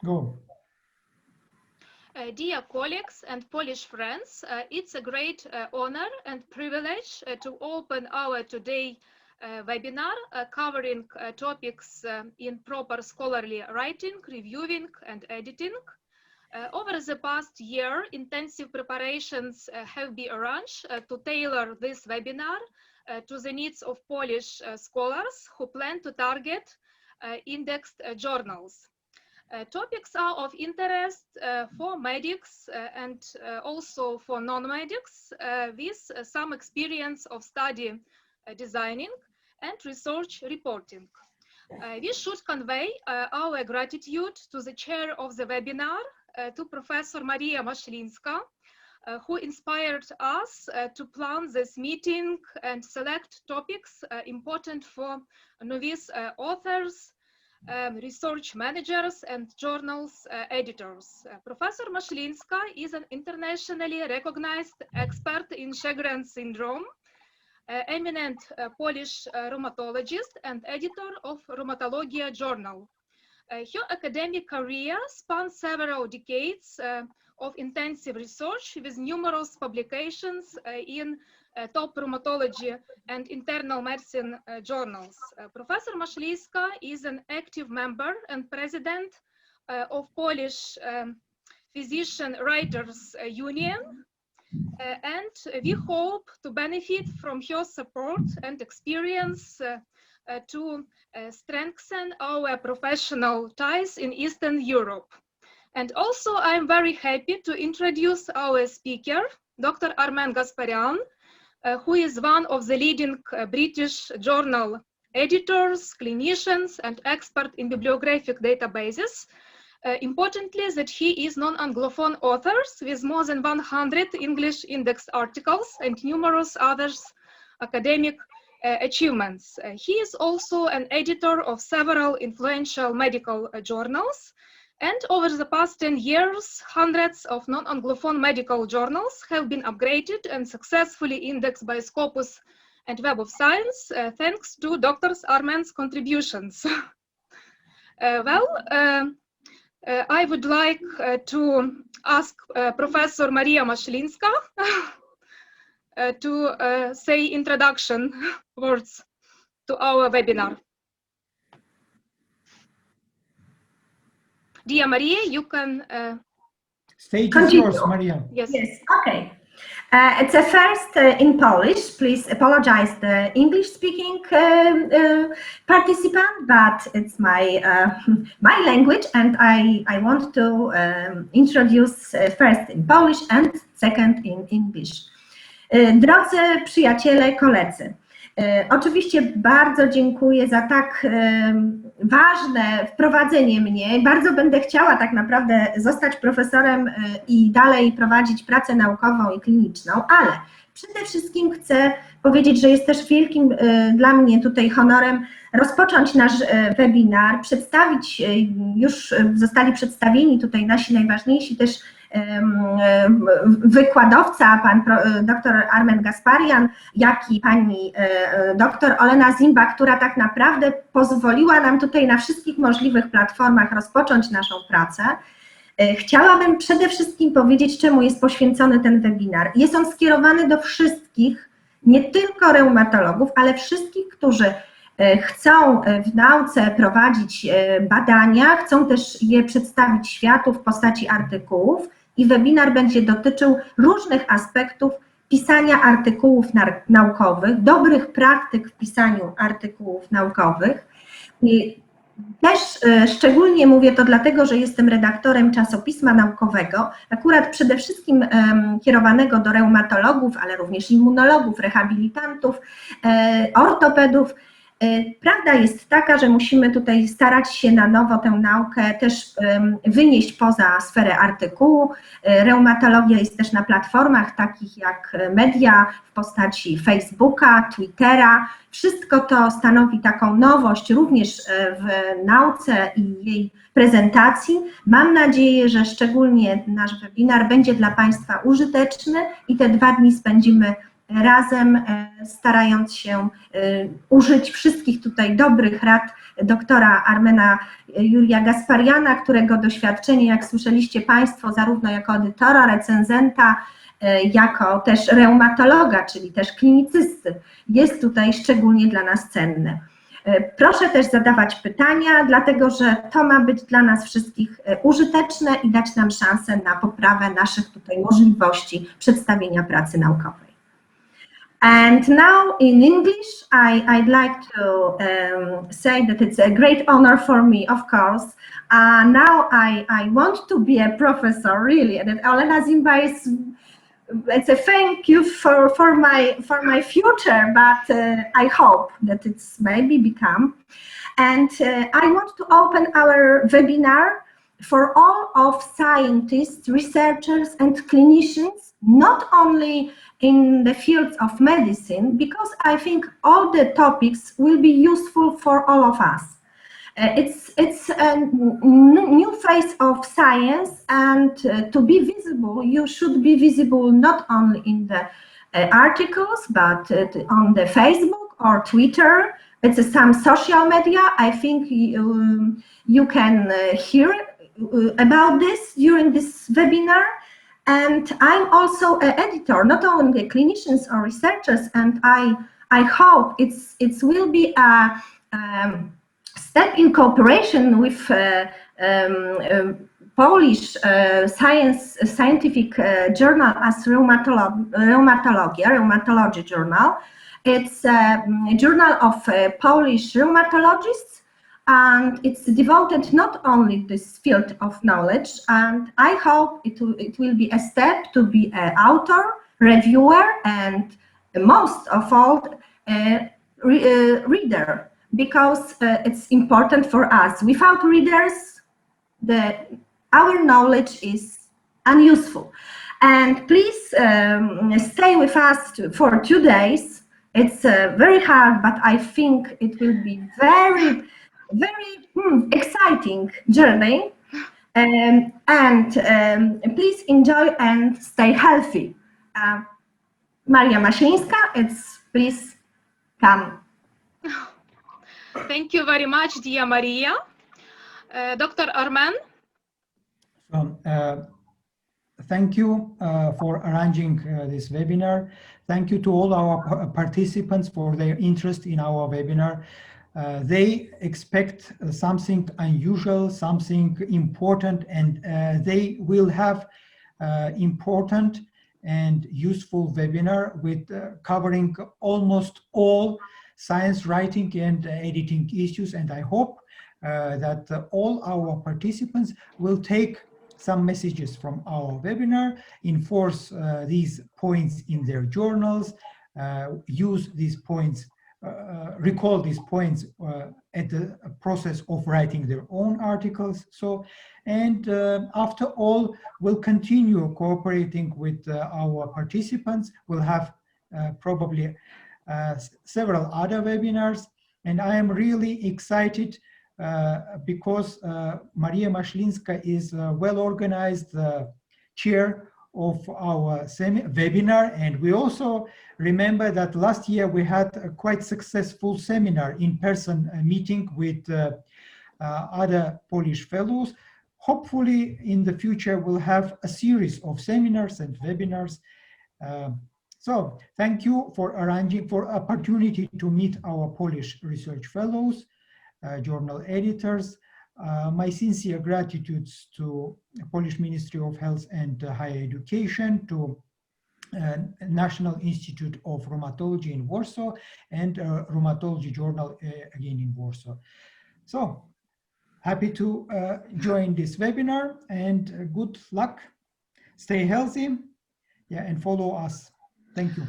Go. Dear colleagues and Polish friends, it's a great honor and privilege to open our today webinar covering topics in proper scholarly writing, reviewing and editing. Over the past year, intensive preparations have been arranged to tailor this webinar to the needs of Polish scholars who plan to target indexed journals. Topics are of interest for medics and also for non-medics with some experience of study designing and research reporting. We should convey our gratitude to the chair of the webinar, to Professor Maria Maszlińska, who inspired us to plan this meeting and select topics important for novice authors, research managers and journals editors. Professor Maszlińska is an internationally recognized expert in Sjögren's syndrome, eminent Polish rheumatologist and editor of Rheumatologia journal. Her academic career spans several decades of intensive research with numerous publications in top rheumatology and internal medicine journals. Professor Maszlińska is an active member and president of Polish Physician Writers Union, and we hope to benefit from her support and experience to strengthen our professional ties in Eastern Europe. And also I'm very happy to introduce our speaker, Dr. Armen Gasparian, who is one of the leading British journal editors, clinicians, and expert in bibliographic databases. Importantly, that he is non-Anglophone authors with more than 100 English indexed articles and numerous others academic achievements. He is also an editor of several influential medical journals. And over the past 10 years, hundreds of non-Anglophone medical journals have been upgraded and successfully indexed by Scopus and Web of Science, thanks to Dr. Armen's contributions. I would like to ask Professor Maria Maszlińska to say introduction words to our webinar. Dear Maria, you can... Stage is yours, Maria. Yes. Yes, okay. It's a first in Polish. Please apologize the English-speaking participant, but it's my my language, and I want to introduce first in Polish and second in English. Drodzy przyjaciele, koledzy, oczywiście bardzo dziękuję za tak ważne wprowadzenie mnie. Bardzo będę chciała tak naprawdę zostać profesorem i dalej prowadzić pracę naukową i kliniczną, ale przede wszystkim chcę powiedzieć, że jest też wielkim dla mnie tutaj honorem rozpocząć nasz webinar, przedstawić, już zostali przedstawieni tutaj nasi najważniejsi też wykładowca, pan dr Armen Gasparian, jak i pani dr Olena Zimba, która tak naprawdę pozwoliła nam tutaj na wszystkich możliwych platformach rozpocząć naszą pracę. Chciałabym przede wszystkim powiedzieć, czemu jest poświęcony ten webinar. Jest on skierowany do wszystkich, nie tylko reumatologów, ale wszystkich, którzy chcą w nauce prowadzić badania, chcą też je przedstawić światu w postaci artykułów i webinar będzie dotyczył różnych aspektów pisania artykułów naukowych, dobrych praktyk w pisaniu artykułów naukowych. Też szczególnie mówię to dlatego, że jestem redaktorem czasopisma naukowego, akurat przede wszystkim kierowanego do reumatologów, ale również immunologów, rehabilitantów, ortopedów. Prawda jest taka, że musimy tutaj starać się na nowo tę naukę też wynieść poza sferę artykułu. Reumatologia jest też na platformach takich jak media w postaci Facebooka, Twittera. Wszystko to stanowi taką nowość również w nauce i jej prezentacji. Mam nadzieję, że szczególnie nasz webinar będzie dla Państwa użyteczny i te 2 dni spędzimy razem starając się użyć wszystkich tutaj dobrych rad doktora Armena Julia Gaspariana, którego doświadczenie, jak słyszeliście Państwo, zarówno jako audytora, recenzenta, jako też reumatologa, czyli też klinicysty, jest tutaj szczególnie dla nas cenne. Proszę też zadawać pytania, dlatego że to ma być dla nas wszystkich użyteczne i dać nam szansę na poprawę naszych tutaj możliwości przedstawienia pracy naukowej. And now in English, I'd like to say that it's a great honor for me, of course. Now I want to be a professor, really, and Olena Zimba is, it's a thank you for my future, but I hope that it's maybe become. And I want to open our webinar for all of scientists, researchers, and clinicians, not only in the fields of medicine, because I think all the topics will be useful for all of us. It's a new phase of science, and to be visible, you should be visible not only in the articles, but on the Facebook or Twitter. It's some social media. I think you can hear about this during this webinar. And I'm also an editor, not only clinicians or researchers, and I hope it will be a step in cooperation with Polish scientific journal as Rheumatology Journal. It's a journal of Polish rheumatologists, and it's devoted not only to this field of knowledge, and I hope it will be a step to be an author, reviewer, and most of all, reader, because it's important for us. Without readers, our knowledge is unuseful. And please stay with us for 2 days. It's very hard, but I think it will be very exciting journey, and please enjoy and stay healthy. Maria Maszyńska, please come. Thank you very much, dear Maria. Dr. Armen? So, thank you for arranging this webinar. Thank you to all our participants for their interest in our webinar. They expect something unusual, something important, and they will have important and useful webinar with covering almost all science writing and editing issues. And I hope that all our participants will take some messages from our webinar, enforce these points in their journals, use these points, recall these points at the process of writing their own articles. So, and after all, we'll continue cooperating with our participants. We'll have probably several other webinars, and I am really excited because Maria Maszyńska is a well-organized chair of our webinar, and we also remember that last year we had a quite successful seminar in-person meeting with other Polish fellows. Hopefully in the future we'll have a series of seminars and webinars. So thank you for arranging for opportunity to meet our Polish research fellows, journal editors. My sincere gratitude to the Polish Ministry of Health and Higher Education, to National Institute of Rheumatology in Warsaw, and Rheumatology Journal again in Warsaw. So happy to join this webinar, and good luck. Stay healthy, yeah, and follow us. Thank you.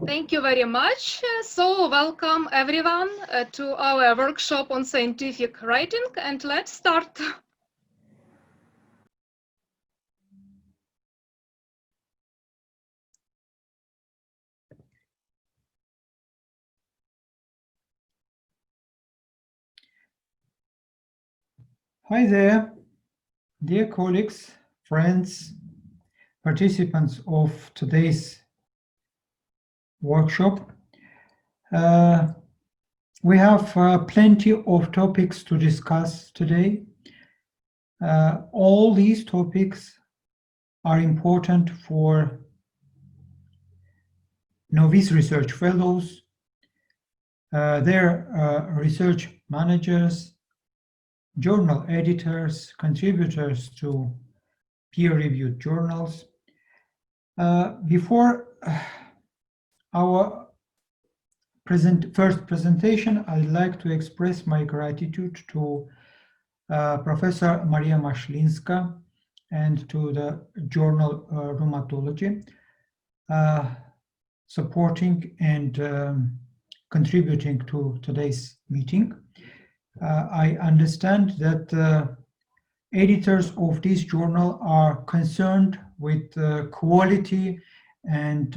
Thank you very much. So welcome everyone to our workshop on scientific writing, and let's start. Hi there, dear colleagues, friends, participants of today's workshop. We have plenty of topics to discuss today. All these topics are important for novice research fellows, their research managers, journal editors, contributors to peer-reviewed journals. Before our first presentation, I'd like to express my gratitude to Professor Maria Mashlinska and to the journal Rheumatology, supporting and contributing to today's meeting. I understand that editors of this journal are concerned with the quality and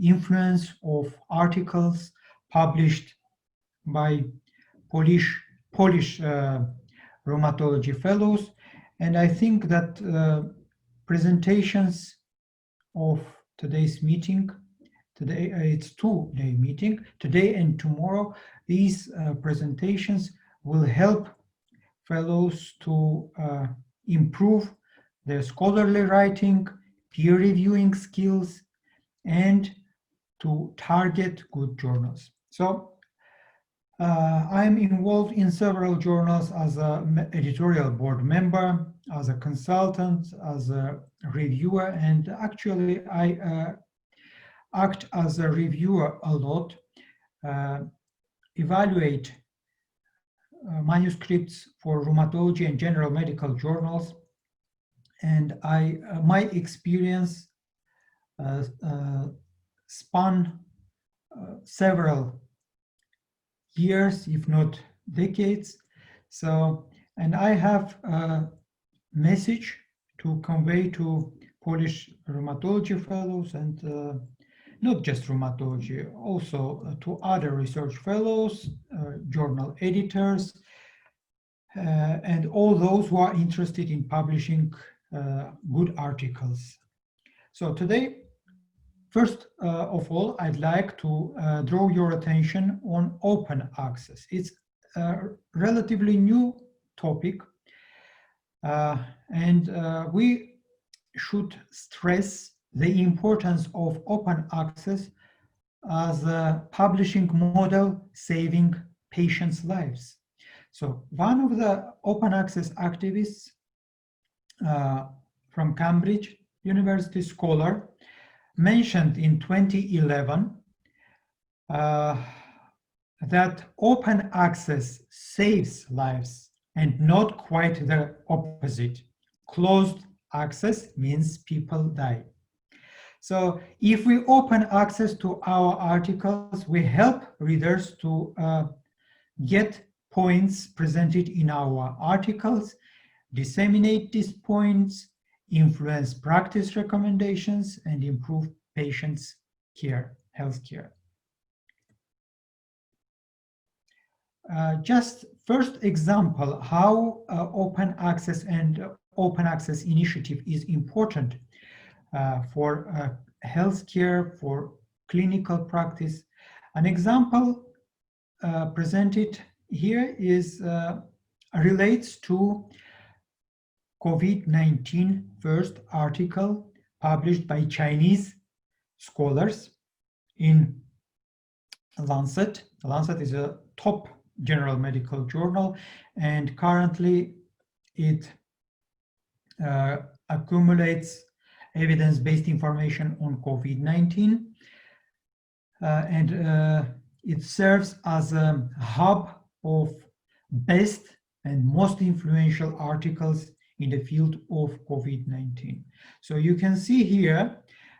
influence of articles published by Polish rheumatology fellows, and I think that presentations of today's meeting, today it's two-day meeting, today and tomorrow, these presentations will help fellows to improve their scholarly writing, peer reviewing skills, and to target good journals. So I'm involved in several journals as an editorial board member, as a consultant, as a reviewer, and actually I act as a reviewer a lot, evaluate manuscripts for rheumatology and general medical journals, and my experience span several years, if not decades. So, and I have a message to convey to Polish rheumatology fellows, and not just rheumatology, also to other research fellows, journal editors, and all those who are interested in publishing good articles. So today, first of all, I'd like to draw your attention on open access. It's a relatively new topic, and we should stress the importance of open access as a publishing model saving patients' lives. So one of the open access activists from Cambridge University scholar mentioned in 2011 that open access saves lives and not quite the opposite. Closed access means people die. So if we open access to our articles, we help readers to get points presented in our articles, disseminate these points, influence practice recommendations, and improve patients' care, healthcare. Just first example how open access and open access initiative is important for healthcare, for clinical practice. An example presented here is relates to COVID-19 first article published by Chinese scholars in Lancet. Lancet is a top general medical journal, and currently it accumulates evidence-based information on COVID-19, and it serves as a hub of best and most influential articles in the field of COVID-19. So you can see here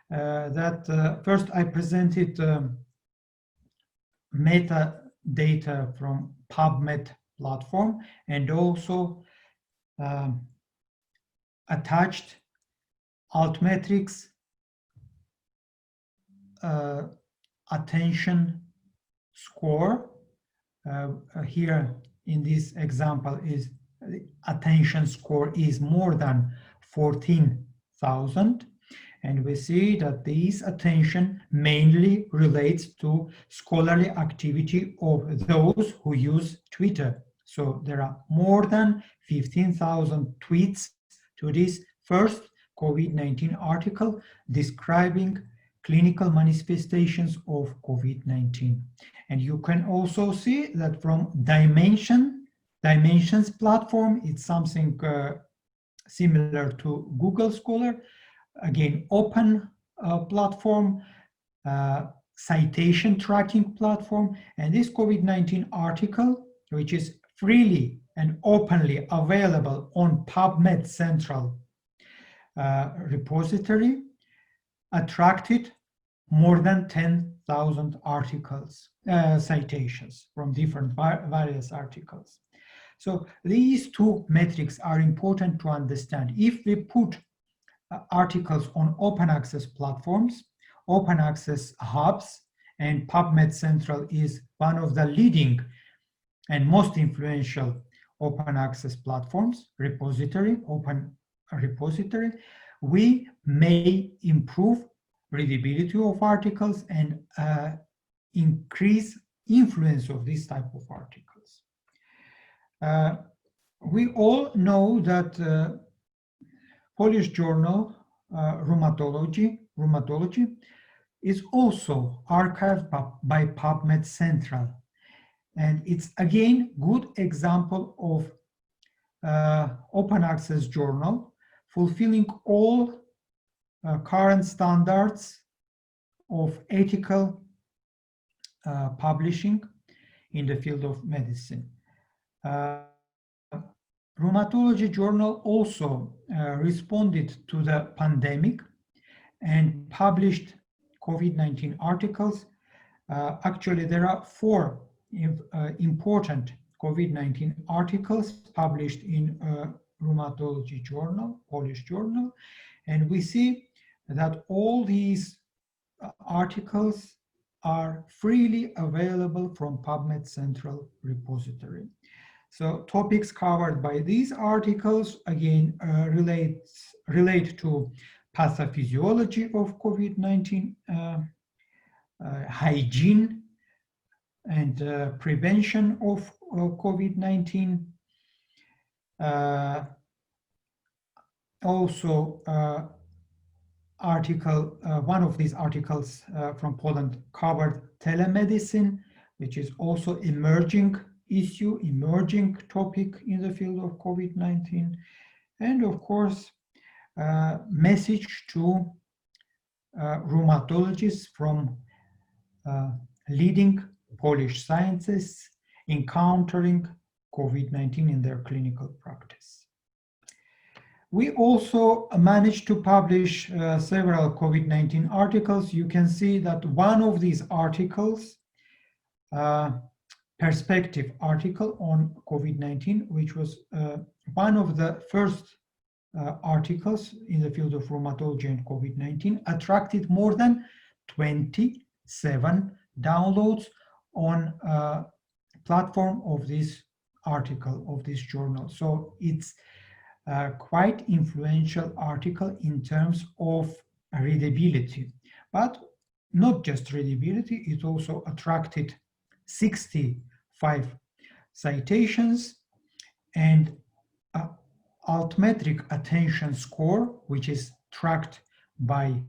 that first I presented metadata from PubMed platform, and also attached Altmetrics attention score. Here in this example is the attention score is more than 14,000, And we see that this attention mainly relates to scholarly activity of those who use Twitter. So there are more than 15,000 tweets to this first COVID-19 article describing clinical manifestations of COVID-19. And you can also see that from Dimensions platform, it's something similar to Google Scholar, again, open platform, citation tracking platform, and this COVID-19 article, which is freely and openly available on PubMed Central repository, attracted more than 10,000 articles, citations from different various articles. So these two metrics are important to understand. If we put articles on open access platforms, open access hubs, and PubMed Central is one of the leading and most influential open access platforms, open repository, we may improve readability of articles and increase influence of this type of articles. We all know that Polish journal Rheumatology is also archived by PubMed Central, and it's again good example of open access journal fulfilling all current standards of ethical publishing in the field of medicine. Rheumatology journal also responded to the pandemic and published COVID-19 articles. Actually, there are 4 important COVID-19 articles published in Rheumatology journal, Polish journal, and we see that all these articles are freely available from PubMed Central repository. So topics covered by these articles again relate to pathophysiology of COVID-19, hygiene and prevention of COVID-19. Also, one of these articles from Poland covered telemedicine, which is also emerging topic in the field of COVID-19. And of course, message to rheumatologists from leading Polish scientists encountering COVID-19 in their clinical practice. We also managed to publish several COVID-19 articles. You can see that one of these articles, perspective article on COVID-19, which was one of the first articles in the field of rheumatology and COVID-19, attracted more than 27 downloads on platform of this article, of this journal. So it's quite influential article in terms of readability, but not just readability, it also attracted 65 citations and altmetric attention score, which is tracked by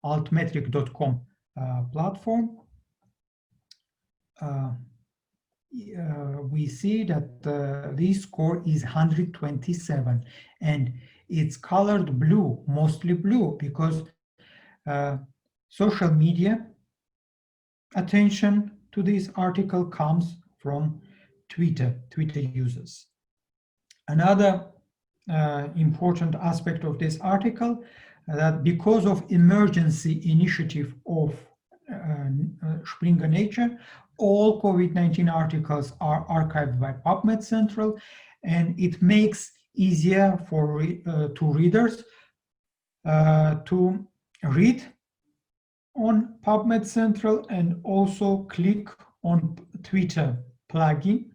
altmetric.com platform. We see that this score is 127 and it's colored blue, mostly blue, because social media attention to this article comes from Twitter users. Another important aspect of this article, that because of emergency initiative of Springer Nature, all COVID-19 articles are archived by PubMed Central, and it makes easier for to readers to read on PubMed Central and also click on Twitter plugin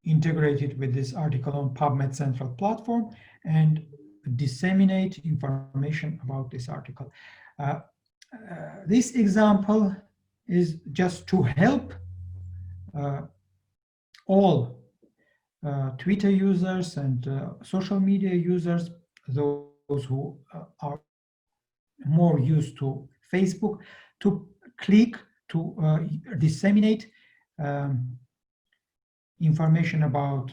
integrated with this article on PubMed Central platform and disseminate information about this article. This example is just to help all Twitter users and social media users, those who are more used to Facebook, to click to disseminate information about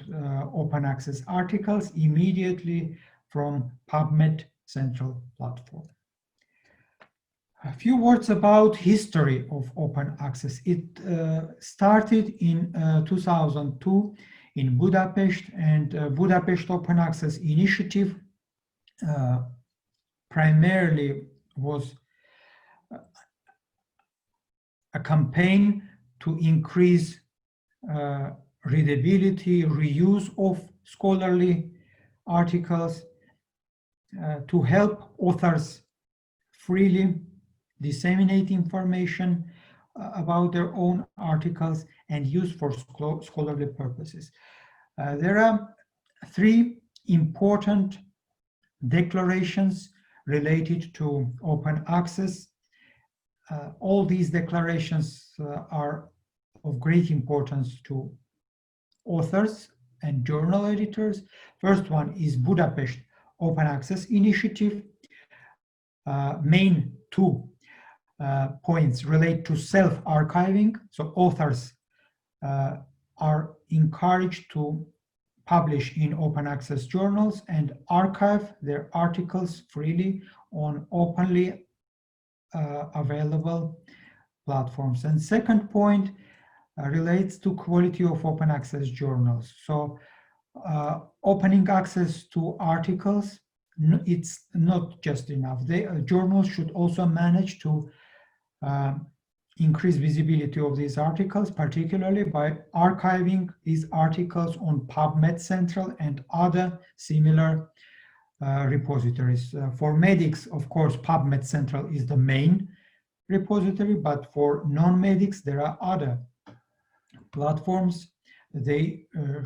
open access articles immediately from PubMed Central Platform. A few words about history of open access. It started in 2002 in Budapest, and Budapest Open Access Initiative primarily was a campaign to increase readability, reuse of scholarly articles, to help authors freely disseminate information about their own articles and use for scholarly purposes. There are three important declarations related to open access. All these declarations are of great importance to authors and journal editors. First one is Budapest Open Access Initiative. Main two points relate to self-archiving. So authors are encouraged to publish in open access journals and archive their articles freely on openly available platforms. And second point relates to quality of open access journals. So opening access to articles, it's not just enough. Journals should also manage to increase visibility of these articles, particularly by archiving these articles on PubMed Central and other similar repositories. For medics, of course, PubMed Central is the main repository, but for non-medics, there are other platforms. They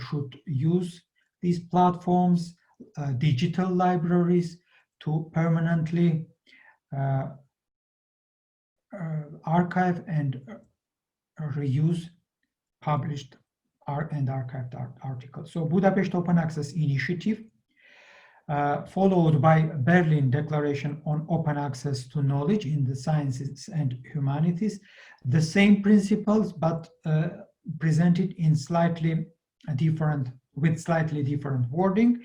should use these platforms, digital libraries, to permanently archive and reuse published and archived articles. So Budapest Open Access Initiative, followed by Berlin Declaration on Open Access to Knowledge in the Sciences and Humanities. The same principles, but presented in slightly different wording.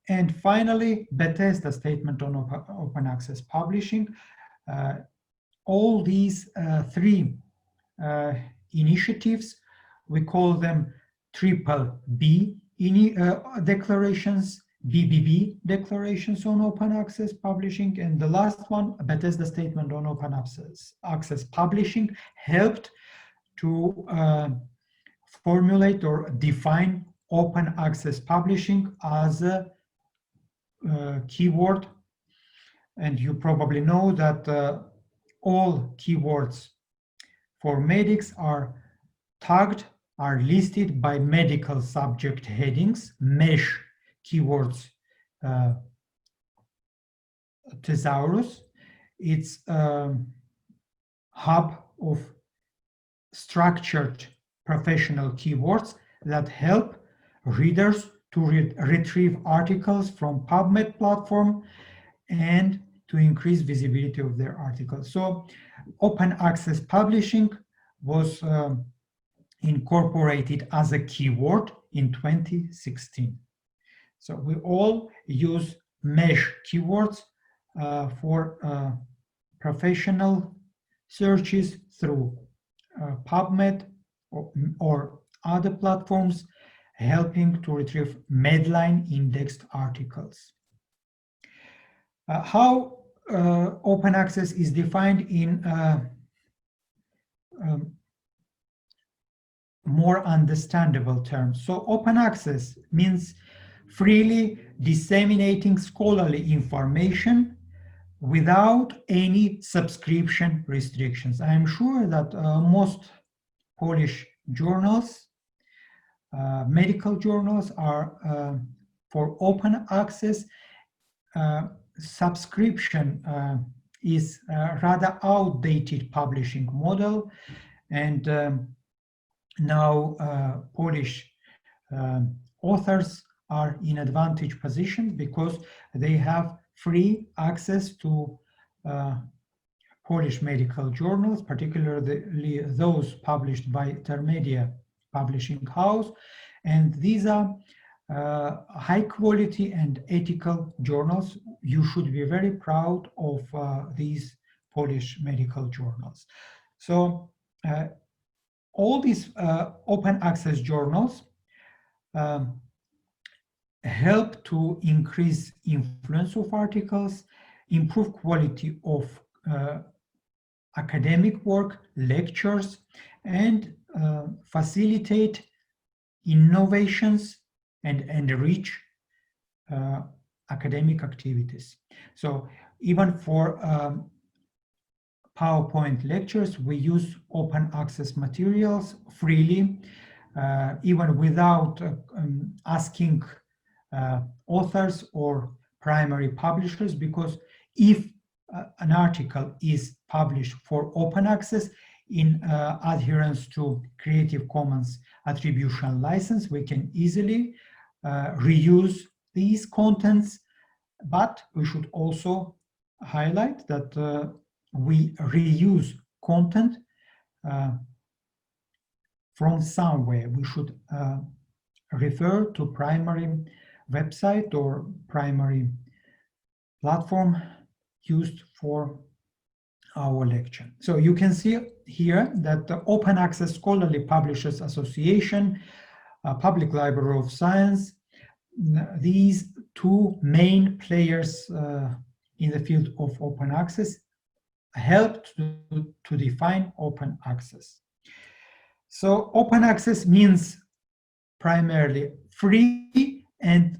And finally, Bethesda Statement on Open Access Publishing. All these three initiatives, we call them triple B declarations, BBB declarations on open access publishing, and the last one, Bethesda Statement on Open Access Publishing, helped to formulate or define open access publishing as a keyword. And you probably know that all keywords for medics are tagged, are listed by medical subject headings, MESH keywords thesaurus. It's a hub of structured professional keywords that help readers to retrieve articles from PubMed platform and to increase visibility of their articles. So open access publishing was incorporated as a keyword in 2016. So we all use MESH keywords for professional searches through PubMed or other platforms, helping to retrieve Medline indexed articles. How open access is defined in more understandable terms. So open access means freely disseminating scholarly information without any subscription restrictions. I am sure that most Polish journals, medical journals, are for open access subscription is a rather outdated publishing model, and now Polish authors are in advantage position because they have free access to Polish medical journals, particularly those published by Termedia Publishing House, and these are high quality and ethical journals. You should be very proud of these Polish medical journals. So all these open access journals help to increase influence of articles, improve quality of academic work, lectures, and facilitate innovations and enrich academic activities. So even for PowerPoint lectures, we use open access materials freely, even without asking authors or primary publishers, because if an article is published for open access in adherence to Creative Commons attribution license, we can easily reuse these contents, but we should also highlight that we reuse content from somewhere. We should refer to primary website or primary platform used for our lecture. So you can see here that the Open Access Scholarly Publishers Association, Public Library of Science, these two main players in the field of open access helped to define open access. So open access means primarily free and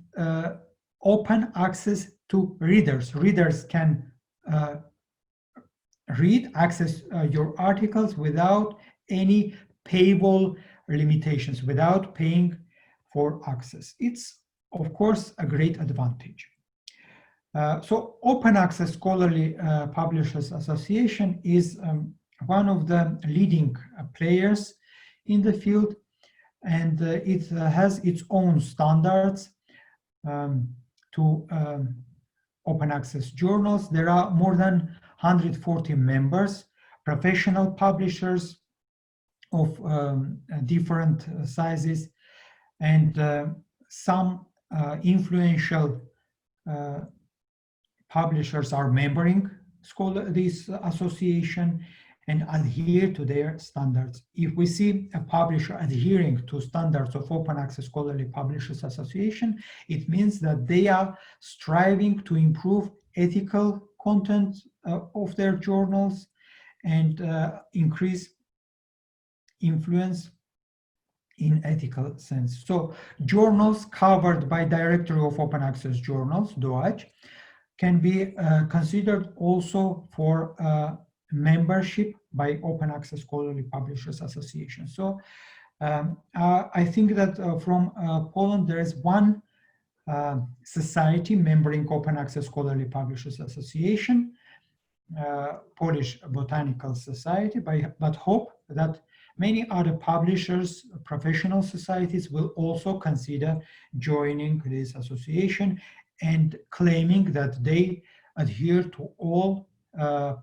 open access to readers. Readers can access your articles without any paywall limitations, without paying for access. It's, of course, a great advantage. So Open Access Scholarly Publishers Association is one of the leading players in the field, and it has its own standards to open access journals. There are more than 140 members, professional publishers of different sizes, and some influential publishers are membering this association and adhere to their standards. If we see a publisher adhering to standards of Open Access Scholarly Publishers Association, it means that they are striving to improve ethical content of their journals and increase influence in ethical sense. So journals covered by Directory of Open Access Journals, DOAJ, can be considered also for membership by Open Access Scholarly Publishers Association. So I think that from Poland there is one society membering Open Access Scholarly Publishers Association, Polish Botanical Society, but hope that many other publishers, professional societies will also consider joining this association and claiming that they adhere to all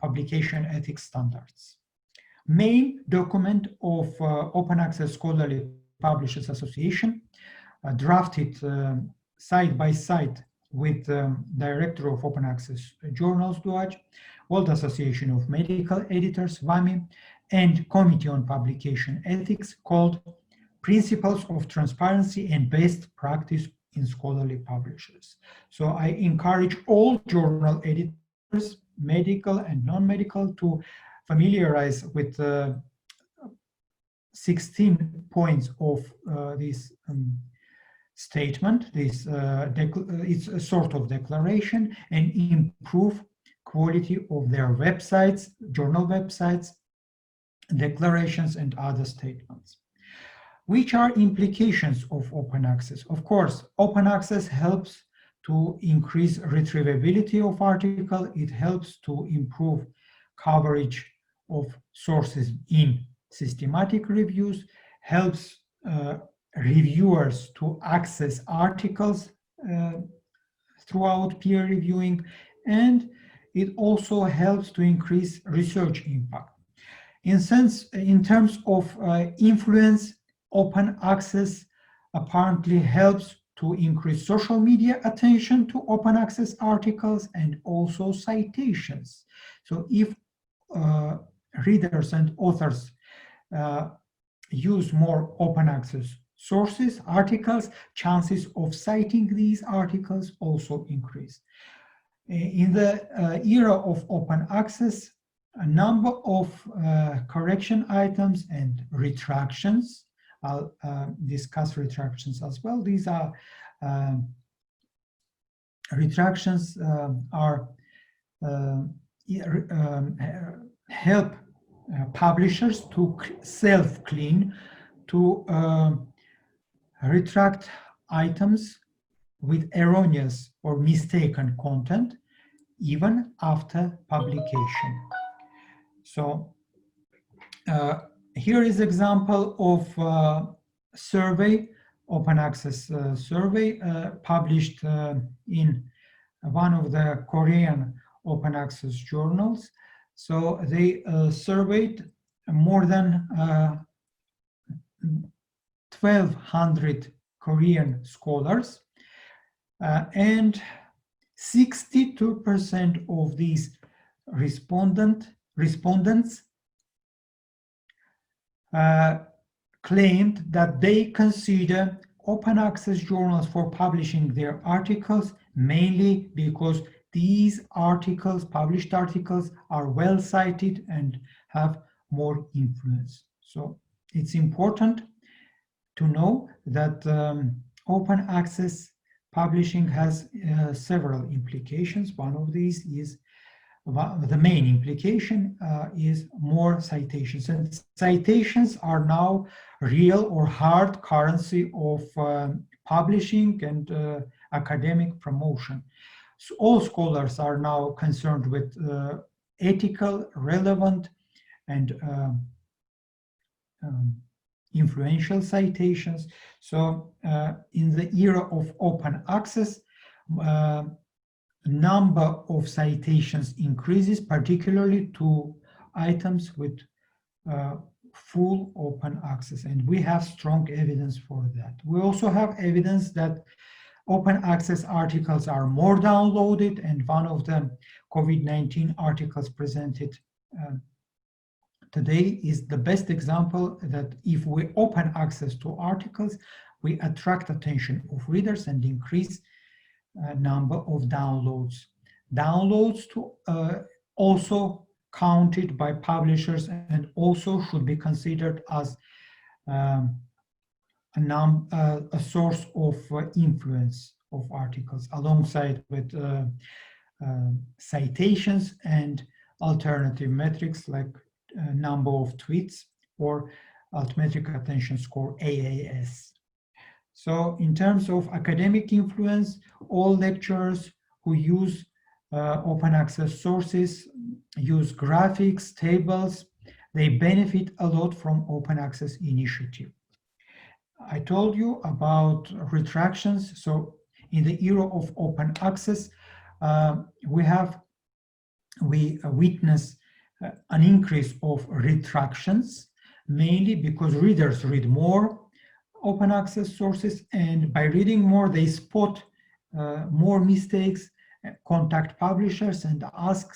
publication ethics standards. Main document of Open Access Scholarly Publishers Association, drafted side by side with Director of Open Access Journals, DOAJ, World Association of Medical Editors, WAMI, and Committee on Publication Ethics, called Principles of Transparency and Best Practice in Scholarly Publishers. So I encourage all journal editors, medical and non-medical, to familiarize with 16 points of this statement. This it's a sort of declaration, and improve quality of their websites, journal websites, declarations, and other statements. Which are implications of open access? Of course, open access helps to increase retrievability of article. It helps to improve coverage of sources in systematic reviews, helps reviewers to access articles throughout peer reviewing, and it also helps to increase research impact. In terms of influence, open access apparently helps to increase social media attention to open access articles and also citations. So if readers and authors use more open access sources, articles, chances of citing these articles also increase. In the era of open access, a number of correction items and retractions, I'll discuss retractions as well. These are retractions help publishers to self-clean, to retract items with erroneous or mistaken content even after publication. So here is example of survey, open access survey published in one of the Korean open access journals. So they surveyed more than 1,200 Korean scholars, and 62% of these respondents claimed that they consider open access journals for publishing their articles mainly because these articles, published articles, are well cited and have more influence. So it's important to know that open access publishing has several implications. One of these is the main implication is more citations, and citations are now real or hard currency of publishing and academic promotion. So all scholars are now concerned with ethical, relevant, and influential citations. So in the era of open access, number of citations increases, particularly to items with full open access, and we have strong evidence for that. We also have evidence that open access articles are more downloaded, and one of the COVID-19 articles presented today is the best example that if we open access to articles, we attract attention of readers and increase number of downloads. Downloads to also counted by publishers and also should be considered as a source of influence of articles alongside with citations and alternative metrics like number of tweets or altmetric attention score, AAS. So in terms of academic influence, all lecturers who use open access sources use graphics, tables, they benefit a lot from open access initiative. I told you about retractions. So in the era of open access, we witness an increase of retractions, mainly because readers read more open access sources, and by reading more, they spot more mistakes, contact publishers and ask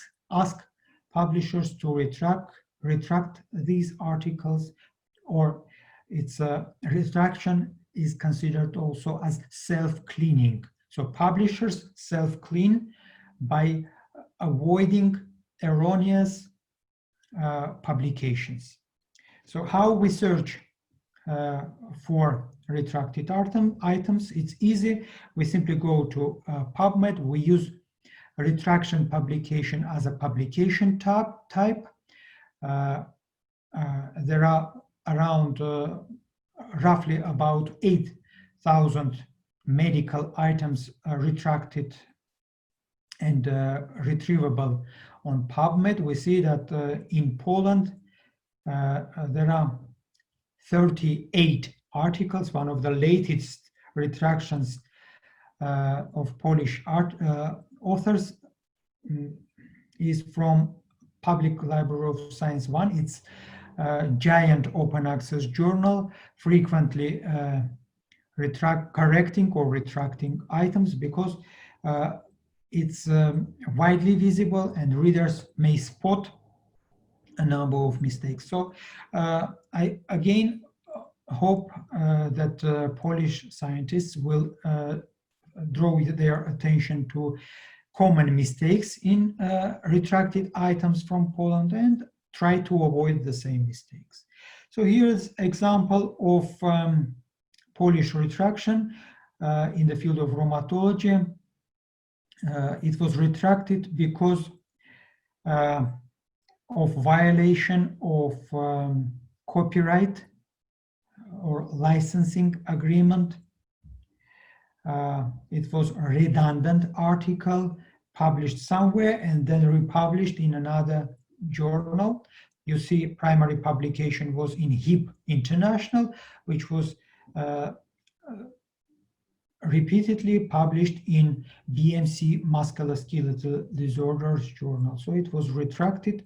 publishers to retract these articles, or its retraction is considered also as self-cleaning. So publishers self-clean by avoiding erroneous publications. So how we search for retracted items, it's easy. We simply go to PubMed. We use retraction publication as a publication type. There are around roughly about 8,000 medical items retracted and retrievable on PubMed, we see that in Poland there are 38 articles. One of the latest retractions of Polish authors is from Public Library of Science 1. It's a giant open access journal, frequently correcting or retracting items because it's widely visible and readers may spot a number of mistakes. So I again hope that Polish scientists will draw their attention to common mistakes in retracted items from Poland and try to avoid the same mistakes. So here's an example of Polish retraction in the field of rheumatology. It was retracted because of violation of copyright or licensing agreement. It was a redundant article published somewhere and then republished in another journal. You see, primary publication was in HIP International, which was repeatedly published in BMC Musculoskeletal Disorders journal. So it was retracted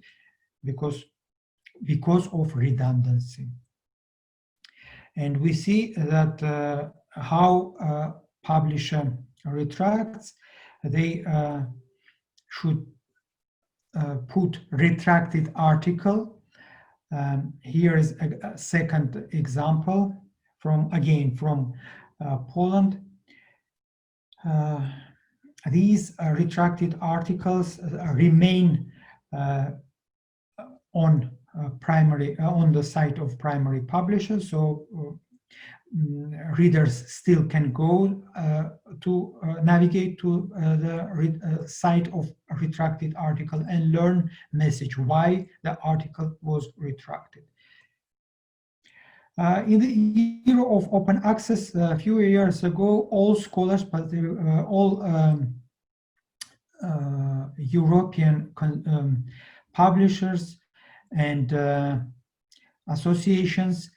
because of redundancy. And we see that how publisher retracts, they should put retracted article. Here is a second example from Poland. These retracted articles remain on the site of primary publishers, so readers still can go to navigate to the site of a retracted article and learn message why the article was retracted. In the era of open access, a few years ago, all scholars, but all European publishers and associations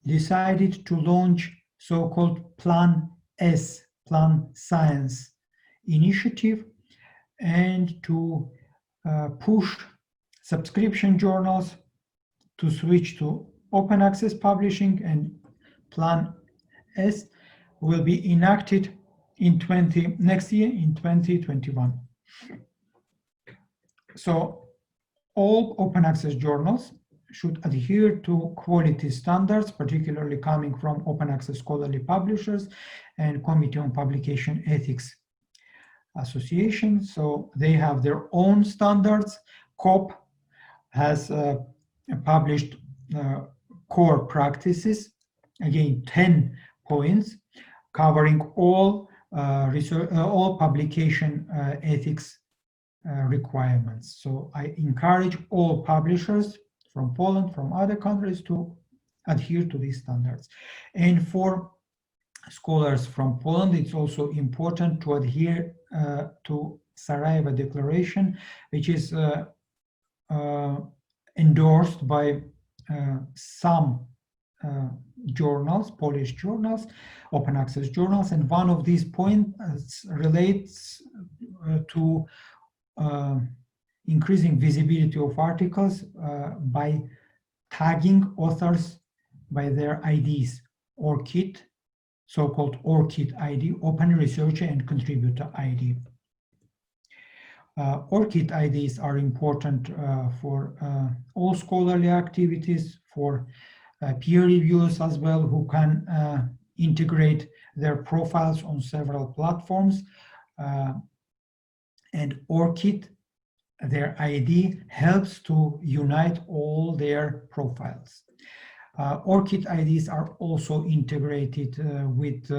decided to launch so-called Plan S, Plan Science initiative, and to push subscription journals to switch to open access publishing, and Plan S will be enacted in next year in 2021. So all open access journals should adhere to quality standards, particularly coming from open access scholarly publishers and Committee on Publication Ethics Association. So they have their own standards. COP has published core practices, again 10 points covering all research, all publication ethics requirements. So I encourage all publishers from Poland, from other countries, to adhere to these standards. And for scholars from Poland, it's also important to adhere to Sarajevo Declaration, which is endorsed by some journals, Polish journals, open access journals, and one of these points relates to increasing visibility of articles by tagging authors by their IDs, ORCID, so-called ORCID ID, Open Researcher and Contributor ID. ORCID IDs are important for all scholarly activities, for peer reviewers as well, who can integrate their profiles on several platforms. And ORCID, their ID, helps to unite all their profiles. ORCID IDs are also integrated with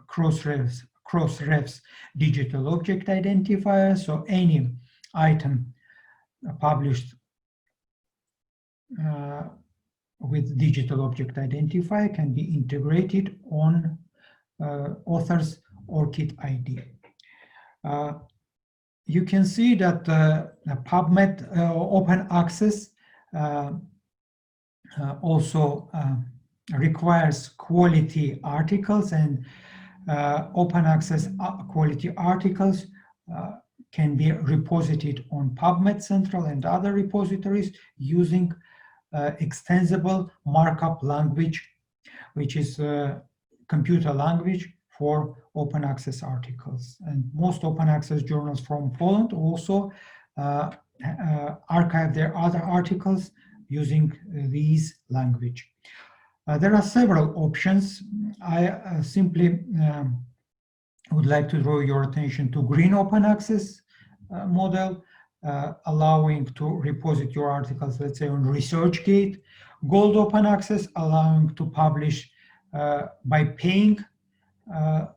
Crossref's digital object identifier, so any item published with digital object identifier can be integrated on author's ORCID ID. You can see that PubMed open access also requires quality articles, and open access quality articles can be reposited on PubMed Central and other repositories using extensible markup language, which is computer language for open access articles. And most open access journals from Poland also archive their other articles using these language. There are several options. I simply would like to draw your attention to green open access model, allowing to reposit your articles, let's say on ResearchGate. Gold open access, allowing to publish by paying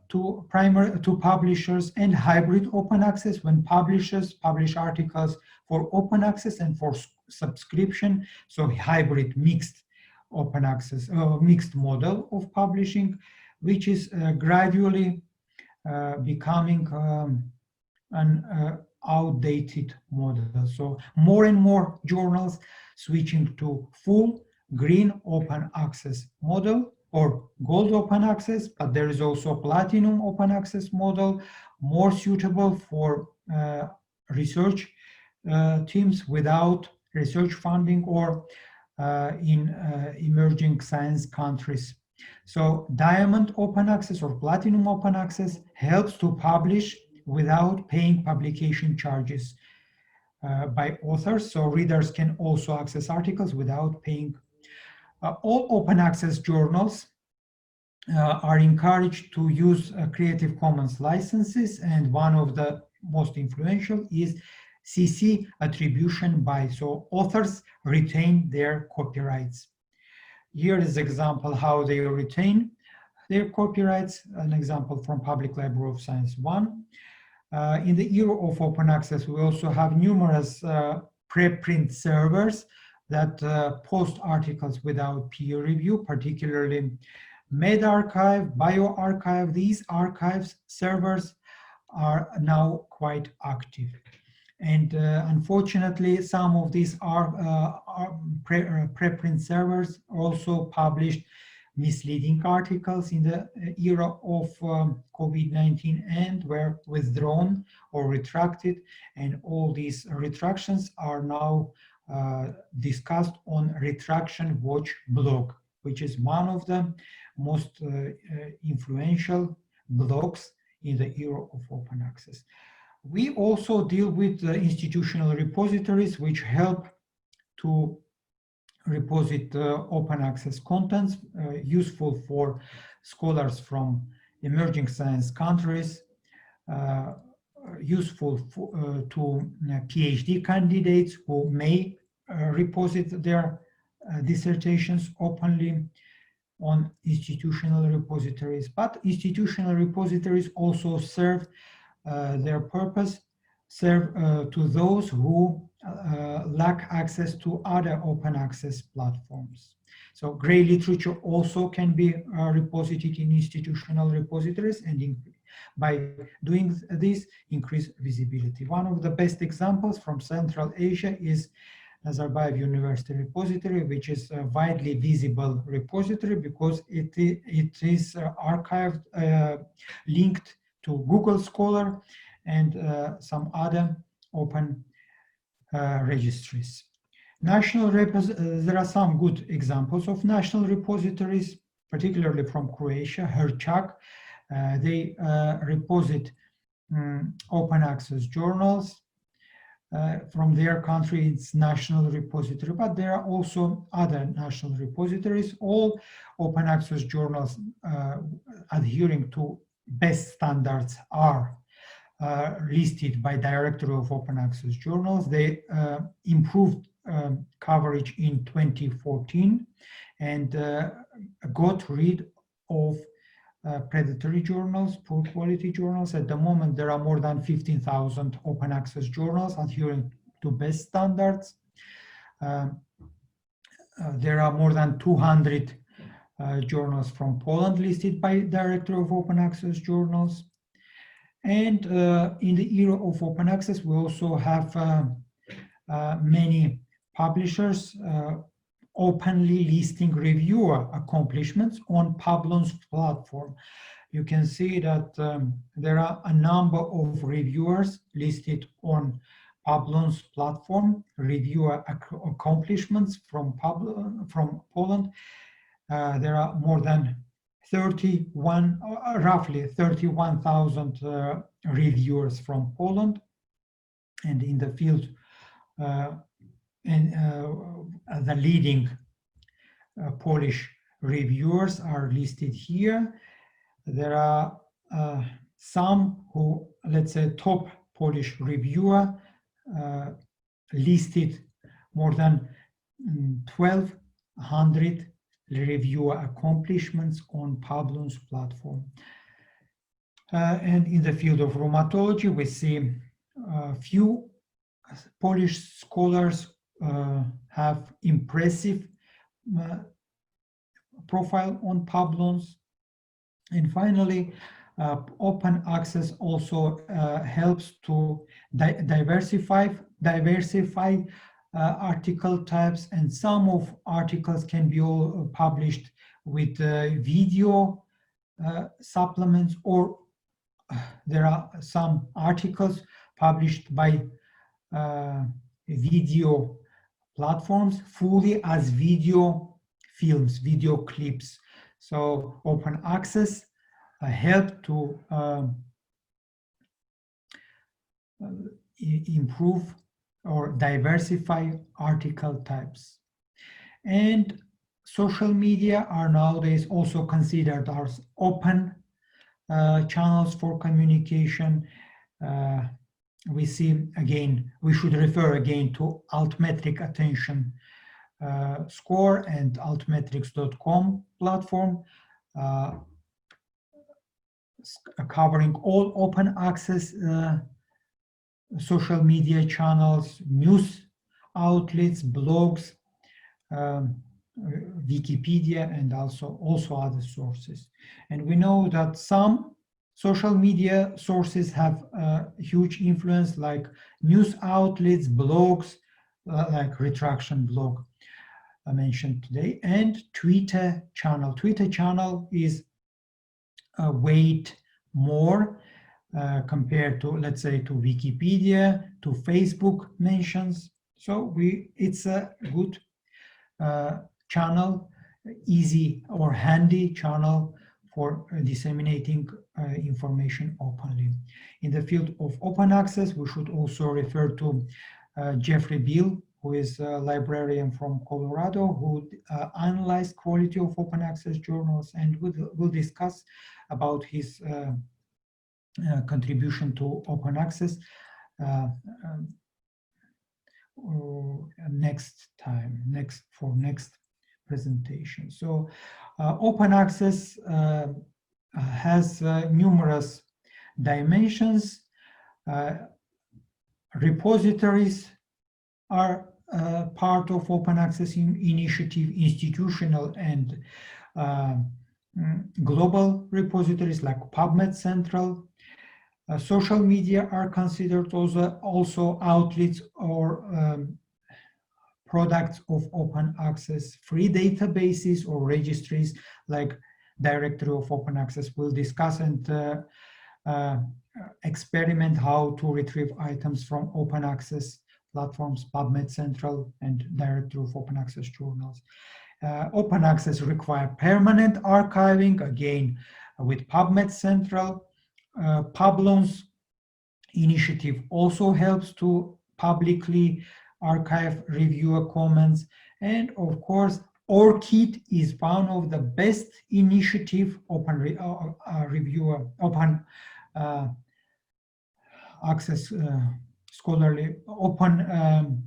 to publishers, and hybrid open access, when publishers publish articles for open access and for subscription. So hybrid mixed open access, mixed model of publishing, which is gradually becoming an outdated model. So more and more journals switching to full green open access model or gold open access, but there is also a platinum open access model, more suitable for research teams without research funding or in emerging science countries. So diamond open access or platinum open access helps to publish without paying publication charges by authors, so readers can also access articles without paying. All open access journals are encouraged to use Creative Commons licenses, and one of the most influential is CC attribution by, so authors retain their copyrights. Here is an example how they retain their copyrights, an example from Public Library of Science 1. In the era of open access, we also have numerous preprint servers that post articles without peer review, particularly medRxiv, bioRxiv. These archives servers are now quite active. And unfortunately, some of these preprint servers also published misleading articles in the era of COVID-19 and were withdrawn or retracted. And all these retractions are now discussed on Retraction Watch blog, which is one of the most influential blogs in the era of open access. We also deal with institutional repositories, which help to reposit open access contents, useful for scholars from emerging science countries, useful to PhD candidates who may reposit their dissertations openly on institutional repositories. But institutional repositories also serve their purpose, serve to those who lack access to other open access platforms. So gray literature also can be reposited in institutional repositories, and by doing this, increase visibility. One of the best examples from Central Asia is Nazarbayev University repository, which is a widely visible repository because it is archived, linked to Google Scholar and some other open registries. There are some good examples of national repositories, particularly from Croatia, Hrčak. They reposit open access journals. From their country, it's national repository, but there are also other national repositories. All open access journals adhering to best standards are listed by Directory of Open Access Journals. They improved coverage in 2014 and got rid of predatory journals, poor quality journals. At the moment, there are more than 15,000 open access journals adhering to best standards. There are more than 200 journals from Poland listed by Directory of Open Access Journals. And in the era of open access, we also have many publishers openly listing reviewer accomplishments on Pablon's platform. You can see that there are a number of reviewers listed on Pablon's platform, reviewer accomplishments from Poland. There are more than roughly 31,000 reviewers from Poland, and in the field, the leading Polish reviewers are listed here. There are some who, let's say, top Polish reviewer listed more than 1,200 reviewer accomplishments on Pablon's platform. And in the field of rheumatology, we see few Polish scholars have impressive profile on Pablon's. And finally, open access also helps to diversify article types, and some of articles can be all published with video supplements, or there are some articles published by video platforms fully as video films, video clips. So open access help to improve or diversify article types. And social media are nowadays also considered as open channels for communication. We see again, we should refer again to Altmetric Attention Score and altmetrics.com platform, covering all open access social media channels, news outlets, blogs, Wikipedia, and also other sources. And we know that some social media sources have huge influence, like news outlets, blogs, like Retraction blog I mentioned today, and Twitter channel. Twitter channel is weighed more compared to, let's say, to Wikipedia, to Facebook mentions. So it's a good channel, easy or handy channel for disseminating information openly. In the field of open access, we should also refer to Jeffrey Beal, who is a librarian from Colorado, who analyzed quality of open access journals, and will discuss about his contribution to open access next presentation. So open access has numerous dimensions. Repositories are part of open access initiative, institutional and global repositories like PubMed Central. Social media are considered also outlets or products of open access. Free databases or registries like Directory of Open Access will discuss and experiment how to retrieve items from open access platforms, PubMed Central and Directory of Open Access journals. Open access require permanent archiving, again with PubMed Central. Pablon's initiative also helps to publicly archive reviewer comments, and of course ORCID is one of the best initiative open access scholarly open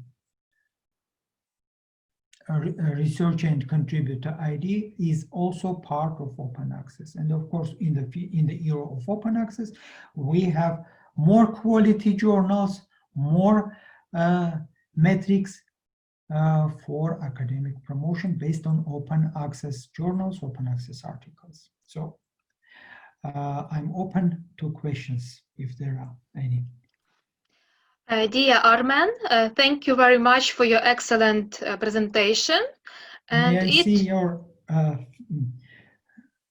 research and contributor ID is also part of open access. And of course, in the era of open access, we have more quality journals, more metrics for academic promotion based on open access journals, open access articles. So I'm open to questions if there are any. Dear Armen, thank you very much for your excellent presentation. And May I see your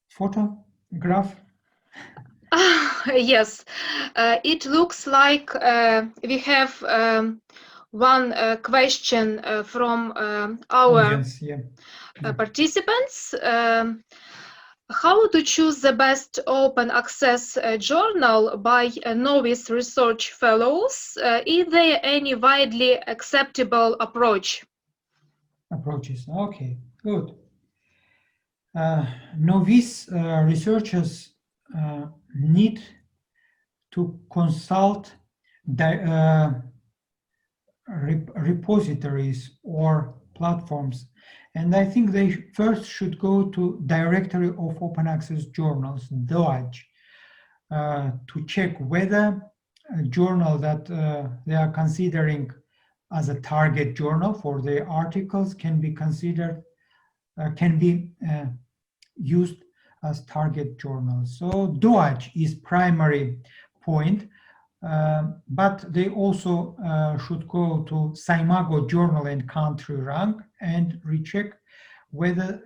photograph? Yes, it looks like we have one question from our Audience, yeah. participants. How to choose the best open access journal by novice research fellows? Is there any widely acceptable approach? Approaches, okay, good. Novice researchers need to consult the repositories or platforms, and I think they first should go to Directory of Open Access Journals, DOAJ, to check whether a journal that they are considering as a target journal for their articles can be considered, can be used as target journals. So DOAJ is primary point, but they also should go to SCImago journal and country rank and recheck whether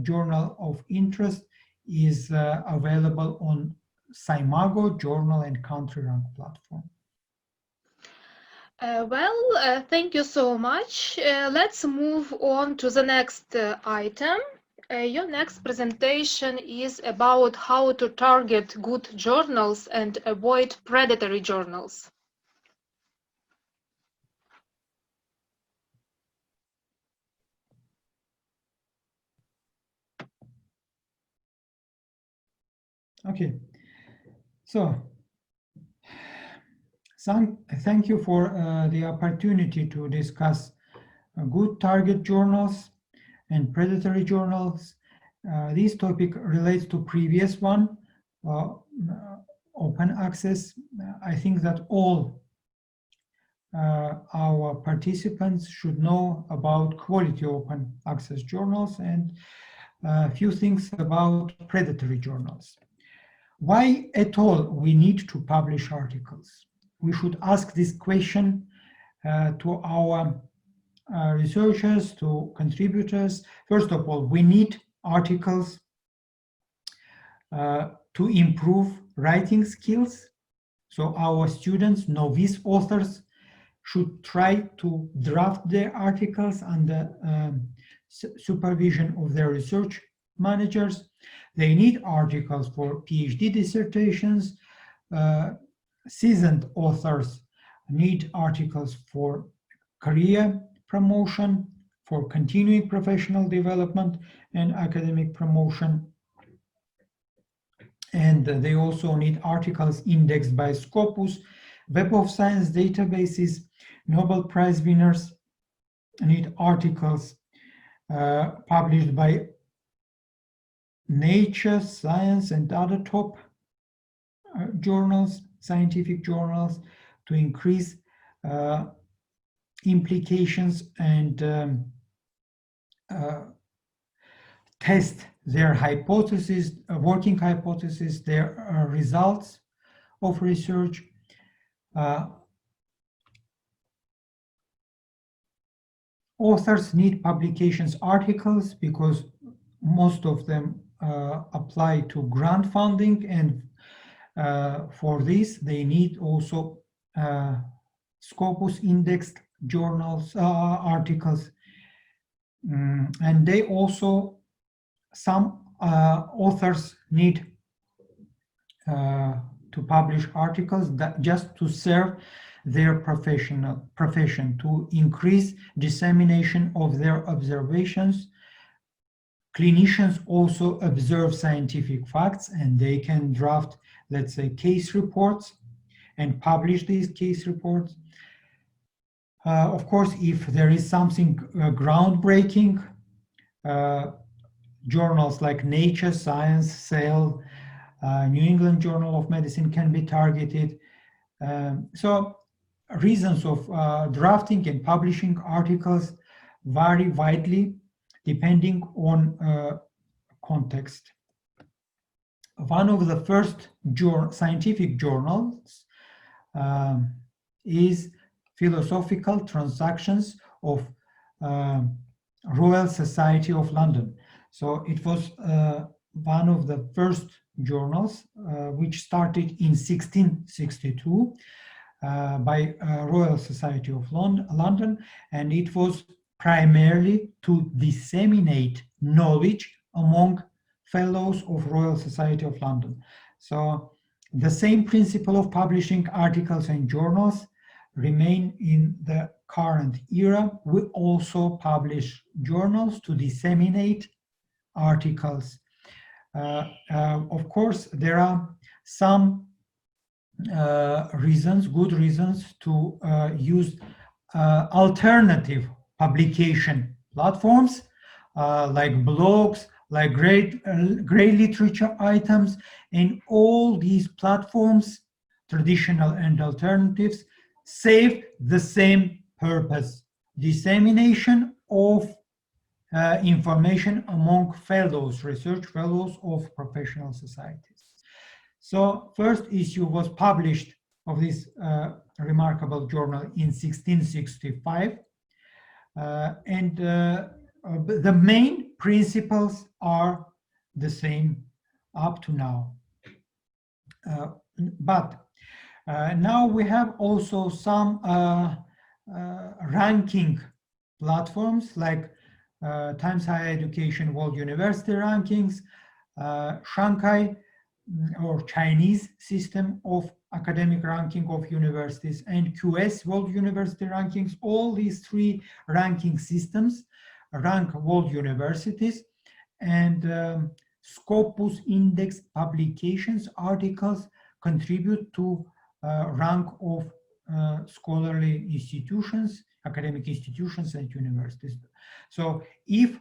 journal of interest is available on SCImago journal and country rank platform. Thank you so much. Let's move on to the next item. Your next presentation is about how to target good journals and avoid predatory journals. Okay, so thank you for the opportunity to discuss good target journals and predatory journals. This topic relates to previous one, open access. I think that all our participants should know about quality open access journals and a few things about predatory journals. Why at all we need to publish articles? We should ask this question to our researchers, to contributors. First of all, we need articles to improve writing skills. So our students, novice authors, should try to draft their articles under supervision of their research managers. They need articles for PhD dissertations. Seasoned authors need articles for career promotion, for continuing professional development and academic promotion. And they also need articles indexed by Scopus, Web of Science databases. Nobel Prize winners need articles published by Nature, Science, and other top journals, scientific journals, to increase implications and test their hypothesis, working hypothesis, their results of research. Authors need publications articles because most of them apply to grant funding, and for this they need also Scopus indexed journals, articles, and they also, some authors need to publish articles that just to serve their profession, to increase dissemination of their observations. Clinicians also observe scientific facts, and they can draft, let's say, case reports and publish these case reports. Of course, if there is something groundbreaking, journals like Nature, Science, Cell, New England Journal of Medicine can be targeted. So reasons of drafting and publishing articles vary widely depending on context. One of the first scientific journals is Philosophical Transactions of Royal Society of London. So it was one of the first journals which started in 1662 by Royal Society of London, and it was primarily to disseminate knowledge among fellows of Royal Society of London. So the same principle of publishing articles and journals remain in the current era. We also publish journals to disseminate articles. Of course, there are some good reasons to use alternative publication platforms like blogs, like grey literature items, and all these platforms, traditional and alternatives, serve the same purpose: dissemination of information among fellows, research fellows of professional societies. So first issue was published of this remarkable journal in 1665, and the main principles are the same up to now. But now we have also some ranking platforms like Times Higher Education World University Rankings, Shanghai or Chinese system of academic ranking of universities, and QS World University Rankings. All these three ranking systems rank world universities, and Scopus Index publications, articles contribute to rank of scholarly institutions, academic institutions and universities. So if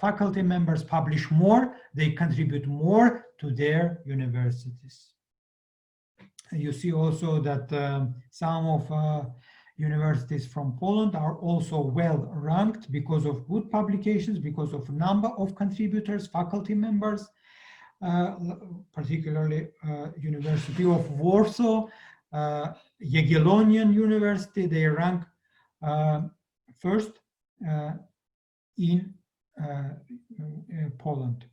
faculty members publish more, they contribute more to their universities. You see also that some of universities from Poland are also well ranked because of good publications, because of number of contributors, faculty members, particularly University of Warsaw, Jagiellonian University, they rank first in Poland.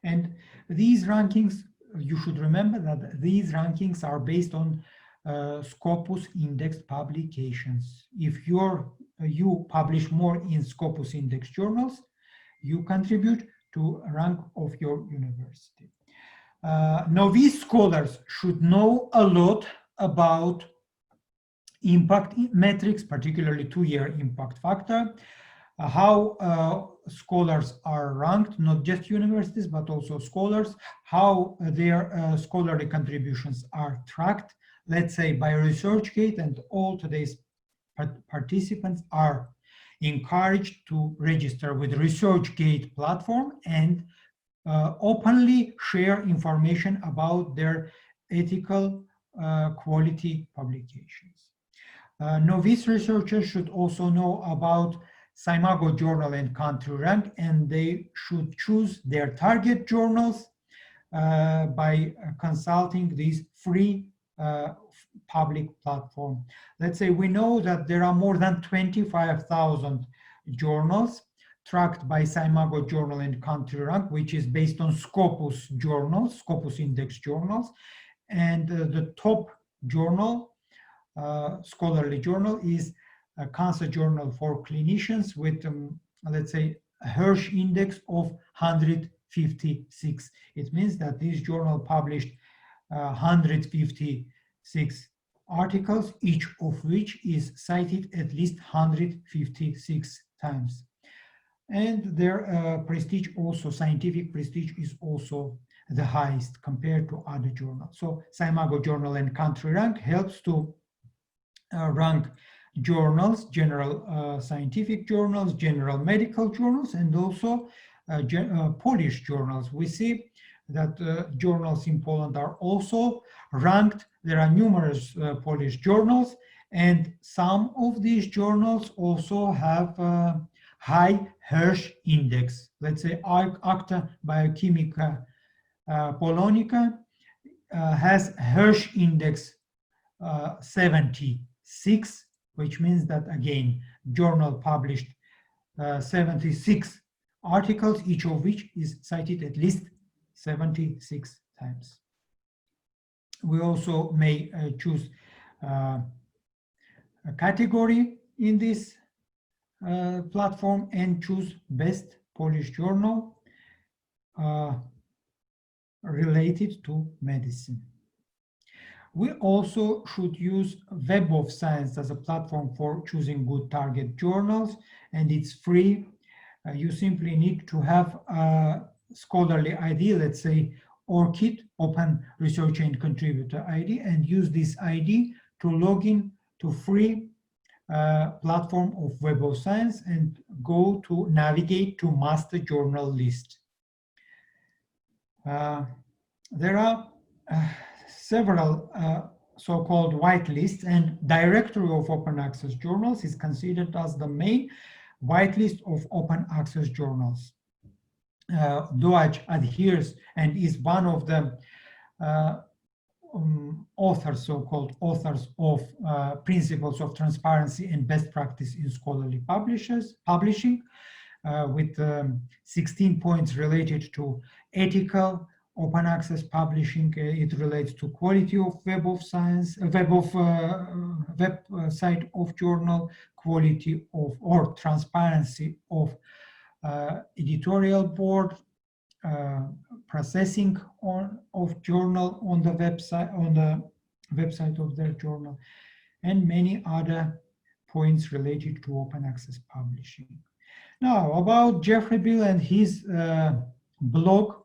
And these rankings, you should remember that these rankings are based on Scopus indexed publications. If you publish more in Scopus index journals, you contribute to a rank of your university. Novice scholars should know a lot about impact metrics, particularly two-year impact factor, how scholars are ranked, not just universities, but also scholars, how their scholarly contributions are tracked, let's say by ResearchGate, and all today's participants are encouraged to register with ResearchGate platform and openly share information about their ethical quality publications. Novice researchers should also know about Scimago journal and country rank, and they should choose their target journals by consulting these free public platform. Let's say we know that there are more than 25,000 journals tracked by Scimago journal and country rank, which is based on Scopus journals, Scopus index journals, and the top journal, scholarly journal, is a Cancer Journal for Clinicians with, let's say, a Hirsch index of 156. It means that this journal published 156 articles, each of which is cited at least 156 times. And their prestige also, scientific prestige, is also the highest compared to other journals. So Scimago journal and country rank helps to rank journals, general scientific journals, general medical journals, and also Polish journals. We see that journals in Poland are also ranked. There are numerous Polish journals, and some of these journals also have high Hirsch index. Let's say Acta Biochimica Polonica has Hirsch index 76, which means that again, journal published 76 articles, each of which is cited at least 76 times. We also may choose a category in this platform and choose best Polish journal related to medicine. We also should use Web of Science as a platform for choosing good target journals, and it's free. You simply need to have a scholarly ID, let's say ORCID, Open Research and Contributor ID, and use this ID to log in to free platform of Web of Science and go to navigate to master journal list. There are several so-called whitelists, and directory of open access journals is considered as the main whitelist of open access journals. DOAJ adheres and is one of the authors, so-called authors of Principles of Transparency and Best Practice in Scholarly Publishing, with 16 points related to ethical open access publishing. It relates to quality of Web of Science, website of journal, quality of or transparency of editorial board, processing of journal on the website of their journal, and many other points related to open access publishing. Now, about Jeffrey Bill and his blog,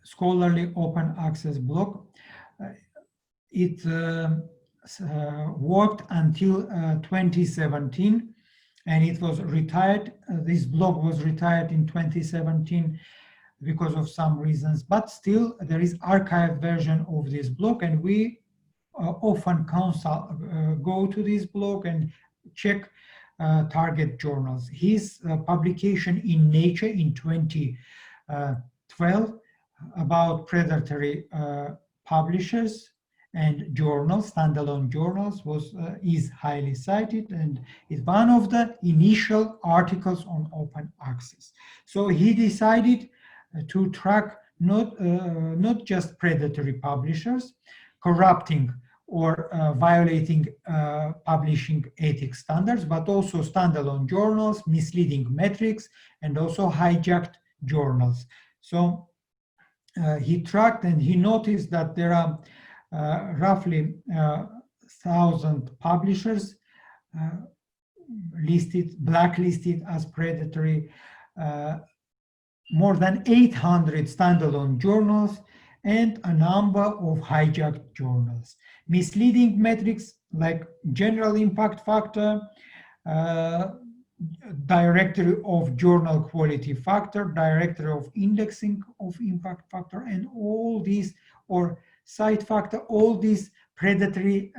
scholarly open access blog. It worked until 2017, and it was retired. This blog was retired in 2017 because of some reasons, but still there is archived version of this blog, and we often go to this blog and check target journals. His publication in Nature in 2012 about predatory publishers and journals, standalone journals, is highly cited and is one of the initial articles on open access. So he decided to track not just predatory publishers corrupting or violating publishing ethics standards, but also standalone journals, misleading metrics, and also hijacked journals. So he tracked and he noticed that there are roughly 1,000 publishers blacklisted as predatory, more than 800 standalone journals, and a number of hijacked journals. Misleading metrics like general impact factor, directory of journal quality factor, directory of indexing of impact factor, and all these, or site factor, all these predatory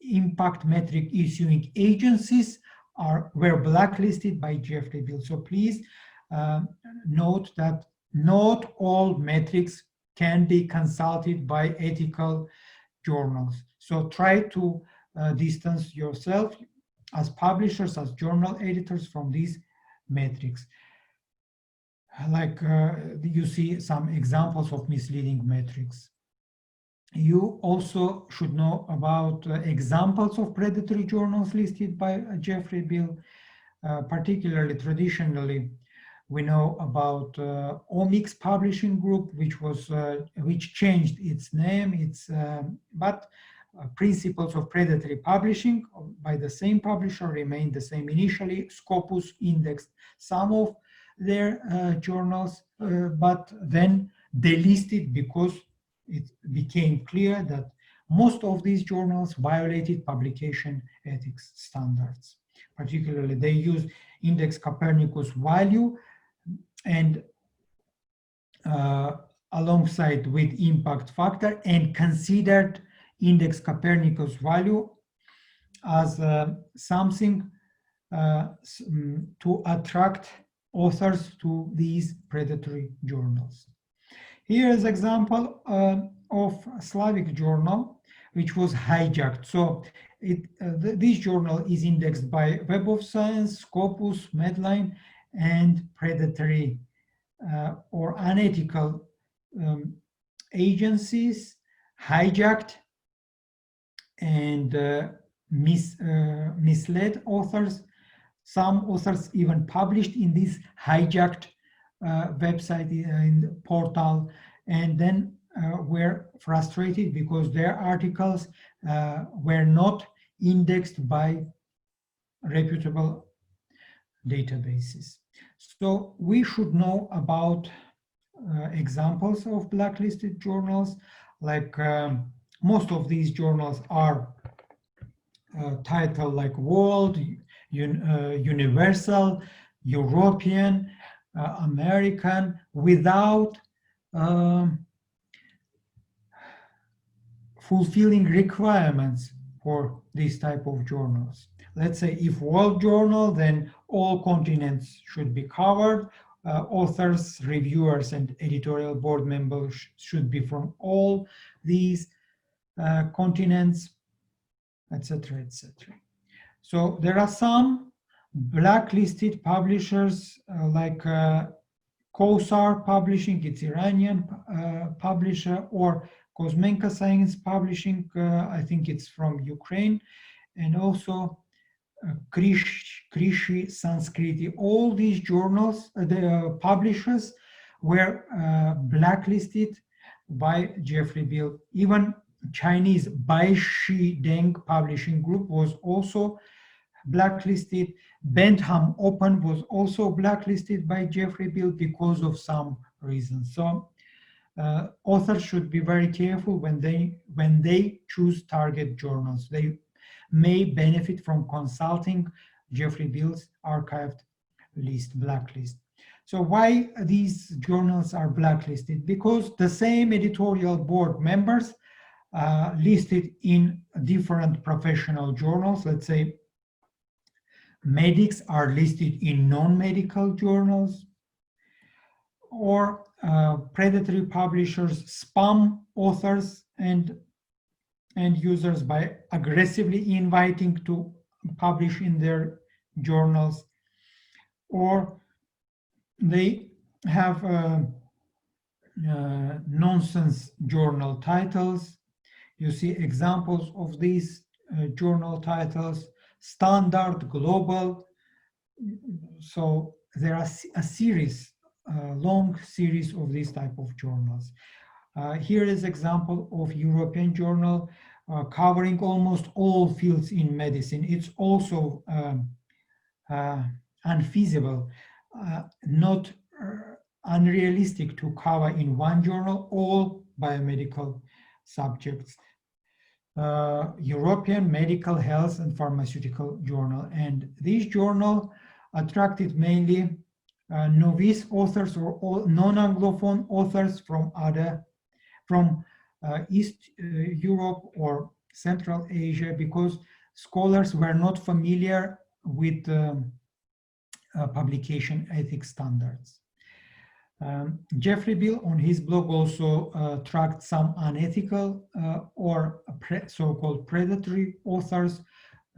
impact metric issuing agencies were blacklisted by Jeffrey Bill. So please note that not all metrics can be consulted by ethical journals. So try to distance yourself as publishers, as journal editors from these metrics. Like you see some examples of misleading metrics. You also should know about examples of predatory journals listed by Jeffrey Bill. Particularly, traditionally, we know about Omics Publishing Group, which changed its name. But Principles of Predatory Publishing by the same publisher remained the same initially. Scopus indexed some of their journals, but then delisted because it became clear that most of these journals violated publication ethics standards. Particularly, they use index Copernicus value and alongside with impact factor, and considered index Copernicus value as something to attract authors to these predatory journals. Here is example of Slavic journal, which was hijacked. So this journal is indexed by Web of Science, Scopus, Medline, and predatory or unethical agencies hijacked and misled authors. Some authors even published in this hijacked website in portal, and then were frustrated because their articles were not indexed by reputable databases. So we should know about examples of blacklisted journals. Like most of these journals are titled like World, Universal, European, American, without fulfilling requirements for this type of journals. Let's say if World Journal, then all continents should be covered. Authors, reviewers, and editorial board members should be from all these continents, etc., etc. So there are some blacklisted publishers like Kosar Publishing, it's Iranian publisher, or Kosmenka Science Publishing, I think it's from Ukraine, and also Krishi Sanskriti. All these journals, the publishers were blacklisted by Jeffrey Bill. Even Chinese Baishi Deng Publishing Group was also blacklisted. Bentham Open was also blacklisted by Jeffrey Bill because of some reasons. So authors should be very careful when they choose target journals. They may benefit from consulting Jeffrey Bill's archived list, blacklist. So why these journals are blacklisted? Because the same editorial board members listed in different professional journals, let's say medics are listed in non-medical journals, or predatory publishers spam authors and users by aggressively inviting to publish in their journals, or they have nonsense journal titles. You see examples of these journal titles: Standard, Global. So there are a series, long series of these type of journals. Here is example of European journal covering almost all fields in medicine. It's also unfeasible, not unrealistic to cover in one journal all biomedical subjects. European Medical Health and Pharmaceutical Journal, and this journal attracted mainly novice authors or non-Anglophone authors from East Europe or Central Asia, because scholars were not familiar with publication ethics standards. Jeffrey Bill on his blog also tracked some unethical or so-called predatory authors.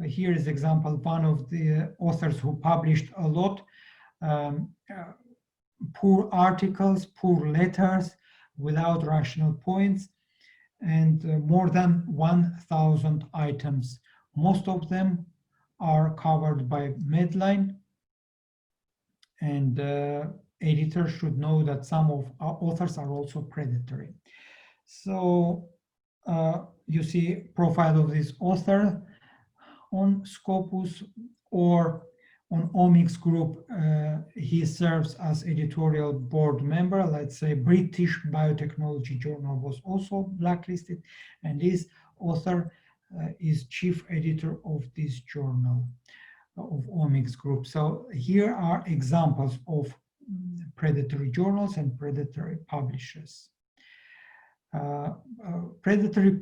Here is example, one of the authors who published a lot poor articles, poor letters, without rational points, and more than 1,000 items. Most of them are covered by Medline, and editors should know that some of our authors are also predatory. So you see profile of this author on Scopus or on Omics Group. He serves as editorial board member. Let's say British Biotechnology Journal was also blacklisted, and this author is chief editor of this journal of Omics Group. So here are examples of predatory journals and predatory publishers. Predatory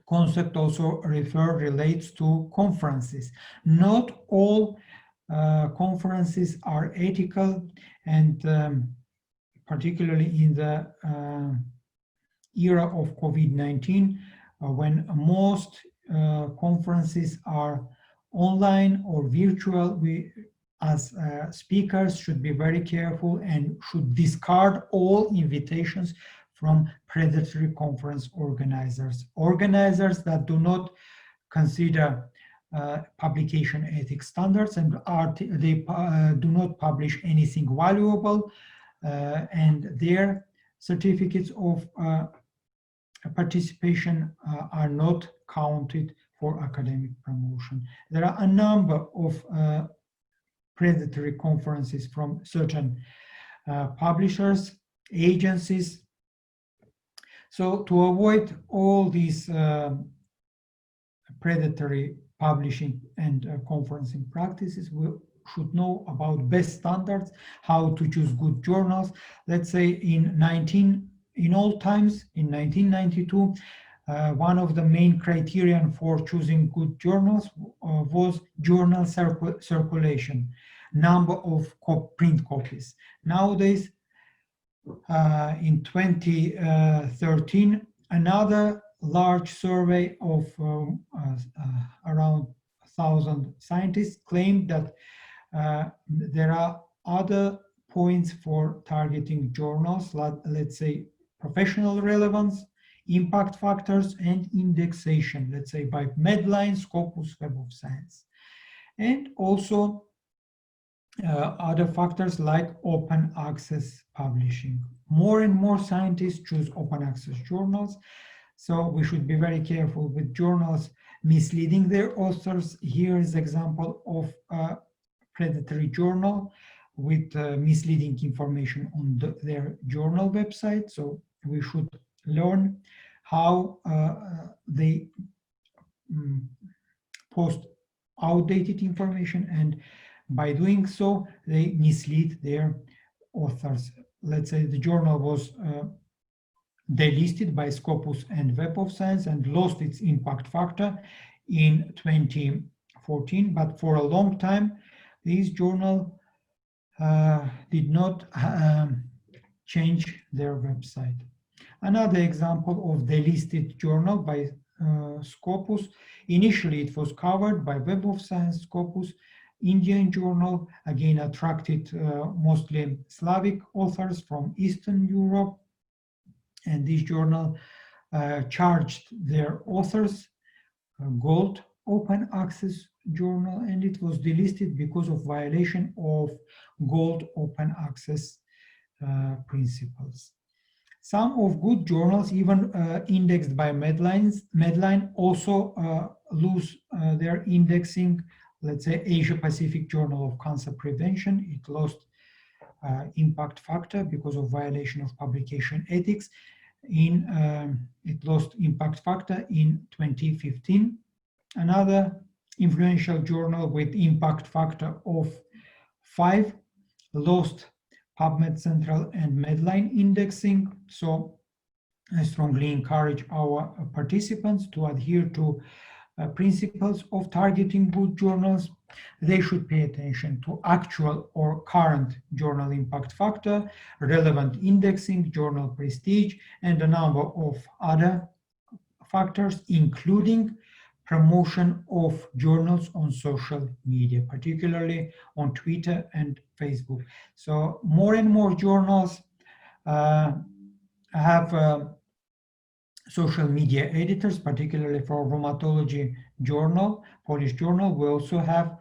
concept also relates to conferences. Not all conferences are ethical, and particularly in the era of COVID-19, when most conferences are online or virtual, we as speakers should be very careful and should discard all invitations from predatory conference organizers that do not consider publication ethics standards and they do not publish anything valuable, and their certificates of participation are not counted for academic promotion. There are a number of predatory conferences from certain publishers, agencies. So to avoid all these predatory publishing and conferencing practices, we should know about best standards, how to choose good journals. Let's say in old times, in 1992, one of the main criterion for choosing good journals was journal circulation, number of print copies. Nowadays, in 2013, another large survey of around 1,000 scientists claimed that there are other points for targeting journals, let's say professional relevance, impact factors, and indexation, let's say by Medline, Scopus, Web of Science. And also other factors like open access publishing. More and more scientists choose open access journals, so we should be very careful with journals misleading their authors. Here is an example of a predatory journal with misleading information on their journal website. So we should learn how they post outdated information, and by doing so, they mislead their authors. Let's say the journal was delisted by Scopus and Web of Science and lost its impact factor in 2014, but for a long time, this journal did not change their website. Another example of delisted journal by Scopus. Initially, it was covered by Web of Science, Scopus. Indian journal, again, attracted mostly Slavic authors from Eastern Europe. And this journal charged their authors gold open access journal, and it was delisted because of violation of gold open access principles. Some of good journals, even indexed by Medline, also lose their indexing. Let's say Asia Pacific Journal of Cancer Prevention, it lost impact factor because of violation of publication ethics. It lost impact factor in 2015. Another influential journal with impact factor of 5 lost PubMed Central and Medline indexing. So I strongly encourage our participants to adhere to principles of targeting good journals. They should pay attention to actual or current journal impact factor, relevant indexing, journal prestige, and a number of other factors, including promotion of journals on social media, particularly on Twitter and Facebook. So more and more journals have social media editors, particularly for rheumatology journal, Polish journal. We also have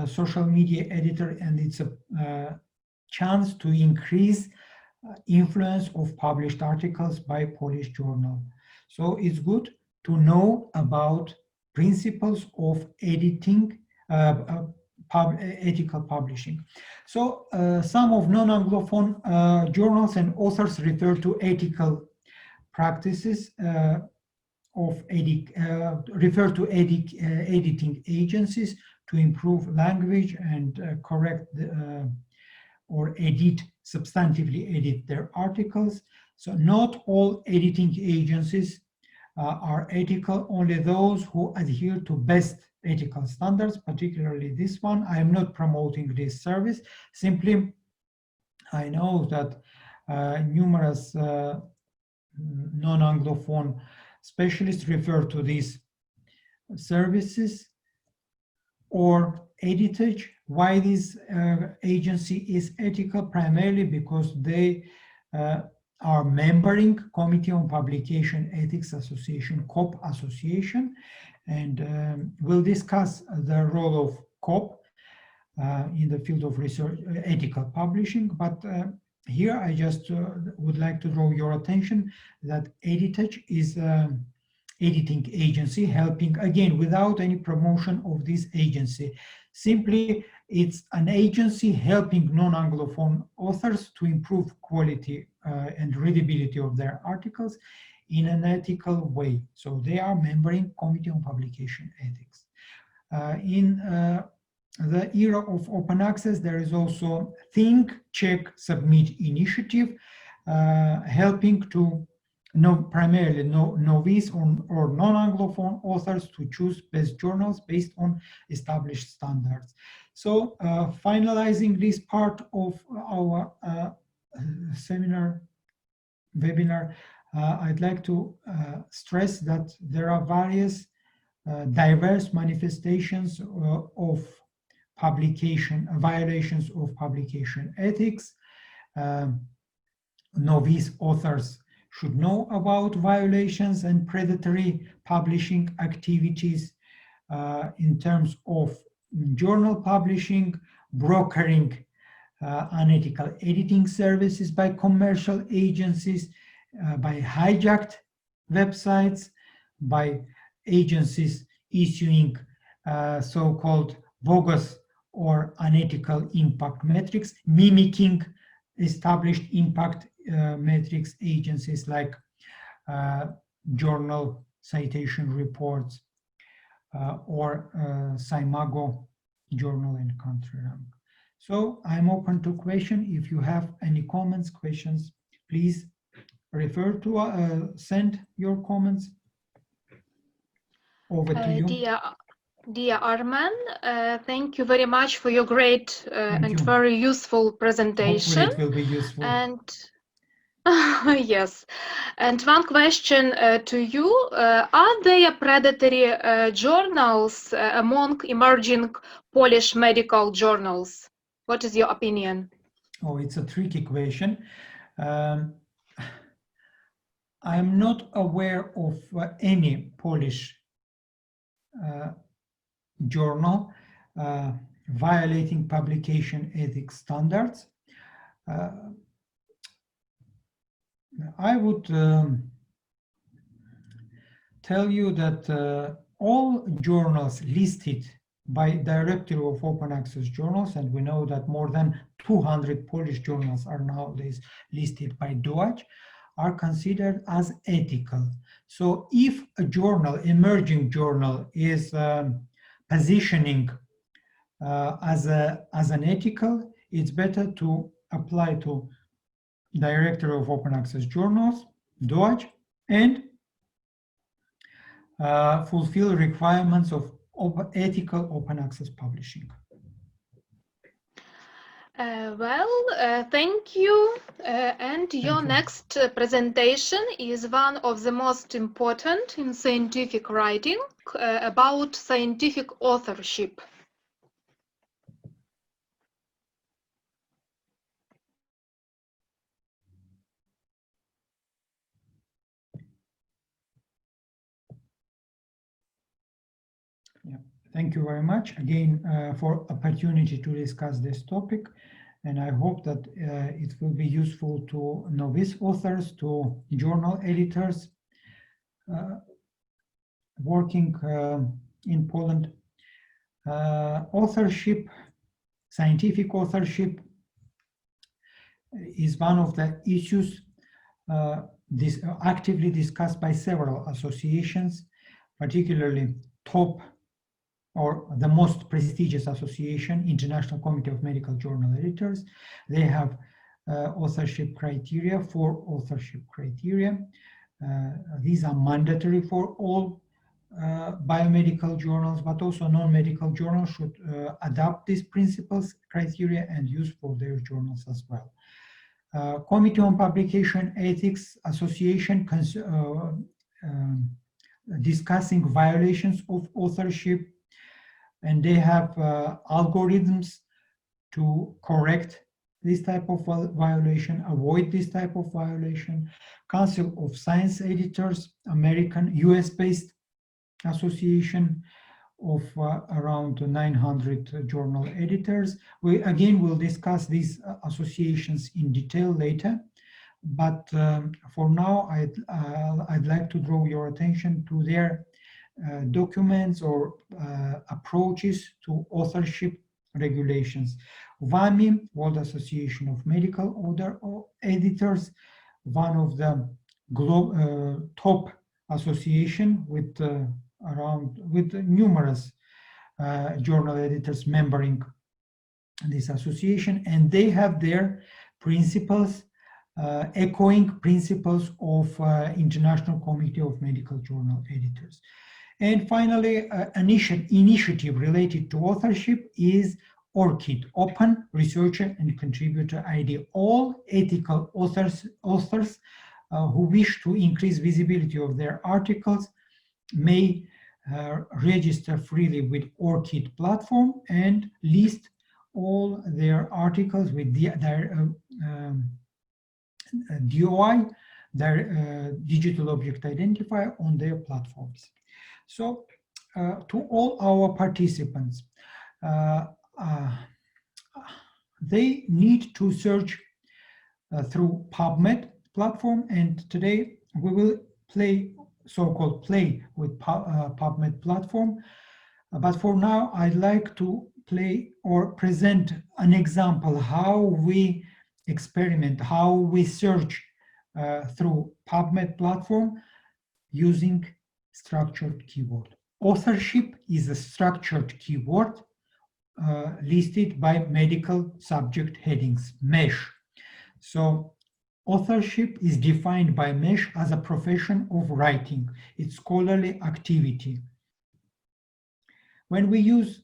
social media editor, and it's a chance to increase influence of published articles by Polish journal. So it's good to know about principles of editing, ethical publishing. So some of non-Anglophone journals and authors refer to ethical practices refer to editing agencies to improve language and correct or substantively edit their articles. So not all editing agencies are ethical only those who adhere to best ethical standards, particularly this one. I am not promoting this service. Simply, I know that numerous non-Anglophone specialists refer to these services or Editage. Why this agency is ethical? Primarily because they are membering Committee on Publication Ethics Association, COP Association, and we'll discuss the role of COP in the field of research, ethical publishing. But here I just would like to draw your attention that Editage is an editing agency helping, again, without any promotion of this agency. Simply, it's an agency helping non-Anglophone authors to improve quality and readability of their articles in an ethical way. So they are membering Committee on Publication Ethics. In the era of open access, there is also Think, Check, Submit initiative, helping to primarily novice or non-Anglophone authors to choose best journals based on established standards. So finalizing this part of our webinar, I'd like to stress that there are various diverse manifestations of publication, violations of publication ethics. Novice authors should know about violations and predatory publishing activities in terms of journal publishing, brokering unethical editing services by commercial agencies, by hijacked websites, by agencies issuing so-called bogus or unethical impact metrics, mimicking established impact metrics agencies like Journal Citation Reports or Scimago Journal and Country Rank. So I'm open to question. If you have any comments, questions, please refer to send your comments. Over to you. Dear Armen, thank you very much for your great and very useful presentation. Hopefully it will be useful. And yes, and one question to you: are there predatory journals among emerging Polish medical journals? What is your opinion? Oh, it's a tricky question. I'm not aware of any Polish journal violating publication ethics standards. I would tell you that all journals listed by Directory of Open Access Journals, and we know that more than 200 Polish journals are nowadays listed by DOAJ, are considered as ethical. So if a journal, emerging journal, is positioning as an ethical, it's better to apply to Directory of Open Access Journals, DOAJ, and fulfill requirements of ethical open access publishing. Thank you. And your next presentation is one of the most important in scientific writing about scientific authorship. Yeah. Thank you very much again for opportunity to discuss this topic, and I hope that it will be useful to novice authors, to journal editors working in Poland. Authorship, scientific authorship, is one of the issues actively discussed by several associations, particularly top or the most prestigious association, International Committee of Medical Journal Editors. They have authorship criteria, 4 authorship criteria. These are mandatory for all biomedical journals, but also non-medical journals should adopt these principles, criteria, and use for their journals as well. Committee on Publication Ethics Association discussing violations of authorship, and they have algorithms to correct this type of violation, avoid this type of violation. Council of Science Editors, American, US-based association of around 900 journal editors. We again will discuss these associations in detail later, but for now I'd like to draw your attention to their documents or approaches to authorship regulations. WAMI, World Association of Medical Editors, one of the top association with numerous journal editors membering this association, and they have their principles echoing principles of International Committee of Medical Journal Editors. And finally, an initiative related to authorship is ORCID, Open Researcher and Contributor ID. All ethical authors who wish to increase visibility of their articles may register freely with ORCID platform and list all their articles with their DOI, their digital object identifier, on their platforms. So to all our participants, they need to search through PubMed platform, and today we will play so-called play with PubMed platform. But for now, I'd like to play or present an example how we experiment, how we search through PubMed platform using structured keyword. Authorship is a structured keyword listed by medical subject headings, MESH. So authorship is defined by MESH as a profession of writing. It's scholarly activity. When we use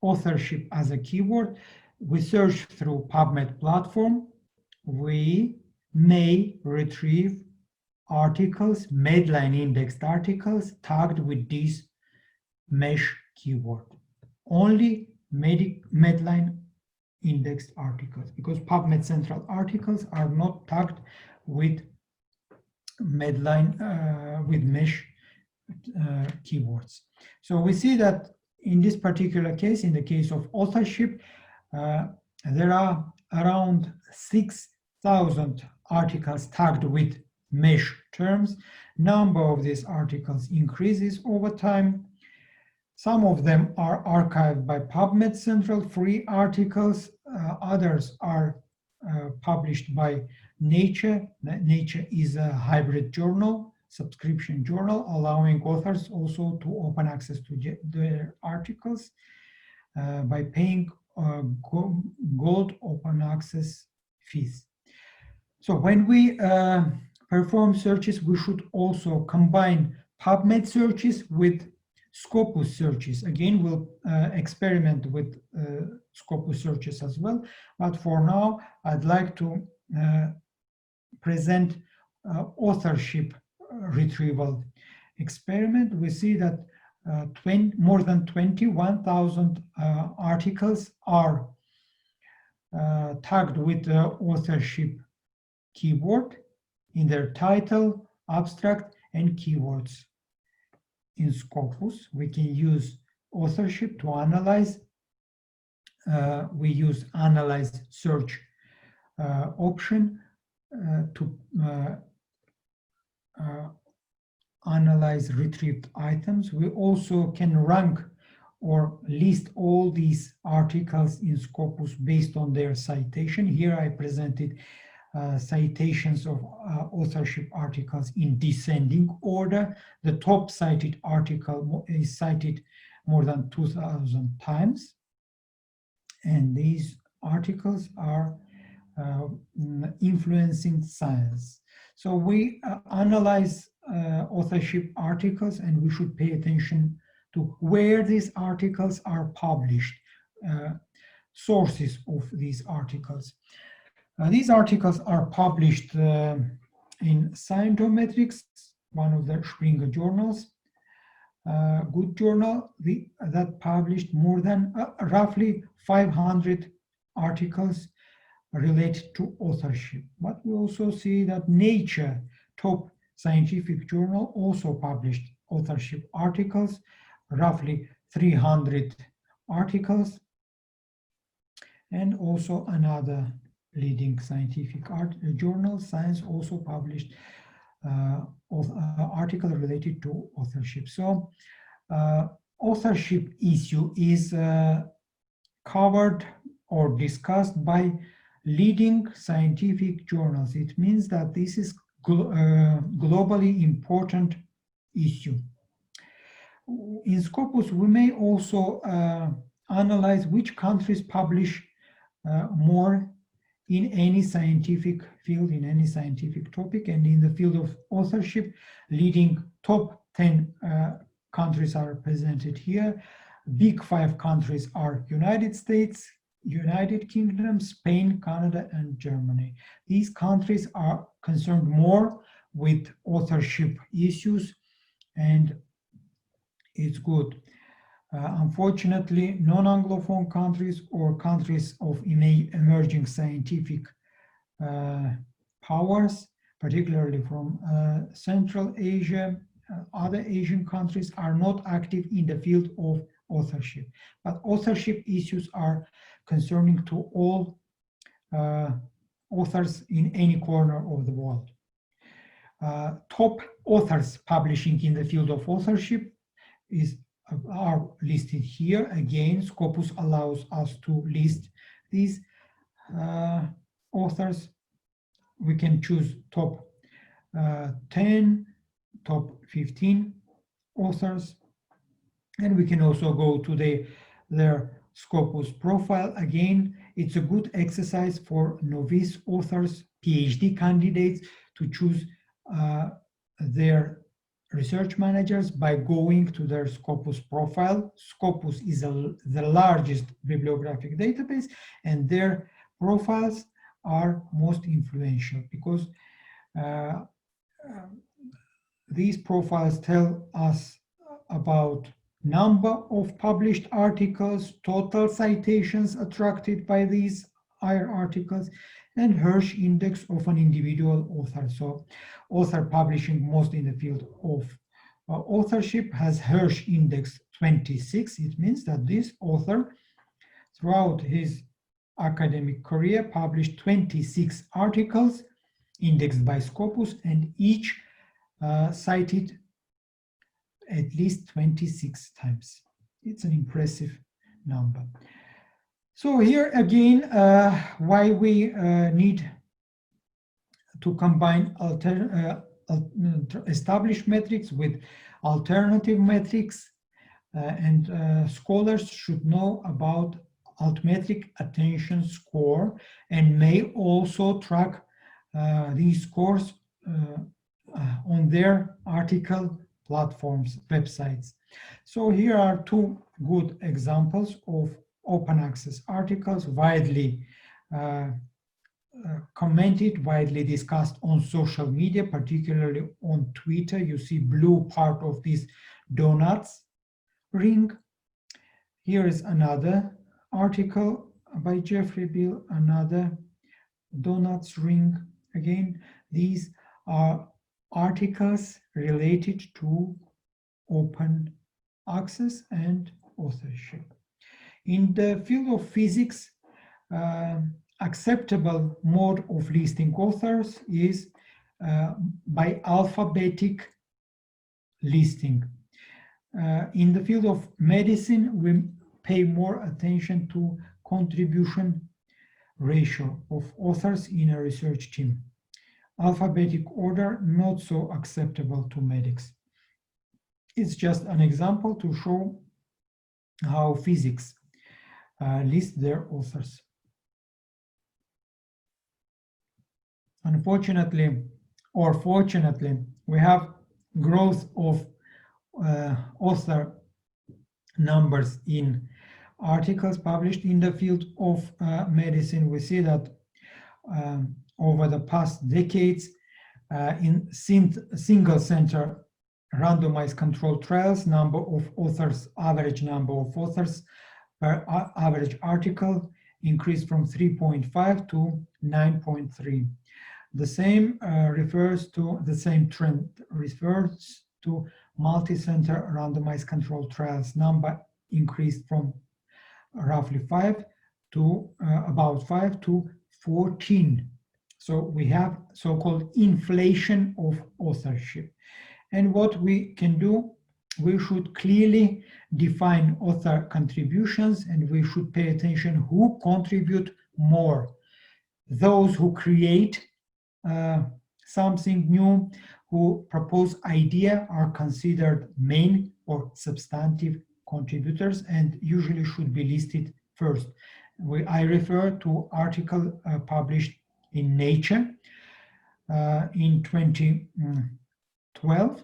authorship as a keyword, we search through PubMed platform, we may retrieve articles, Medline indexed articles tagged with this MESH keyword. Only Medline indexed articles, because PubMed Central articles are not tagged with Medline, with MESH keywords. So we see that in this particular case, in the case of authorship, there are around 6,000 articles tagged with MESH terms. Number of these articles increases over time. Some of them are archived by PubMed Central, free articles. Others are published by Nature. Nature is a hybrid journal, subscription journal, allowing authors also to open access to their articles by paying gold open access fees. So when we perform searches, we should also combine PubMed searches with Scopus searches. Again, we'll experiment with Scopus searches as well. But for now, I'd like to present authorship retrieval experiment. We see that more than 21,000 articles are tagged with the authorship keyword in their title, abstract, and keywords. In Scopus, we can use authorship to analyze. We use analyze search option to analyze retrieved items. We also can rank or list all these articles in Scopus based on their citation. Here I presented citations of authorship articles in descending order. The top cited article is cited more than 2,000 times. And these articles are influencing science. So we analyze authorship articles, and we should pay attention to where these articles are published, sources of these articles. These articles are published in Scientometrics, one of the Springer journals, good journal that published more than roughly 500 articles related to authorship. But we also see that Nature, top scientific journal, also published authorship articles, roughly 300 articles, and also another leading scientific journal, Science, also published article related to authorship. So authorship issue is covered or discussed by leading scientific journals. It means that this is globally important issue. In Scopus, we may also analyze which countries publish more in any scientific field, in any scientific topic, and in the field of authorship, leading top 10 countries are presented here. Big 5 countries are United States, United Kingdom, Spain, Canada, and Germany. These countries are concerned more with authorship issues, and it's good. Unfortunately, non-Anglophone countries or countries of emerging scientific powers, particularly from Central Asia, other Asian countries, are not active in the field of authorship. But authorship issues are concerning to all authors in any corner of the world. Top authors publishing in the field of authorship are listed here. Again, Scopus allows us to list these authors. We can choose top 10, top 15 authors, and we can also go to their Scopus profile. Again, it's a good exercise for novice authors, PhD candidates, to choose their research managers by going to their Scopus profile. Scopus is the largest bibliographic database, and their profiles are most influential because these profiles tell us about number of published articles, total citations attracted by these articles, and Hirsch index of an individual author. So author publishing most in the field of authorship has Hirsch index 26. It means that this author throughout his academic career published 26 articles indexed by Scopus, and each cited at least 26 times. It's an impressive number. So here again, why we need to combine established metrics with alternative metrics, and scholars should know about altmetric attention score and may also track these scores on their article platforms, websites. So here are 2 good examples of open access articles, widely commented, widely discussed on social media, particularly on Twitter. You see blue part of this donuts ring. Here is another article by Jeffrey Bill, another donuts ring. Again, these are articles related to open access and authorship. In the field of physics, acceptable mode of listing authors is by alphabetic listing. In the field of medicine, we pay more attention to contribution ratio of authors in a research team. Alphabetic order, not so acceptable to medics. It's just an example to show how physics list their authors. unfortunately or fortunately, we have growth of author numbers in articles published in the field of medicine. We see that over the past decades, in single center randomized controlled trials, number of authors, average number of authors per average article increased from 3.5 to 9.3. The same trend refers to multi-center randomized controlled trials. Number increased from roughly 5 to about 5 to 14. So we have so-called inflation of authorship. And what we can do, we should clearly define author contributions, and we should pay attention who contribute more. Those who create something new, who propose idea, are considered main or substantive contributors and usually should be listed first. I refer to article published in Nature in 2012.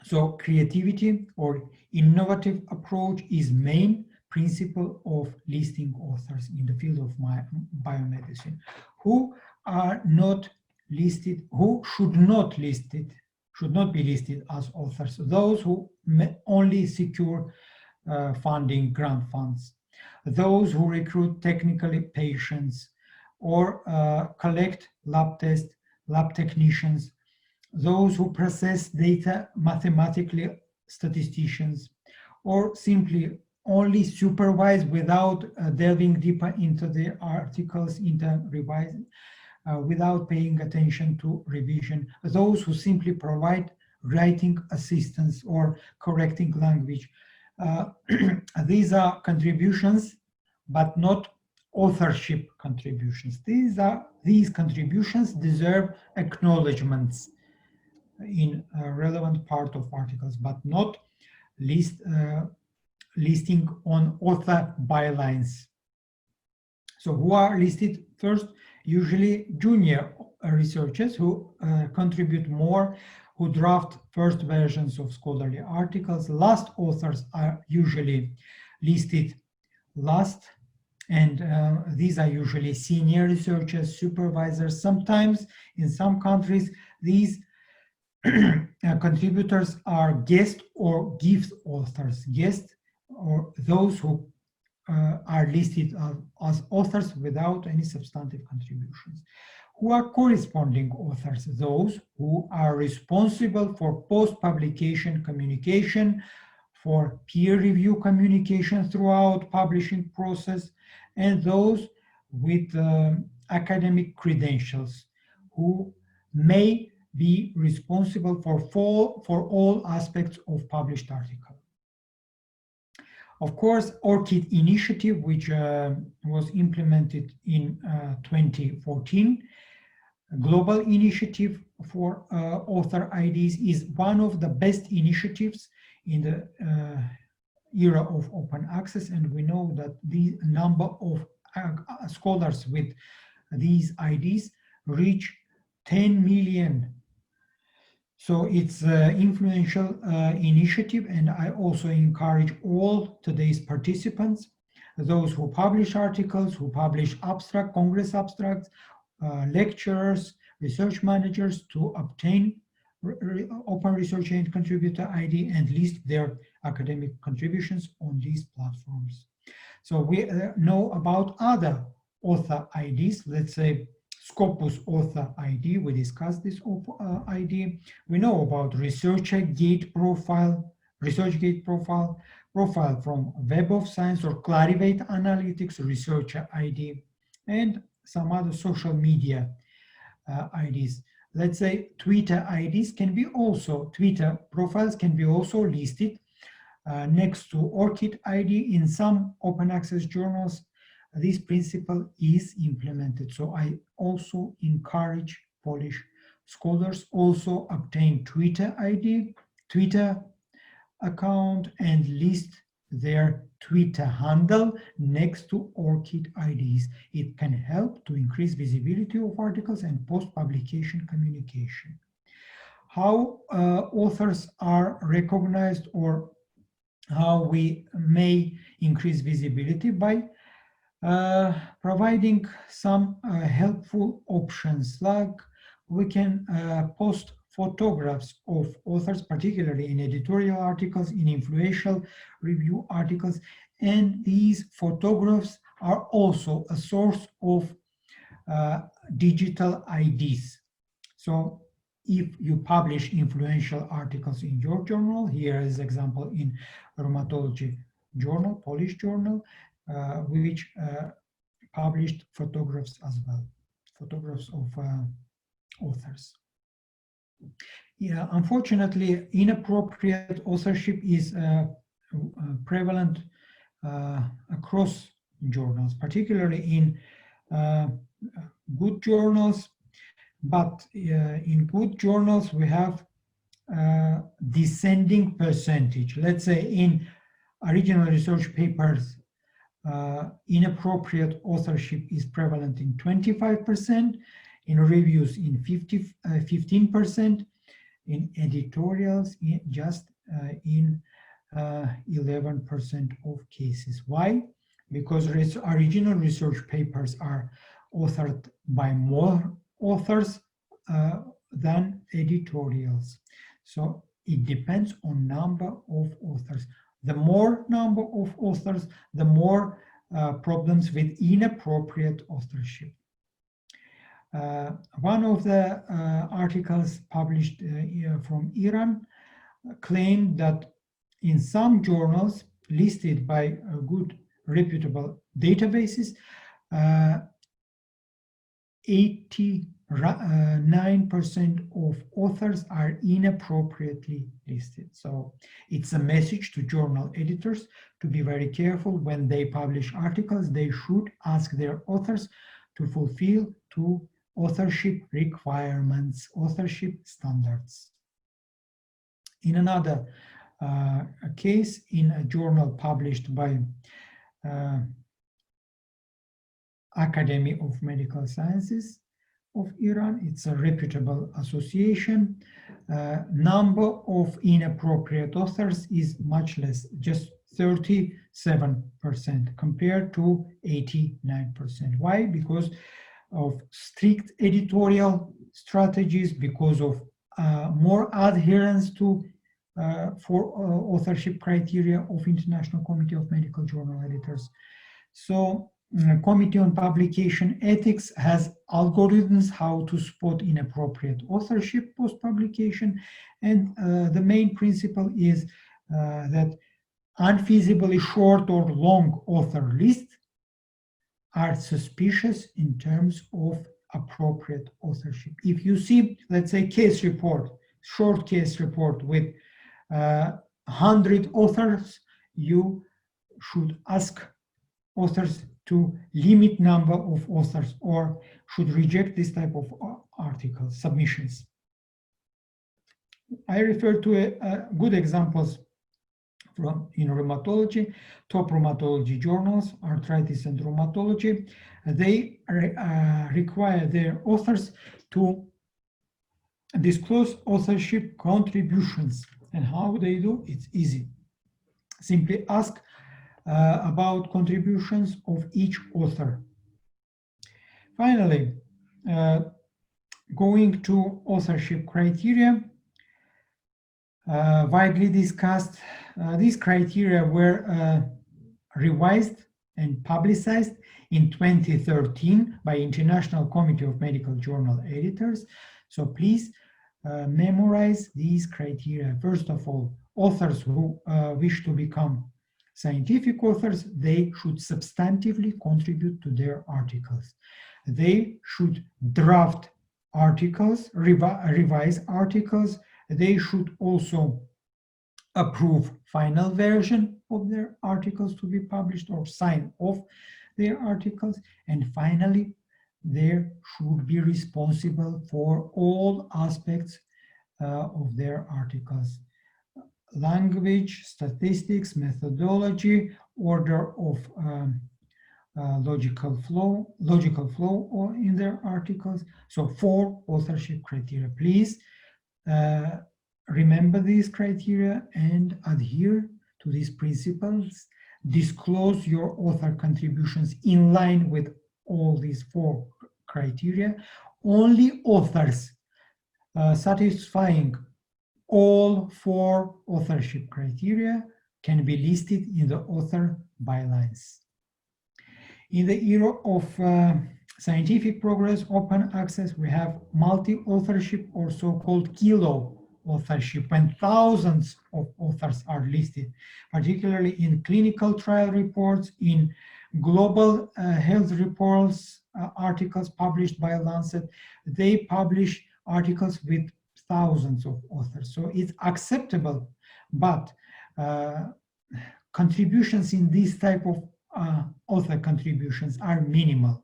So creativity or innovative approach is main principle of listing authors in the field of biomedicine. Who are not listed, who should not be listed as authors? Those who only secure funding, grant funds, those who recruit technically patients or collect lab tests, lab technicians, those who process data mathematically, statisticians, or simply only supervise without delving deeper into the articles, into revising, without paying attention to revision, those who simply provide writing assistance or correcting language. These are contributions, but not authorship contributions. These contributions deserve acknowledgements in a relevant part of articles, but not listing on author bylines. So who are listed first? Usually junior researchers who contribute more, who draft first versions of scholarly articles. Last authors are usually listed last, and these are usually senior researchers, supervisors. Sometimes in some countries, these contributors are guest or gift authors, guest or those who are listed as authors without any substantive contributions. Who are corresponding authors? Those who are responsible for post-publication communication, for peer review communication throughout publishing process, and those with academic credentials who may be responsible for all aspects of published article. Of course, ORCID initiative, which was implemented in 2014, a global initiative for author IDs, is one of the best initiatives in the era of open access, and we know that the number of scholars with these IDs reach 10 million. So it's an influential initiative, and I also encourage all today's participants, those who publish articles, who publish abstract, congress abstracts, lecturers, research managers, to obtain Open Research Aid Contributor ID and list their academic contributions on these platforms. So we know about other author IDs, let's say Scopus author ID, we discussed this ID. We know about ResearchGate profile, profile from Web of Science or Clarivate Analytics researcher ID, and some other social media IDs. Let's say Twitter IDs can be also, Twitter profiles can be also listed next to ORCID ID. In some open access journals, this principle is implemented. So I also encourage Polish scholars also obtain Twitter ID, Twitter account, and list their Twitter handle next to ORCID IDs. It can help to increase visibility of articles and post-publication communication. How authors are recognized, or how we may increase visibility? By providing some helpful options, like we can post photographs of authors, particularly in editorial articles, in influential review articles, and these photographs are also a source of digital IDs. So if you publish influential articles in your journal, here is example in Rheumatology Journal, Polish journal, which published photographs as well, photographs of authors. Yeah, unfortunately, inappropriate authorship is prevalent across journals, particularly in good journals. But in good journals, we have descending percentage. Let's say in original research papers, inappropriate authorship is prevalent in 25%, in reviews in 15%, in editorials just in 11% of cases. Why? Because original research papers are authored by more authors than editorials. So it depends on number of authors. The more number of authors, the more problems with inappropriate authorship. One of the articles published from Iran claimed that in some journals listed by good reputable databases, 89% of authors are inappropriately listed. So it's a message to journal editors to be very careful when they publish articles. They should ask their authors to fulfill two authorship requirements, authorship standards. In another case, in a journal published by Academy of Medical Sciences of Iran, it's a reputable association, number of inappropriate authors is much less, just 37% compared to 89%. Why? Because of strict editorial strategies, because of more adherence to for authorship criteria of International Committee of Medical Journal Editors. So Committee on Publication Ethics has algorithms how to spot inappropriate authorship post-publication, and the main principle is that unfeasibly short or long author lists are suspicious in terms of appropriate authorship. If you see, let's say, case report, short case report with 100 authors, you should ask authors to limit number of authors or should reject this type of articles, submissions. I refer to good examples from in rheumatology, top rheumatology journals, Arthritis and Rheumatology. They require their authors to disclose authorship contributions. And how they do? It's easy. Simply ask about contributions of each author. Finally, going to authorship criteria, widely discussed, these criteria were revised and publicized in 2013 by International Committee of Medical Journal Editors. So please memorize these criteria. First of all, authors who wish to become scientific authors, they should substantively contribute to their articles. They should draft articles, revise articles. They should also approve final version of their articles to be published or sign off their articles. And finally, they should be responsible for all aspects of their articles. language, statistics, methodology, order of logical flow or in their articles. So 4 authorship criteria. Please remember these criteria and adhere to these principles. Disclose your author contributions in line with all these 4 criteria. Only authors satisfying all 4 authorship criteria can be listed in the author bylines. In the era of scientific progress, open access, we have multi-authorship or so-called kilo authorship, when thousands of authors are listed, particularly in clinical trial reports, in global health reports, articles published by Lancet. They publish articles with thousands of authors. So it's acceptable, but contributions in this type of author contributions are minimal.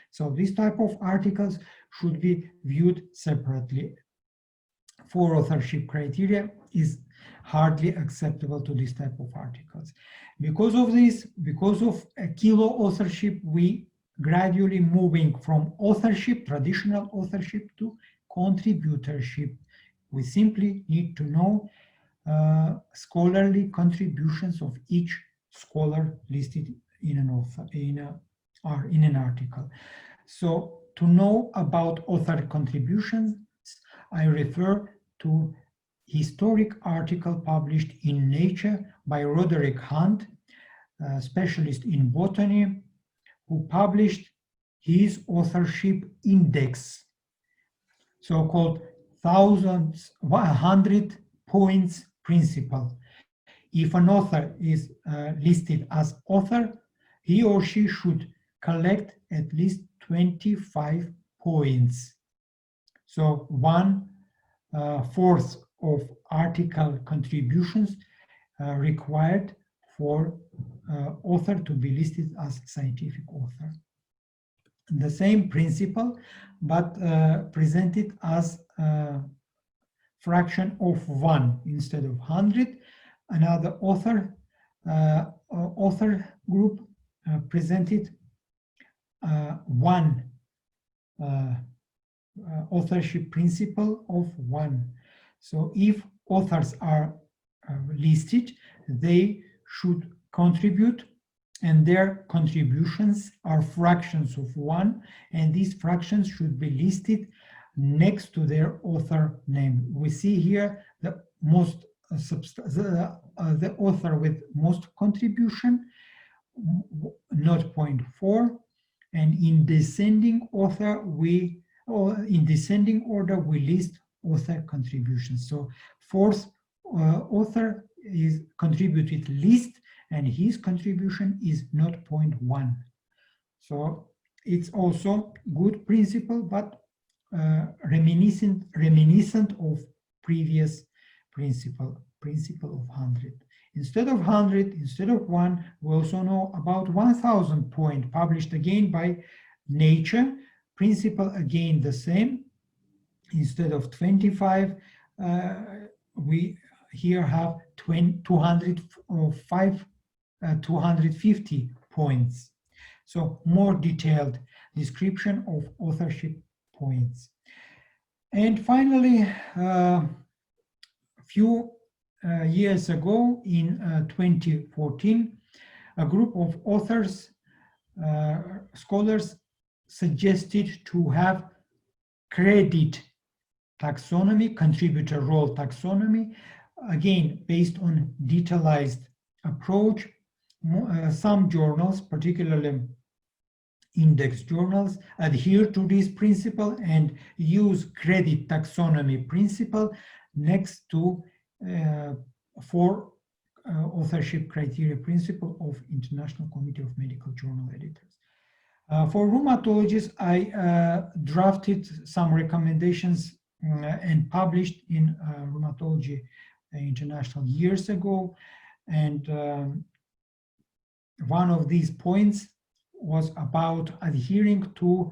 So this type of articles should be viewed separately. 4 authorship criteria is hardly acceptable to this type of articles. Because of this, because of a kilo authorship, we gradually moving from authorship, traditional authorship, to contributorship. We simply need to know scholarly contributions of each scholar listed in an author, in an article. So to know about author contributions, I refer to historic article published in Nature by Roderick Hunt, a specialist in botany, who published his authorship index, so-called 100 points principle. If an author is listed as author, he or she should collect at least 25 points. So 1/4 of article contributions required for author to be listed as scientific author. The same principle, but presented as a fraction of 1 instead of 100. Another author group presented 1 authorship principle of 1. So if authors are listed, they should contribute, and their contributions are fractions of 1, and these fractions should be listed next to their author name. We see here the most the author with most contribution, 0.4, and in descending order we list author contributions. So 4th author is contributed least, and his contribution is 0.1. So it's also good principle, but reminiscent of previous principle of 100. Instead of 100, instead of 1, we also know about 1,000 point published again by Nature. Principle again the same. Instead of 25, we here have 250 points. So more detailed description of authorship points. And finally, a few years ago, in 2014, a group of authors, scholars, suggested to have credit taxonomy, contributor role taxonomy, again based on detailized approach. Some journals, particularly index journals, adhere to this principle and use credit taxonomy principle next to 4 authorship criteria principle of International Committee of Medical Journal Editors. For rheumatologists, I drafted some recommendations and published in Rheumatology International years ago. And one of these points was about adhering to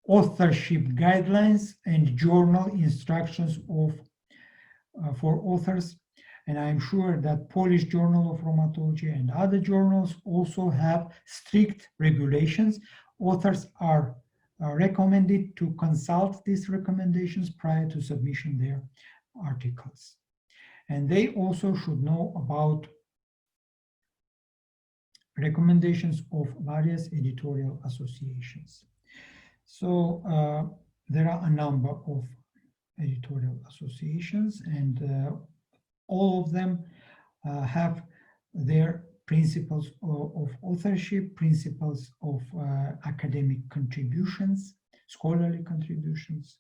authorship guidelines and journal instructions of for authors, and I'm sure that Polish Journal of Rheumatology and other journals also have strict regulations. Authors are recommended to consult these recommendations prior to submission their articles. And they also should know about recommendations of various editorial associations. So there are a number of editorial associations, and all of them have their principles of authorship, principles of academic contributions, scholarly contributions.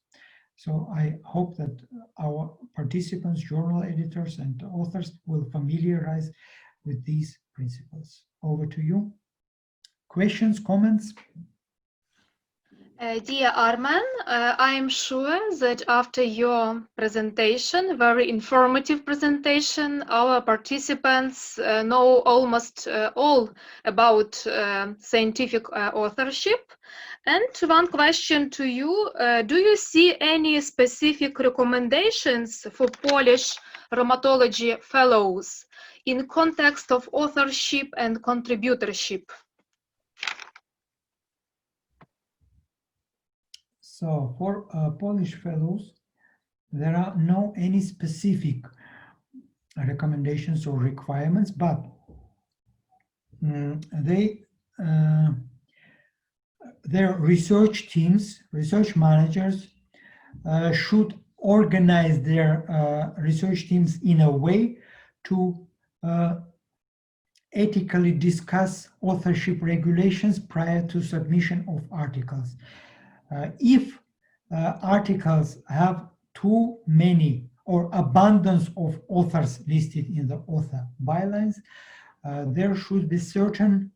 So I hope that our participants, journal editors and authors will familiarize with these principles. Over to you. Questions, comments? Dear Armen, I am sure that after your presentation, very informative presentation, our participants know almost all about scientific authorship. And one question to you, do you see any specific recommendations for Polish rheumatology fellows in context of authorship and contributorship? So for Polish fellows, there are no any specific recommendations or requirements, but their research teams, research managers should organize their research teams in a way to ethically discuss authorship regulations prior to submission of articles. If articles have too many or abundance of authors listed in the author bylines, there should be certain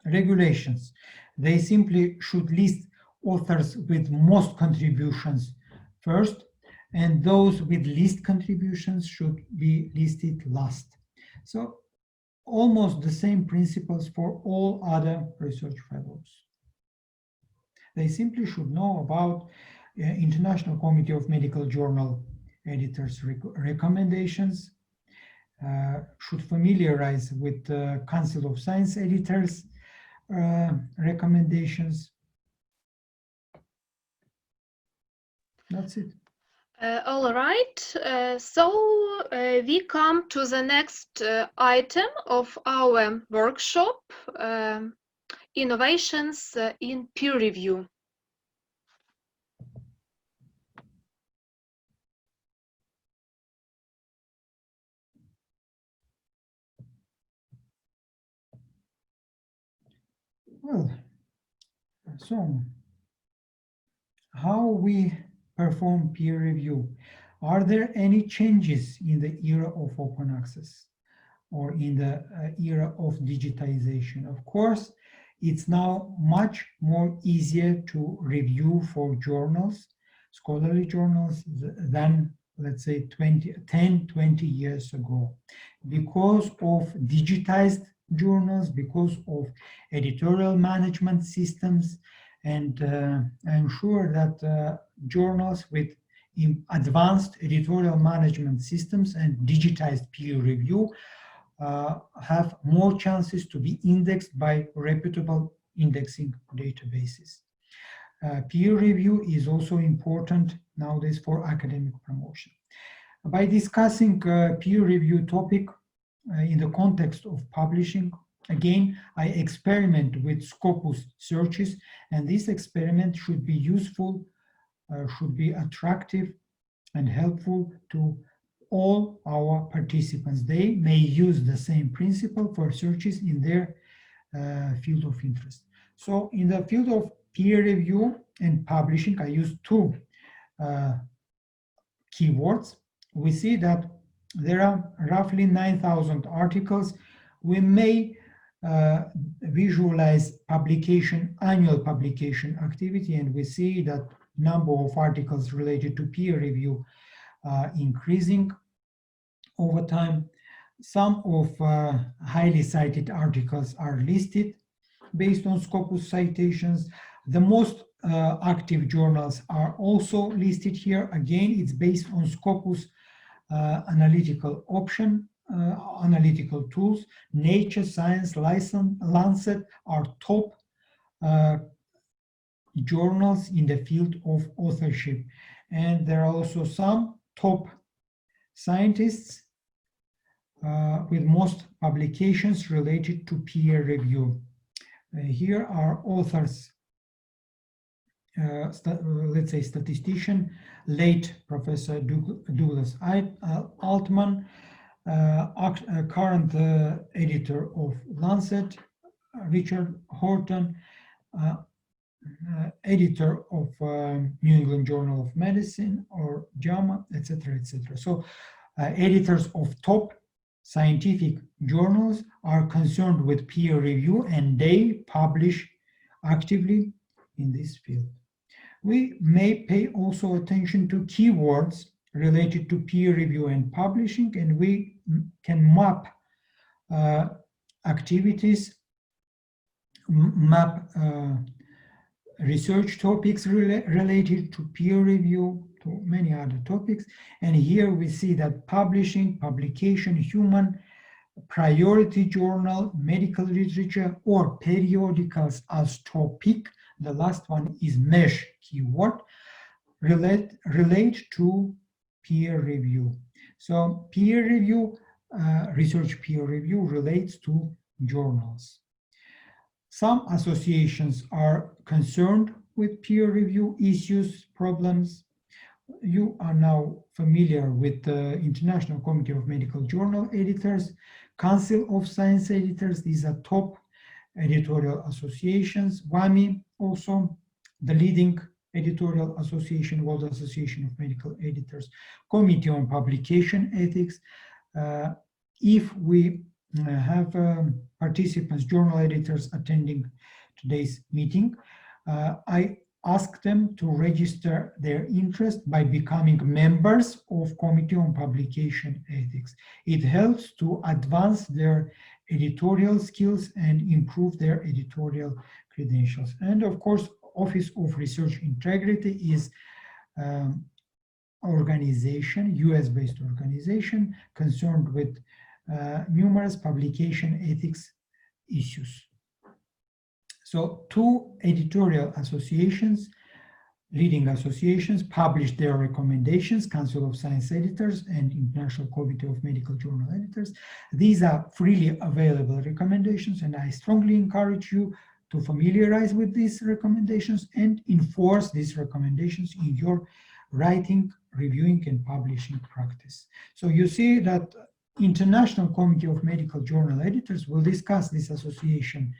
regulations. They simply should list authors with most contributions first, and those with least contributions should be listed last. So almost the same principles for all other research fellows. They simply should know about International Committee of Medical Journal Editors recommendations, should familiarize with the Council of Science Editors recommendations. That's it. All right, so we come to the next item of our workshop, innovations in peer review. Well, so how we perform peer review? Are there any changes in the era of open access or in the era of digitization? Of course, it's now much more easier to review for journals, scholarly journals, than, let's say, 10, 20 years ago, because of digitized journals, because of editorial management systems, and I'm sure that journals with advanced editorial management systems and digitized peer review have more chances to be indexed by reputable indexing databases. Peer review is also important nowadays for academic promotion. By discussing peer review topic in the context of publishing, again, I experiment with Scopus searches, and this experiment should be useful, should be attractive and helpful to all our participants. They may use the same principle for searches in their field of interest. So in the field of peer review and publishing, I use two keywords. We see that there are roughly 9,000 articles. We may visualize annual publication activity, and we see that number of articles related to peer review increasing over time. Some of highly cited articles are listed based on Scopus citations. The most active journals are also listed here. Again, it's based on Scopus analytical option, analytical tools. Nature, Science, Lancet are top journals in the field of authorship. And there are also some top scientists with most publications related to peer review. Here are authors, let's say statistician, late Professor Douglas Altman, current editor of Lancet, Richard Horton, editor of New England Journal of Medicine or JAMA, etc., etc. So editors of top scientific journals are concerned with peer review and they publish actively in this field. We may pay also attention to keywords related to peer review and publishing, and we can map activities, map research topics related to peer review, to many other topics. And here we see that publishing, publication, human, priority journal, medical literature, or periodicals as topic. The last one is MESH keyword, relate to peer review. So peer review, research peer review relates to journals. Some associations are concerned with peer review issues, problems. You are now familiar with the International Committee of Medical Journal Editors, Council of Science Editors. These are top editorial associations. WAMI also, the leading editorial association, World Association of Medical Editors, Committee on Publication Ethics. If we have participants, journal editors attending today's meeting, I ask them to register their interest by becoming members of Committee on Publication Ethics. It helps to advance their editorial skills and improve their editorial credentials. And of course, Office of Research Integrity is organization, US-based organization concerned with numerous publication ethics issues. So two editorial associations, leading associations, published their recommendations, Council of Science Editors and International Committee of Medical Journal Editors. These are freely available recommendations, and I strongly encourage you to familiarize with these recommendations and enforce these recommendations in your writing, reviewing, and publishing practice. So you see that International Committee of Medical Journal Editors will discuss this association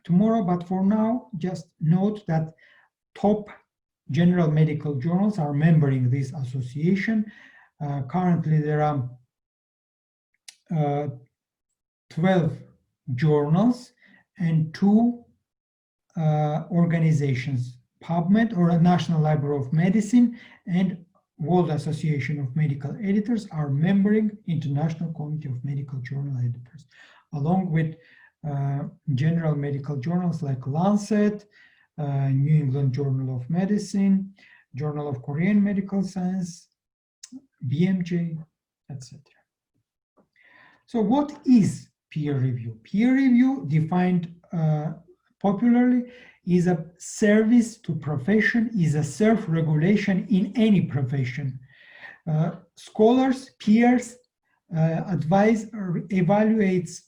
tomorrow, but for now, just note that top general medical journals are membering this association. Currently, there are 12 journals and 2 organizations, PubMed, or National Library of Medicine, and World Association of Medical Editors are membering International Committee of Medical Journal Editors, along with general medical journals like Lancet, New England Journal of Medicine, Journal of Korean Medical Science, BMJ, etc. So what is peer review? Peer review, defined popularly, is a service to profession, is a self-regulation in any profession. Scholars, peers, advise or evaluates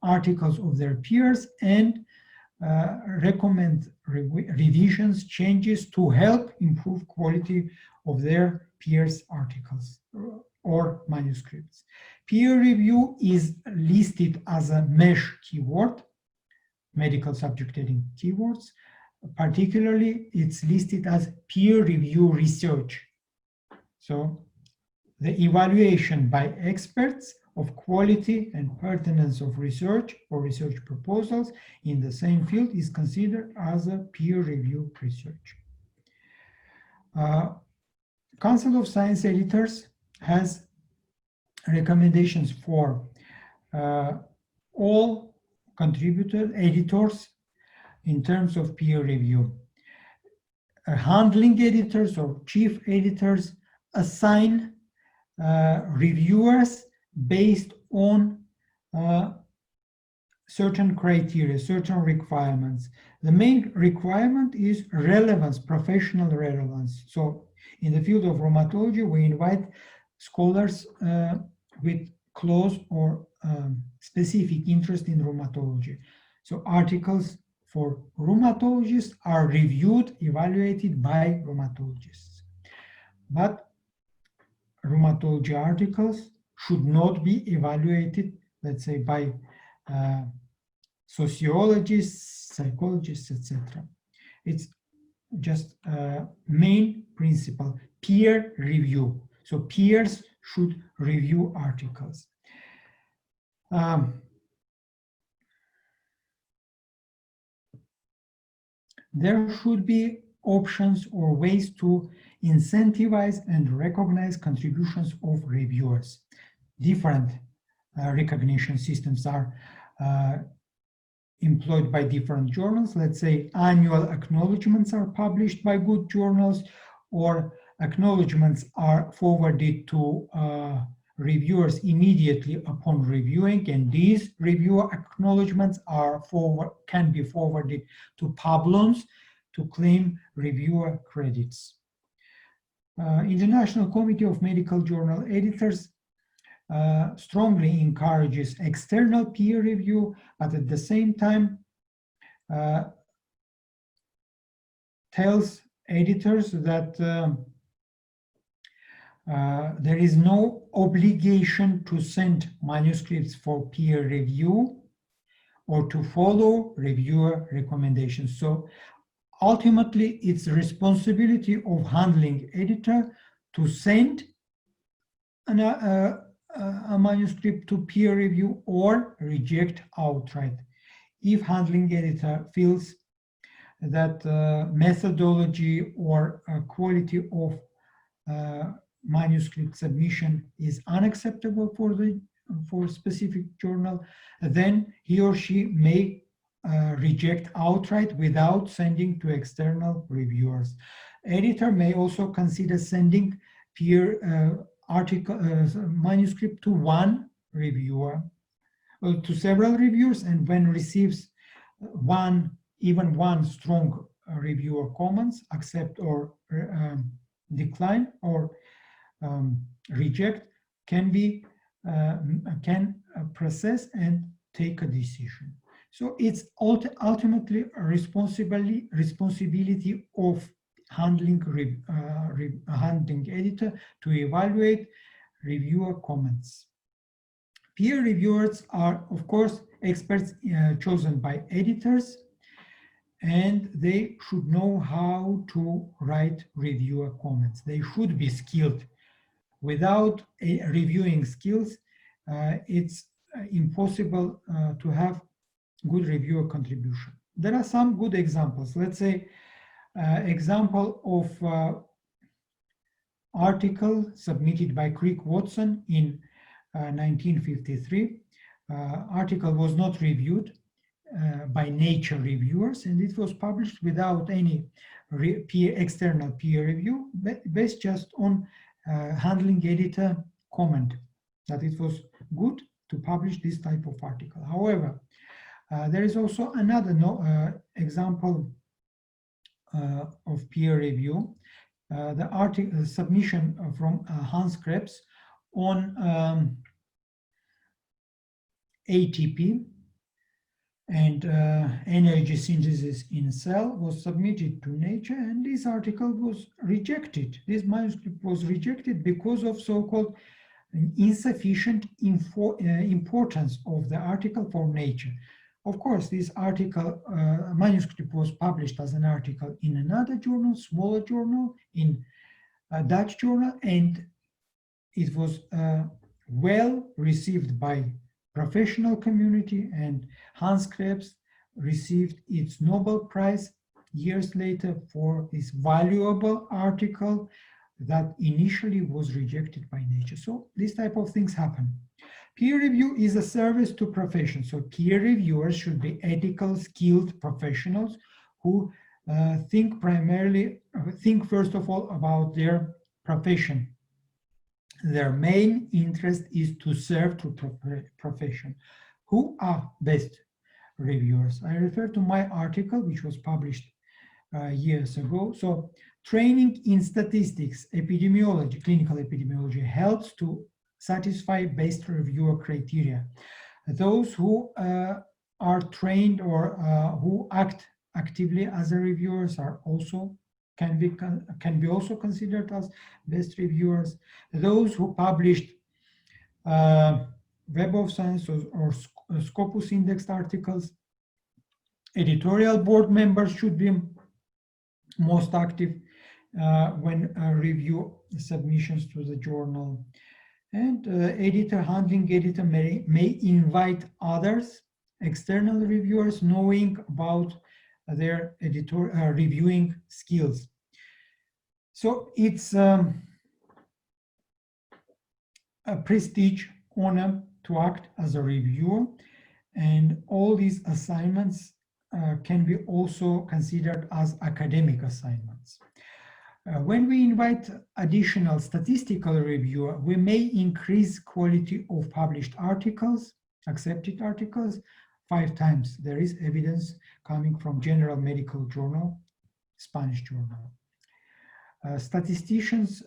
articles of their peers and recommend revisions, changes to help improve quality of their peers' articles or manuscripts. Peer review is listed as a MESH keyword, medical subject heading keywords. Particularly, it's listed as peer review research. So the evaluation by experts of quality and pertinence of research or research proposals in the same field is considered as a peer review research. Council of Science Editors has recommendations for all contributor editors in terms of peer review. handling editors or chief editors assign reviewers based on certain criteria, certain requirements. The main requirement is relevance, professional relevance. So in the field of rheumatology, we invite scholars with close or specific interest in rheumatology. So articles for rheumatologists are reviewed, evaluated by rheumatologists. But rheumatology articles should not be evaluated, let's say, by sociologists, psychologists, etc. It's just main principle, peer review. So peers should review articles. There should be options or ways to incentivize and recognize contributions of reviewers. Different recognition systems are employed by different journals. Let's say annual acknowledgements are published by good journals, or acknowledgements are forwarded to reviewers immediately upon reviewing, and these reviewer acknowledgements can be forwarded to Pablons to claim reviewer credits. International Committee of Medical Journal Editors strongly encourages external peer review, but at the same time tells editors that there is no obligation to send manuscripts for peer review or to follow reviewer recommendations. So ultimately, it's the responsibility of handling editor to send a manuscript to peer review or reject outright. If handling editor feels that methodology or quality of manuscript submission is unacceptable for specific journal, then he or she may reject outright without sending to external reviewers. Editor may also consider sending peer article manuscript to one reviewer, or to several reviewers, and when receives even one strong reviewer comments, accept or decline or reject, can process and take a decision. So it's ultimately a responsibility of handling editor to evaluate reviewer comments. Peer reviewers are, of course, experts chosen by editors, and they should know how to write reviewer comments. They should be skilled. Without reviewing skills, it's impossible to have good reviewer contribution. There are some good examples. Let's say example of article submitted by Crick Watson in 1953. Article was not reviewed by Nature reviewers, and it was published without any external peer review, based just on handling editor comment that it was good to publish this type of article. However, there is also another example of peer review, the article submission from Hans Krebs on ATP and energy synthesis in cell was submitted to Nature, and this article was rejected. This manuscript was rejected because of so-called insufficient importance of the article for Nature. Of course, this article, manuscript was published as an article in another journal, smaller journal, in a Dutch journal, and it was well received by professional community, and Hans Krebs received its Nobel Prize years later for this valuable article that initially was rejected by Nature. So this type of things happen. Peer review is a service to profession. So peer reviewers should be ethical, skilled professionals who think first of all about their profession. Their main interest is to serve to profession. Who are best reviewers? I refer to my article, which was published years ago. So training in statistics, epidemiology, clinical epidemiology helps to satisfy best reviewer criteria. Those who are trained or who act actively as a reviewers are also can be also considered as best reviewers. Those who published Web of Science or Scopus indexed articles, editorial board members should be most active when review submissions to the journal. And handling editor may invite others, external reviewers, knowing about their reviewing skills. So it's a prestige honor to act as a reviewer, and all these assignments can be also considered as academic assignments. When we invite additional statistical reviewer, we may increase quality of published articles, accepted articles, 5 times. There is evidence coming from General Medical Journal, Spanish journal. Statisticians,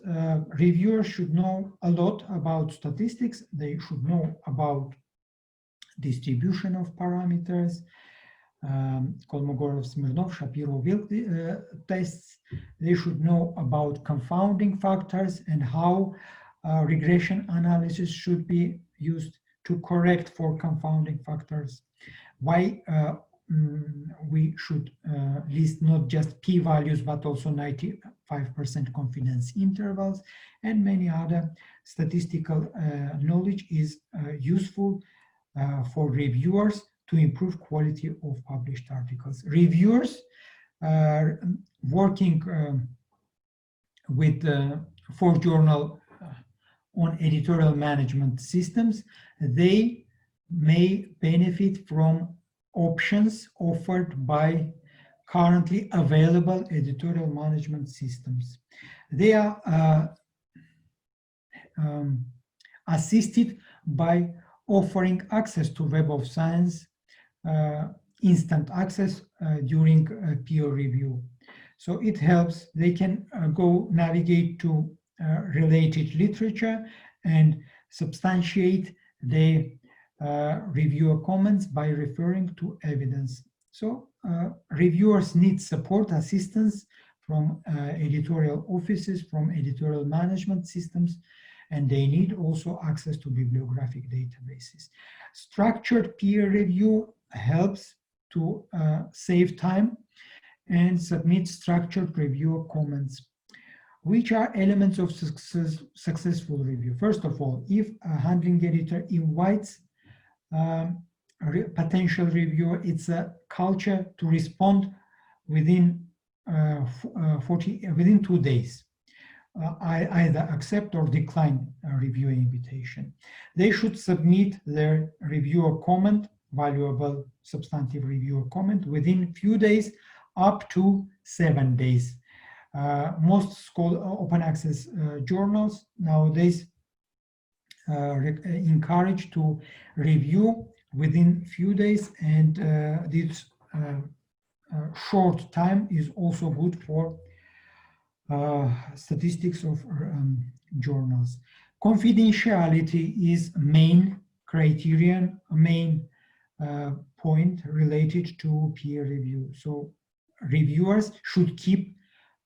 reviewers should know a lot about statistics. They should know about distribution of parameters, Kolmogorov, Smirnov, Shapiro-Wilk tests. They should know about confounding factors and how regression analysis should be used to correct for confounding factors. Why we should list not just p-values but also 95% confidence intervals, and many other statistical knowledge is useful for reviewers to improve quality of published articles. Reviewers working with for journal on editorial management systems, they may benefit from options offered by currently available editorial management systems. They are assisted by offering access to Web of Science, instant access during peer review. So it helps. They can go navigate to related literature and substantiate the reviewer comments by referring to evidence. So reviewers need support, assistance from editorial offices, from editorial management systems, and they need also access to bibliographic databases. Structured peer review helps to save time and submit structured reviewer comments. Which are elements of successful review? First of all, if a handling editor invites potential reviewer, it's a culture to respond within 2 days. Either accept or decline a review invitation. They should submit their reviewer comment, valuable substantive reviewer comment, within few days up to 7 days. Most open access journals nowadays encourage to review within few days, and this short time is also good for statistics of journals. Confidentiality is main criterion, main point related to peer review. So reviewers should keep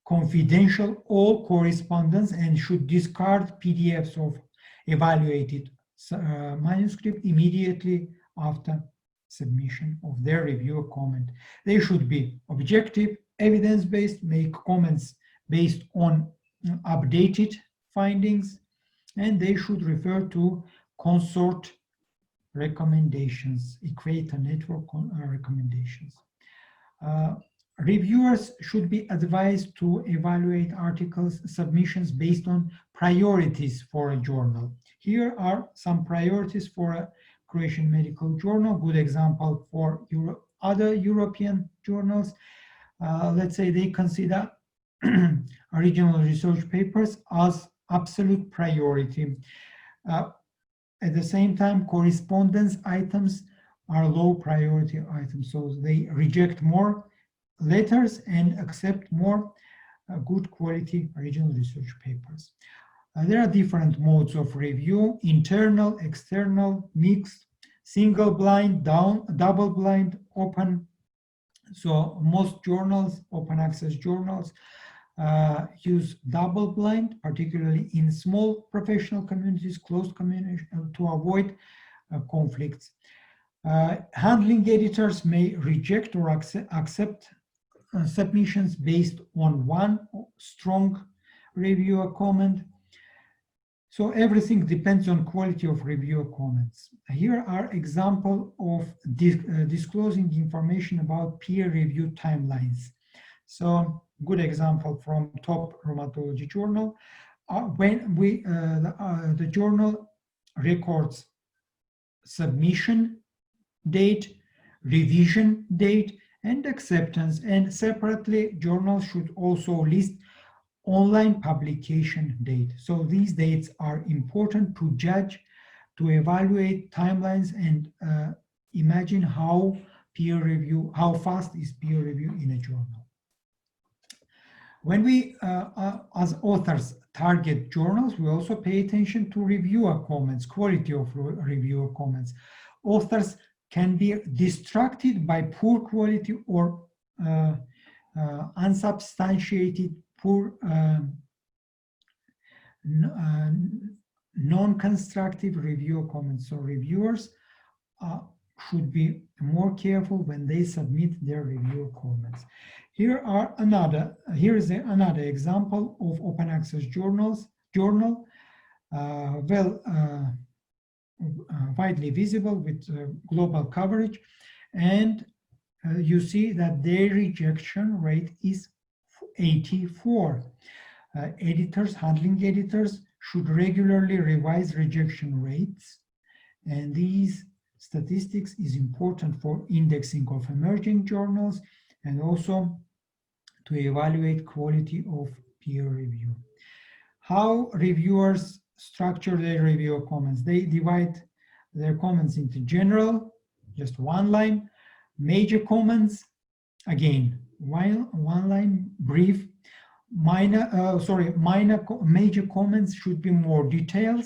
confidential all correspondence and should discard PDFs of evaluated manuscript immediately after submission of their reviewer comment. They should be objective, evidence-based, make comments based on updated findings, and they should refer to consort recommendations, equator network recommendations. Reviewers should be advised to evaluate articles submissions based on priorities for a journal. Here are some priorities for a Croatian medical journal, good example for other European journals. let's say they consider original research papers as absolute priority. At the same time, correspondence items are low priority items, so they reject more letters and accept more good quality original research papers. There are different modes of review: internal, external, mixed, single blind, double blind, open. So most journals, open access journals, use double blind, particularly in small professional communities, closed communities, to avoid conflicts. Handling editors may reject or accept submissions based on one strong reviewer comment. So everything depends on quality of reviewer comments. Here are examples of disclosing information about peer review timelines. So good example from top rheumatology journal. When the journal records submission date, revision date, and acceptance, and separately journals should also list online publication date. So these dates are important to judge, to evaluate timelines, and imagine how fast is peer review in a journal. When we, as authors, target journals, we also pay attention to reviewer comments, quality of reviewer comments. Authors can be distracted by poor quality or unsubstantiated, poor, non-constructive reviewer comments. So reviewers should be more careful when they submit their reviewer comments. Here is another example of open access journal, widely visible with global coverage, and you see that their rejection rate is 84. Handling editors should regularly revise rejection rates, and these statistics is important for indexing of emerging journals and also to evaluate quality of peer review. How reviewers structure their reviewer comments? They divide their comments into general, just one line, major comments, again, one line, brief, major comments should be more detailed,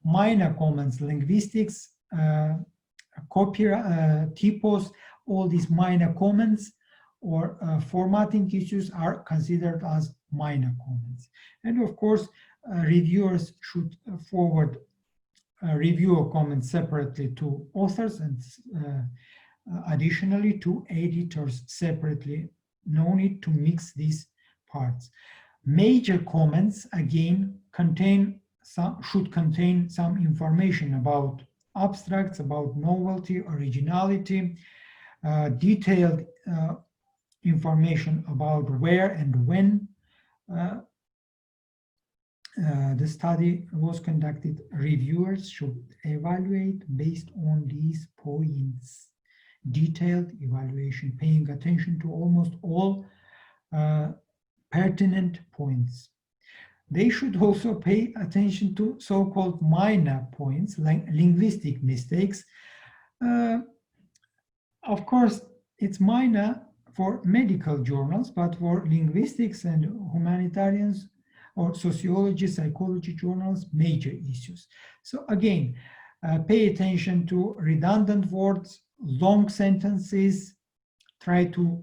minor comments, linguistics, typos, all these minor comments or formatting issues are considered as minor comments. And of course, reviewers should forward reviewer comments separately to authors and additionally to editors separately. No need to mix these parts. Major comments, again, should contain some information about abstracts, about novelty, originality, detailed information about where and when the study was conducted. Reviewers should evaluate based on these points. Detailed evaluation, paying attention to almost all pertinent points. They should also pay attention to so-called minor points, like linguistic mistakes. Of course, it's minor for medical journals, but for linguistics and humanitarians or sociology, psychology journals, major issues. So again, pay attention to redundant words, long sentences, try to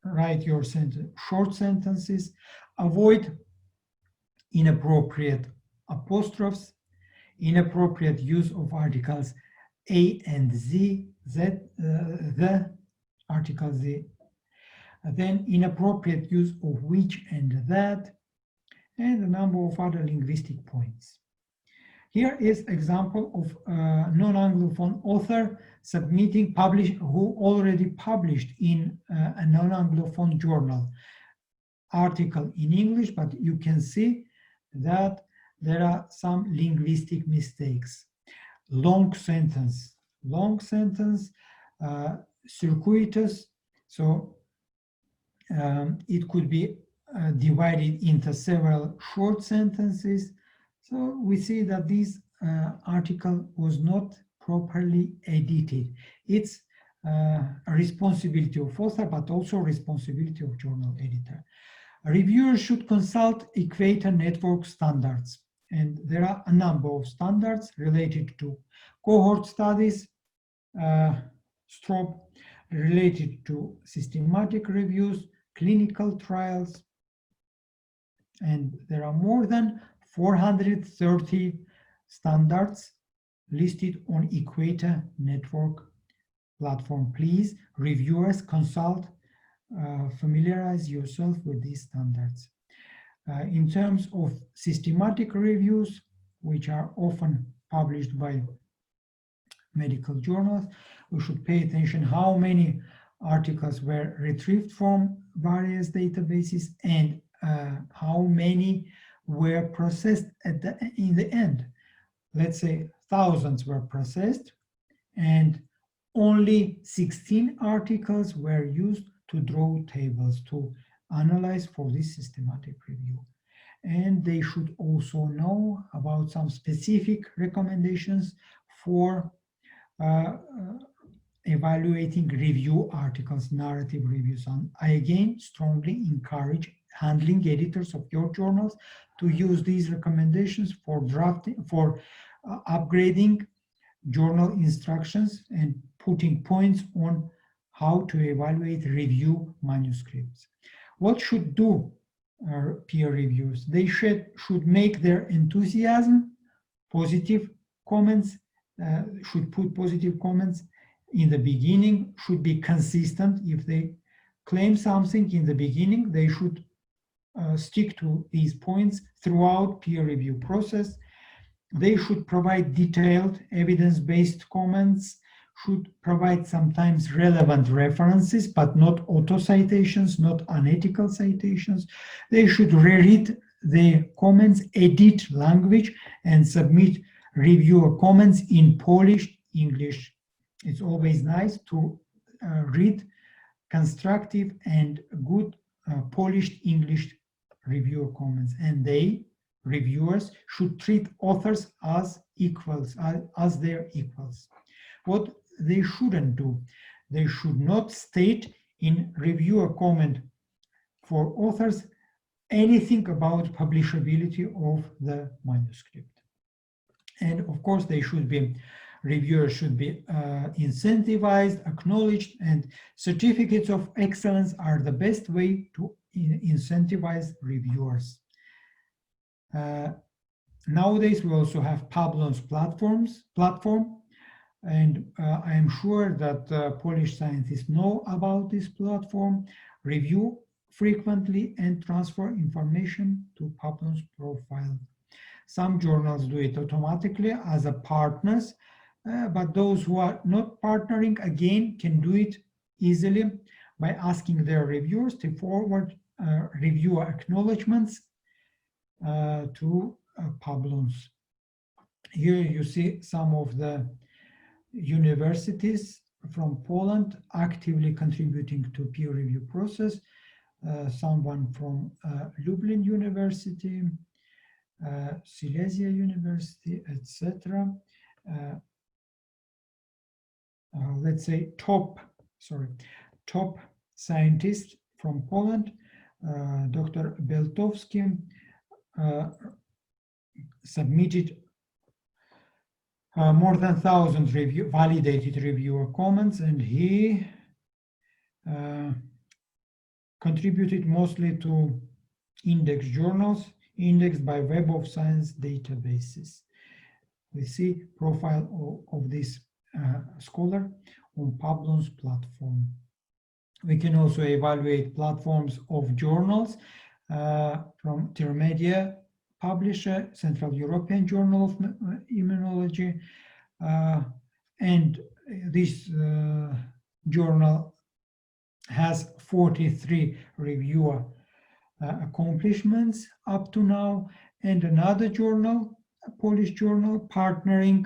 write your short sentences, avoid inappropriate apostrophes, inappropriate use of articles A and Z, the article Z, then inappropriate use of which and that, and a number of other linguistic points. Here is example of a non-Anglophone author who already published in a non-Anglophone journal article in English, but you can see that there are some linguistic mistakes. Long sentence, circuitous, So it could be divided into several short sentences. So we see that this article was not properly edited. It's a responsibility of author, but also responsibility of journal editor. Reviewers should consult Equator Network standards, and there are a number of standards related to cohort studies, STROB, related to systematic reviews, clinical trials, and there are more than 430 standards listed on Equator Network platform. Please, reviewers, consult, familiarize yourself with these standards. In terms of systematic reviews, which are often published by medical journals, we should pay attention how many articles were retrieved from various databases and how many were processed in the end. Let's say thousands were processed and only 16 articles were used to draw tables to analyze for this systematic review. And they should also know about some specific recommendations for evaluating review articles, narrative reviews. And I again strongly encourage handling editors of your journals to use these recommendations for drafting, for upgrading journal instructions and putting points on how to evaluate review manuscripts. What should do peer reviewers? They should make their enthusiasm positive comments, should put positive comments in the beginning, should be consistent. If they claim something in the beginning, they should stick to these points throughout peer review process. They should provide detailed evidence-based comments, should provide sometimes relevant references, but not auto-citations, not unethical citations. They should reread the comments, edit language, and submit reviewer comments in polished English. It's always nice to read constructive and good polished English reviewer comments. And they, reviewers, should treat authors as equals, as their equals. What they shouldn't do, they should not state in reviewer comment for authors anything about publishability of the manuscript. And of course, they should be, reviewers should be incentivized, acknowledged, and certificates of excellence are the best way to incentivize reviewers. Nowadays, we also have Pablon's platform, and I am sure that Polish scientists know about this platform, review frequently, and transfer information to Pablon's profile. Some journals do it automatically as a partners, but those who are not partnering, again, can do it easily by asking their reviewers to forward reviewer acknowledgements to Pablon's. Here you see some of the universities from Poland actively contributing to peer review process. Someone from Lublin University, Silesia University, etc. Let's say top scientists from Poland, Dr. Beltowski submitted more than 1,000 validated reviewer comments, and he contributed mostly to index journals indexed by Web of Science databases. We see profile of this scholar on Pablon's platform. We can also evaluate platforms of journals from Termedia publisher, Central European Journal of Immunology, and this journal has 43 reviewer accomplishments up to now, and another journal, a Polish journal, partnering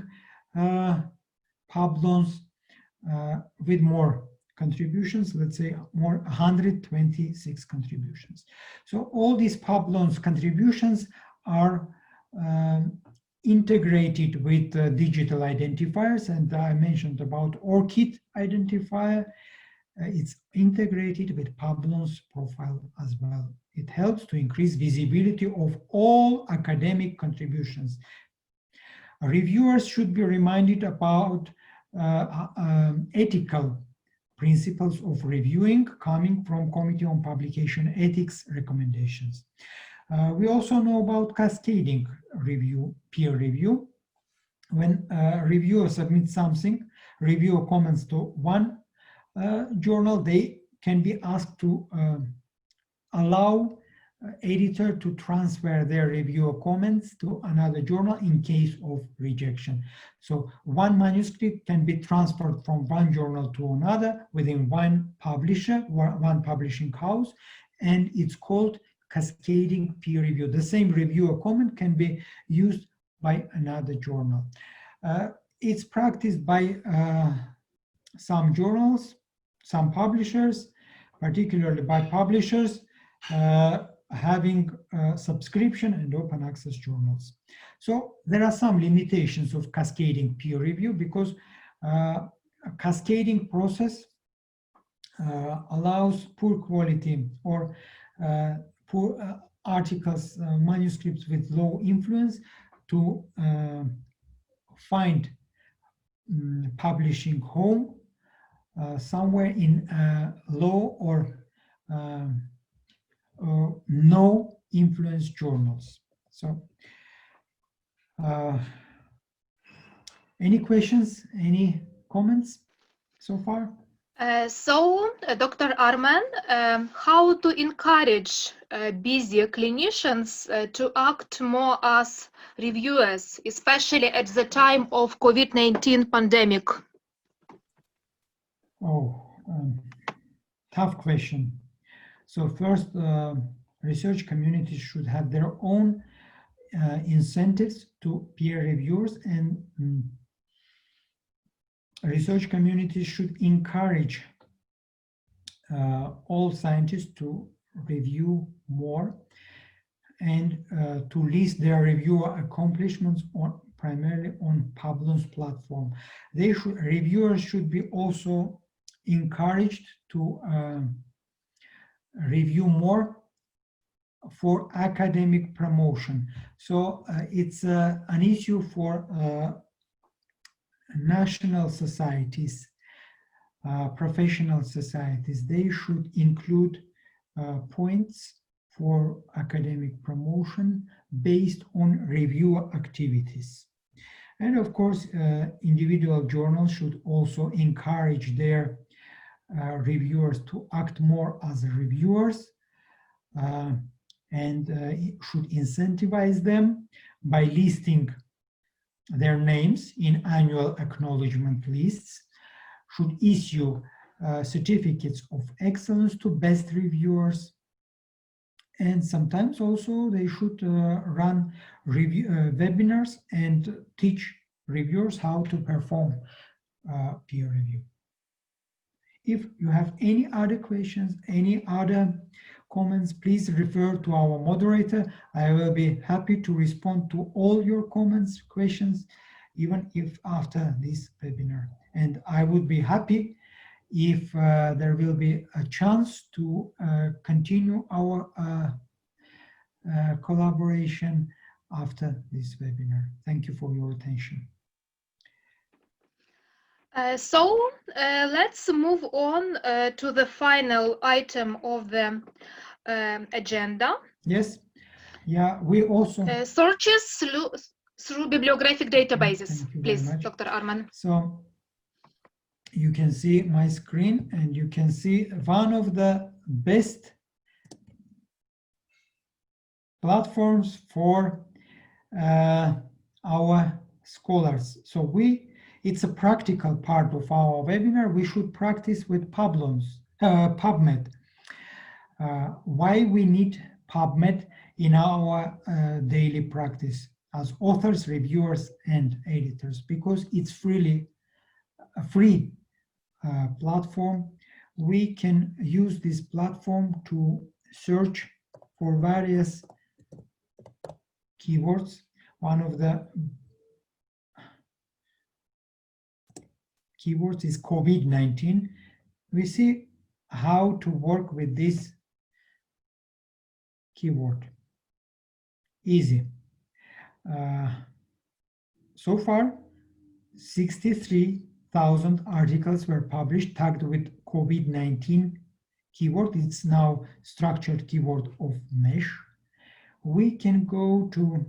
Pablon's with more contributions, let's say more 126 contributions. So all these Publons contributions are integrated with digital identifiers, and I mentioned about ORCID identifier. It's integrated with Publon's profile as well. It helps to increase visibility of all academic contributions. Reviewers should be reminded about ethical principles of reviewing coming from Committee on Publication Ethics recommendations. We also know about cascading review, peer review. When a reviewer submits something, reviewer comments to one journal, they can be asked to allow editor to transfer their reviewer comments to another journal in case of rejection. So one manuscript can be transferred from one journal to another within one publisher, one publishing house, and it's called cascading peer review. The same reviewer comment can be used by another journal. It's practiced by some journals, some publishers, particularly by publishers having subscription and open access journals. So there are some limitations of cascading peer review because a cascading process allows poor quality or poor articles, manuscripts with low influence to find publishing home somewhere in low or no influence journals. So any questions, any comments so far? Dr. Armen, how to encourage busy clinicians to act more as reviewers, especially at the time of COVID-19 pandemic? Oh, tough question. So first, research communities should have their own incentives to peer reviewers, and research communities should encourage all scientists to review more and to list their reviewer accomplishments on primarily on Publon's platform. Reviewers should be also encouraged to review more for academic promotion. So it's an issue for national societies, professional societies. They should include points for academic promotion based on reviewer activities. And of course, individual journals should also encourage their reviewers to act more as reviewers and should incentivize them by listing their names in annual acknowledgement lists, should issue certificates of excellence to best reviewers, and sometimes also they should run webinars and teach reviewers how to perform peer review. If you have any other questions, any other comments, please refer to our moderator. I will be happy to respond to all your comments, questions, even if after this webinar. And I would be happy if there will be a chance to continue our collaboration after this webinar. Thank you for your attention. Let's move on to the final item of the agenda. Yes, yeah, we also searches through bibliographic databases. Please, Dr. Armen. So you can see my screen, and you can see one of the best platforms for our scholars. So it's a practical part of our webinar. We should practice with PubMed. Why we need PubMed in our daily practice as authors, reviewers, and editors? Because it's really a free platform we can use this platform to search for various keywords. One of the keywords is COVID-19. We see how to work with this keyword. Easy. So far, 63,000 articles were published tagged with COVID-19 keyword. It's now structured keyword of mesh. We can go to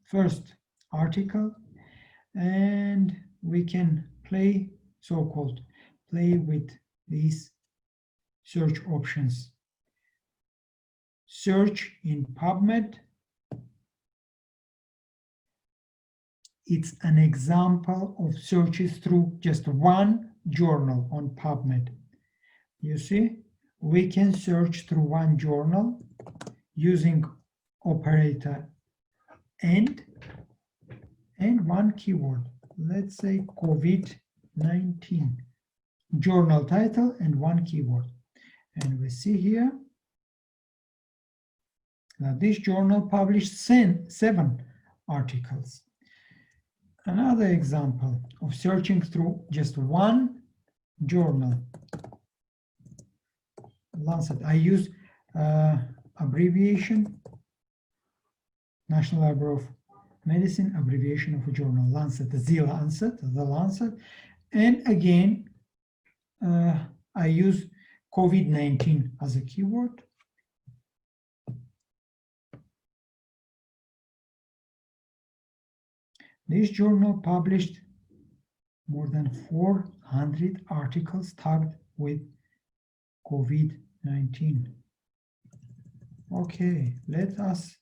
first article and we can play, so-called play with these search options. Search in PubMed. It's an example of searches through just one journal on PubMed. You see, we can search through one journal using operator and one keyword. Let's say COVID-19, journal title and one keyword. And we see here that this journal published 7 articles. Another example of searching through just one journal. Lancet. I use abbreviation, National Library of Medicine, abbreviation of a journal, Lancet, the Lancet. And again, I use COVID-19 as a keyword. This journal published more than 400 articles tagged with COVID-19. Okay, let us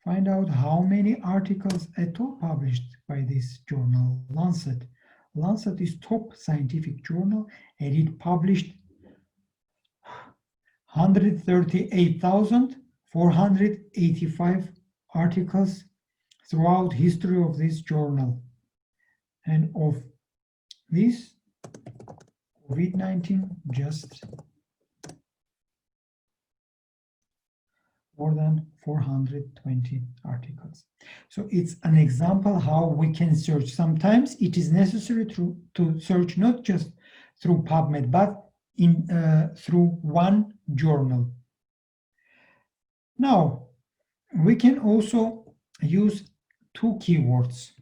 find out how many articles at all published by this journal, Lancet. Lancet is top scientific journal and it published 138,485 articles throughout history of this journal. And of this, COVID-19 just more than 420 articles. So it's an example how we can search. Sometimes it is necessary to search not just through PubMed, but through one journal. Now, we can also use 2 keywords.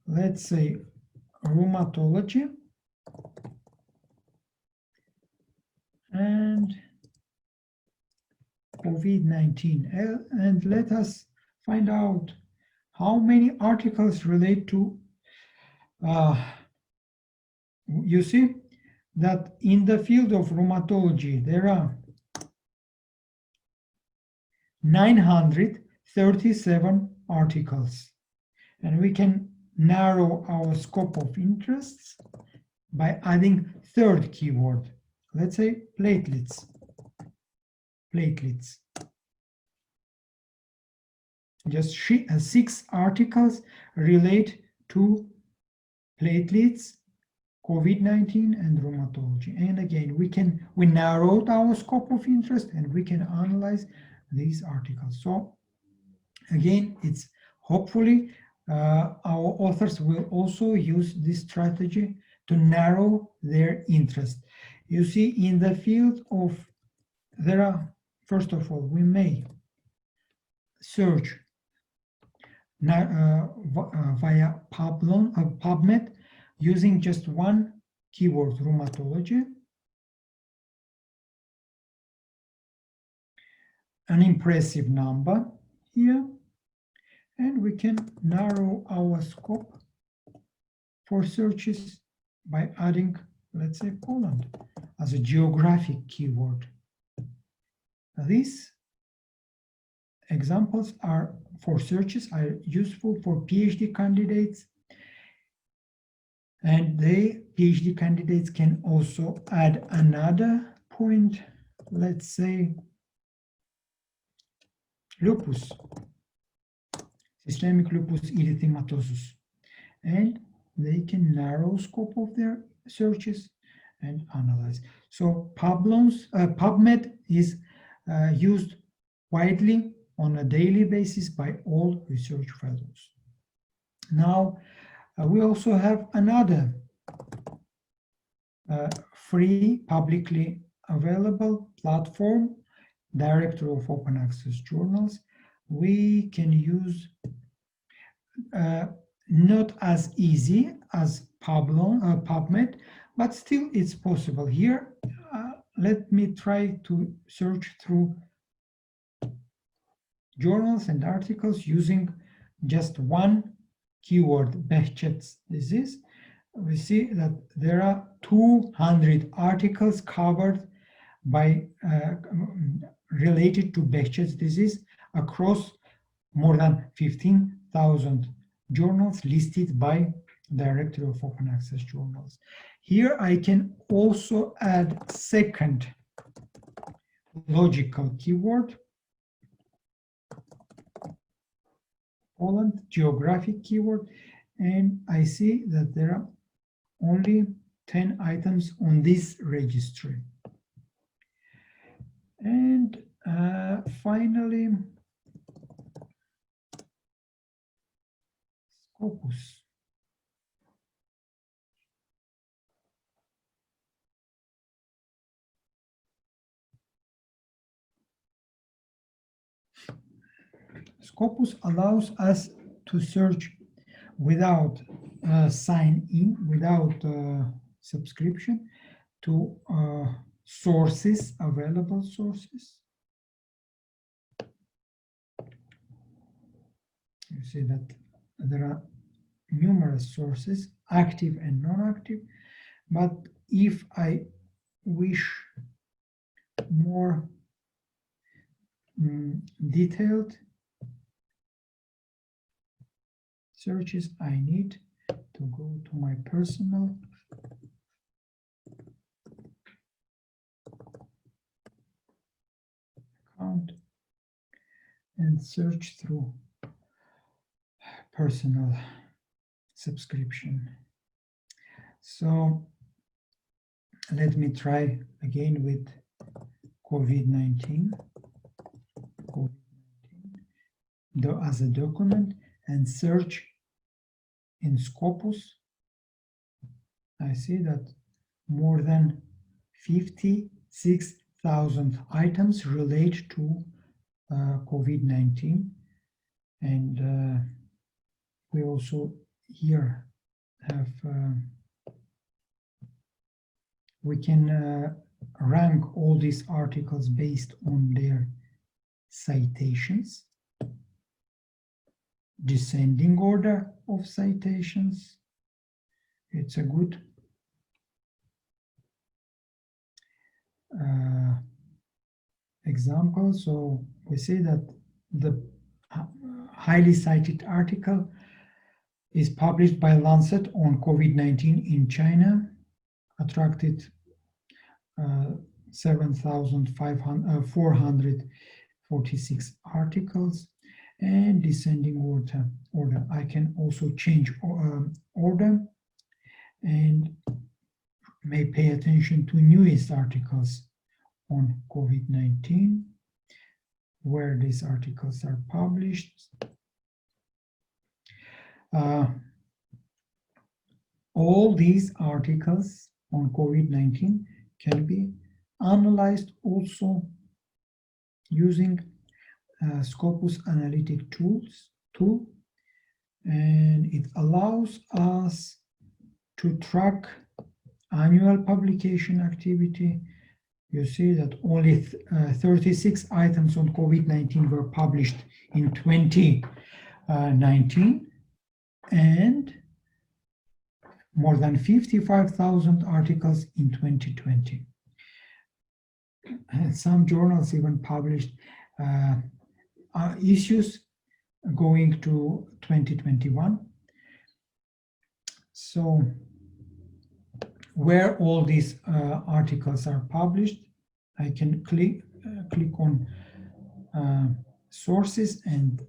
Let's say rheumatology and COVID-19, and let us find out how many articles relate to, you see that in the field of rheumatology, there are 937 articles, and we can narrow our scope of interests by adding 3rd keyword. Let's say platelets. Platelets. Just 6 articles relate to platelets, COVID-19 and rheumatology. And again, we narrowed our scope of interest and we can analyze these articles. So again, it's hopefully our authors will also use this strategy to narrow their interest. You see, in the field of, there are, first of all, we may search via PubMed using just one keyword, rheumatology. An impressive number here, and we can narrow our scope for searches by adding, let's say, Poland as a geographic keyword. These examples are for searches are useful for PhD candidates, and the PhD candidates can also add another point, let's say lupus, systemic lupus erythematosus, and they can narrow scope of their searches and analyze. So PubMed is used widely on a daily basis by all research fellows. Now, we also have another free, publicly available platform, Directory of Open Access Journals. We can use not as easy as PubMed, but still it's possible. Here, let me try to search through journals and articles using just one keyword, Behçet's disease. We see that there are 200 articles covered by related to Behçet's disease across more than 15,000 journals listed by Directory of Open Access Journals. Here I can also add second logical keyword, Poland, geographic keyword, and I see that there are only 10 items on this registry. And finally, Scopus. Scopus allows us to search without sign in, without subscription, to sources, available sources. You see that there are numerous sources, active and non-active, but if I wish more detailed searches, I need to go to my personal account and search through personal subscription. So let me try again with COVID-19 as a document and search in Scopus. I see that more than 56,000 items relate to COVID-19, and we also here have we can rank all these articles based on their citations, descending order of citations. It's a good example. So we see that the highly cited article is published by Lancet on COVID-19 in China, attracted 7,446 articles, and descending order. I can also change order and may pay attention to newest articles on COVID-19, where these articles are published. All these articles on COVID-19 can be analyzed also using Scopus Analytic tool, and it allows us to track annual publication activity. You see that only 36 items on COVID-19 were published in 2019, and more than 55,000 articles in 2020. And some journals even published issues going to 2021. So where all these articles are published, I can click on sources and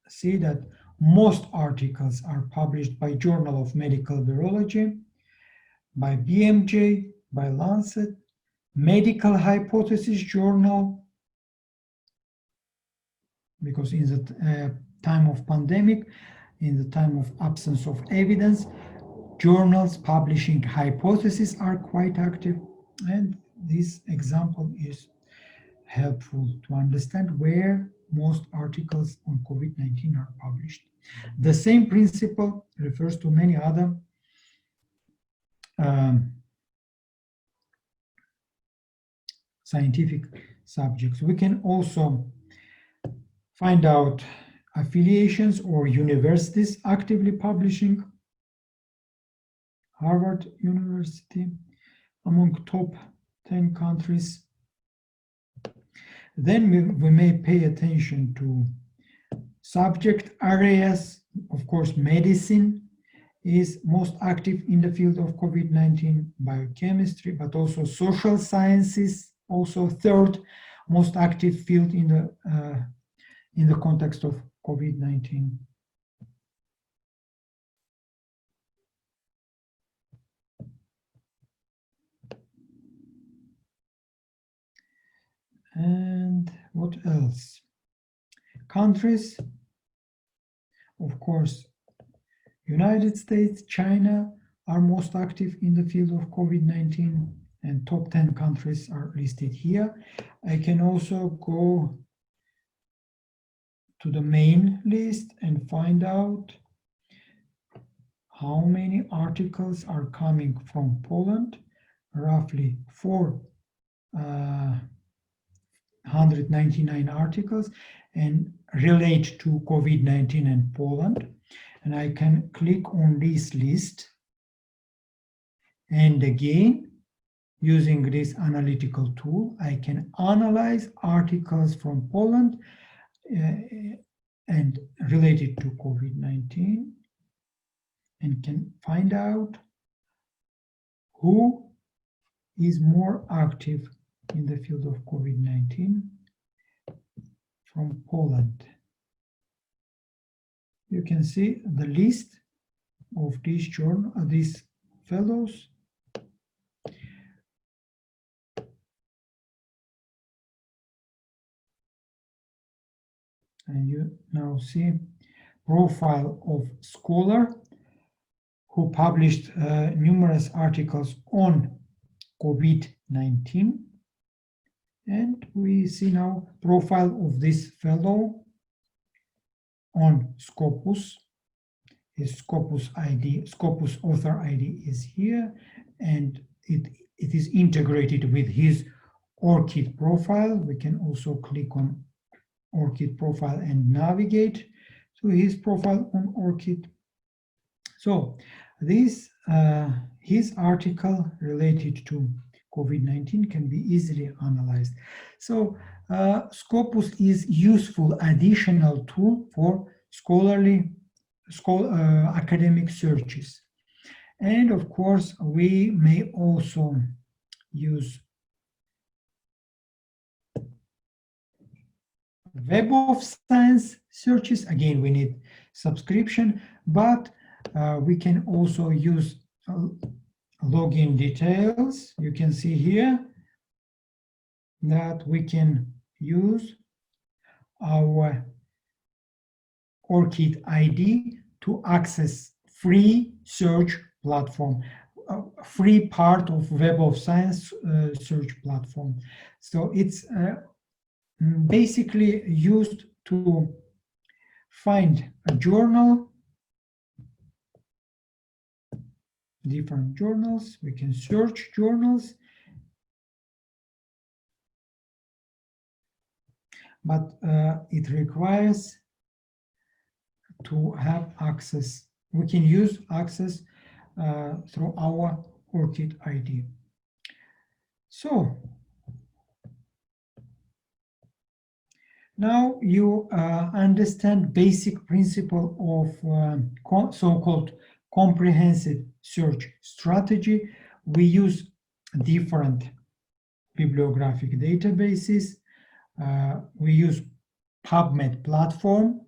see that Most articles are published by Journal of Medical Virology, by BMJ, by Lancet, Medical Hypothesis Journal, because in the time of pandemic, in the time of absence of evidence, journals publishing hypotheses are quite active, and this example is helpful to understand where most articles on COVID-19 are published. The same principle refers to many other scientific subjects. We can also find out affiliations or universities actively publishing. Harvard University among top 10 countries. Then we may pay attention to subject areas. Of course, medicine is most active in the field of COVID-19, biochemistry, but also social sciences, also third most active field in the context of COVID-19. And what else? Countries, of course, United States, China are most active in the field of COVID-19, and top 10 countries are listed here. I can also go to the main list and find out how many articles are coming from Poland, roughly 499 articles, and relate to COVID-19 and Poland. And I can click on this list. And again, using this analytical tool, I can analyze articles from Poland and related to COVID-19, and can find out who is more active in the field of COVID-19 from Poland. You can see the list of these fellows. And you now see profile of scholar who published numerous articles on COVID-19. And we see now profile of this fellow on Scopus. His Scopus ID, Scopus author ID is here, and it is integrated with his ORCID profile. We can also click on ORCID profile and navigate to his profile on ORCID. So this his article related to COVID-19 can be easily analyzed. So Scopus is useful additional tool for academic searches. And of course, we may also use Web of Science searches. Again, we need subscription, but we can also use login details. You can see here that we can use our ORCID ID to access free search platform, free part of Web of Science search platform. So it's basically used to find a journal, different journals. We can search journals, but it requires to have access. We can use access through our ORCID ID. So now you understand basic principle of so-called comprehensive search strategy. We use different bibliographic databases. We use PubMed platform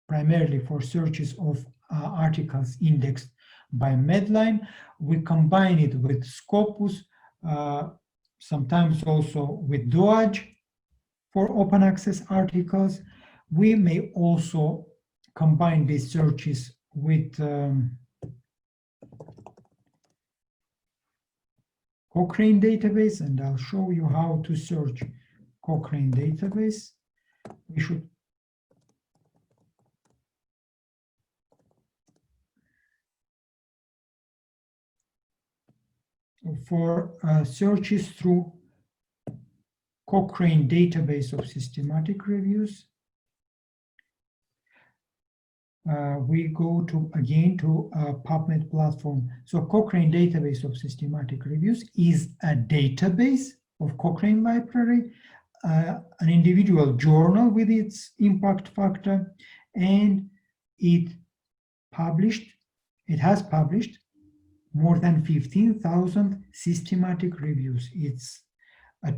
primarily for searches of articles indexed by Medline. We combine it with Scopus, sometimes also with Doage for open access articles. We may also combine these searches with Cochrane database, and I'll show you how to search Cochrane database. We should for searches through Cochrane database of systematic reviews. We go to again to PubMed platform. So Cochrane database of systematic reviews is a database of Cochrane library, an individual journal with its impact factor, and it has published more than 15,000 systematic reviews. It's a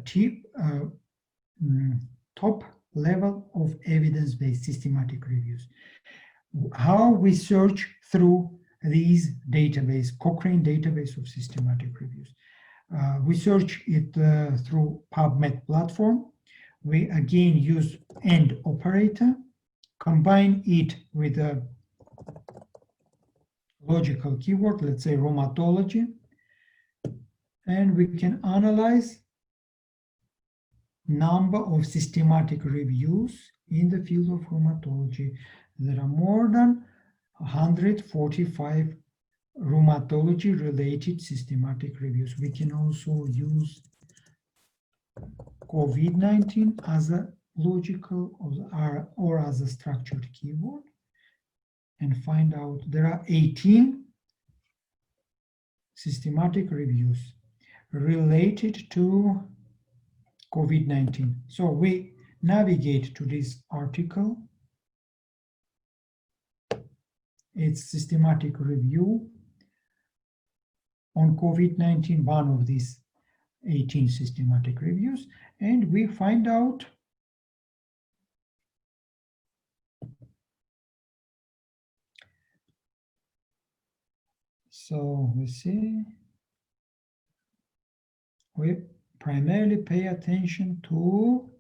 top level of evidence-based systematic reviews. How we search through these database, Cochrane database of systematic reviews. We search it through PubMed platform. We again use AND operator, combine it with a logical keyword, let's say rheumatology, and we can analyze number of systematic reviews in the field of rheumatology. There are more than 145 rheumatology-related systematic reviews. We can also use COVID-19 as a logical or as a structured keyword and find out there are 18 systematic reviews related to COVID-19. So we navigate to this article. It's systematic review on COVID-19, one of these 18 systematic reviews, and we find out so we see we primarily pay attention to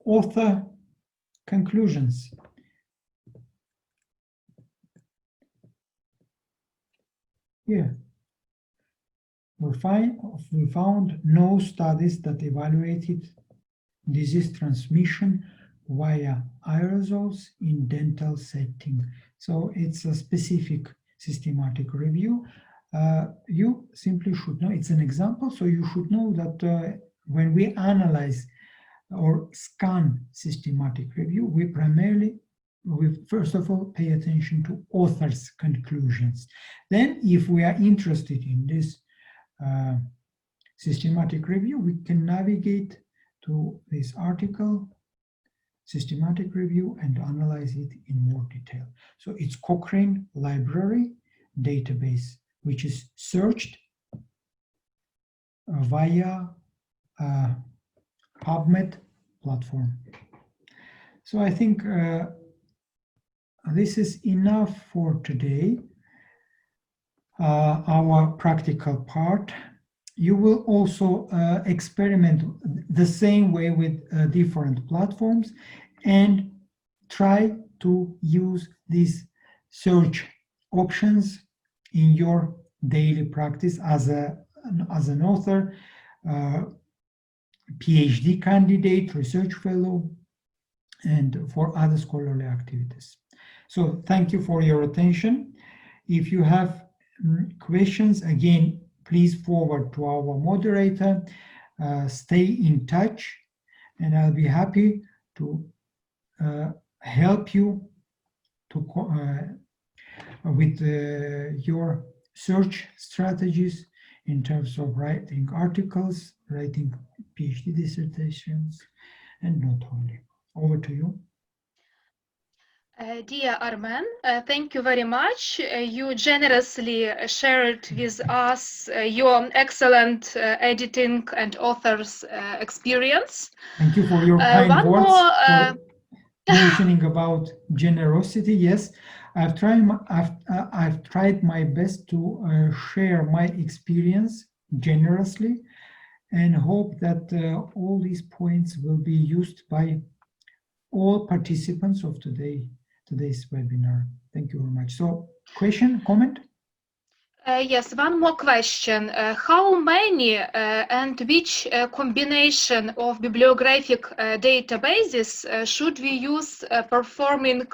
author conclusions. Here, we found no studies that evaluated disease transmission via aerosols in dental setting. So it's a specific systematic review. You simply should know, it's an example, so you should know that when we analyze or scan systematic review, we first of all pay attention to authors' conclusions. Then, if we are interested in this systematic review, we can navigate to this article, systematic review, and analyze it in more detail. So it's Cochrane library database, which is searched via PubMed platform. So I think this is enough for today, our practical part. You will also experiment the same way with different platforms and try to use these search options in your daily practice as an author, PhD candidate, research fellow, and for other scholarly activities. So thank you for your attention. If you have questions, again, please forward to our moderator. Stay in touch, and I'll be happy to help you with your search strategies in terms of writing articles, writing PhD dissertations, and not only. Over to you. Dear Armen, thank you very much. You generously shared with us your excellent editing and author's experience. Thank you for your kind One words, more, for mentioning about generosity. Yes, I've tried my best to share my experience generously, and hope that all these points will be used by all participants of today's webinar. Thank you very much. So, question, comment? Yes, one more question. How many and which combination of bibliographic databases should we use performing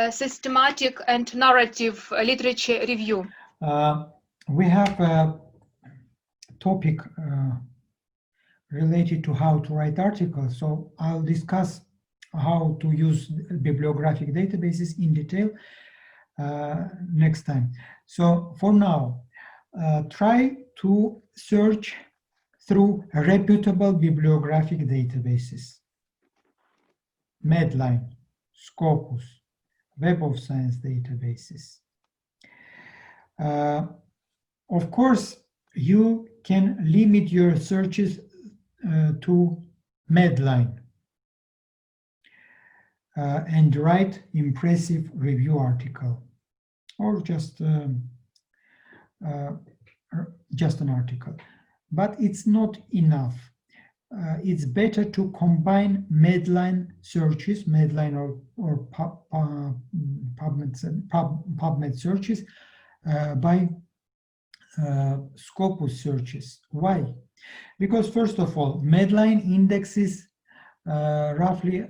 systematic and narrative literature review? We have a topic related to how to write articles, so I'll discuss how to use bibliographic databases in detail next time. So for now, try to search through reputable bibliographic databases: Medline, Scopus, Web of Science databases. Of course, you can limit your searches to Medline and write impressive review article, or just an article. But it's not enough. It's better to combine Medline searches, Medline or PubMed searches by Scopus searches. Why? Because first of all, Medline indexes roughly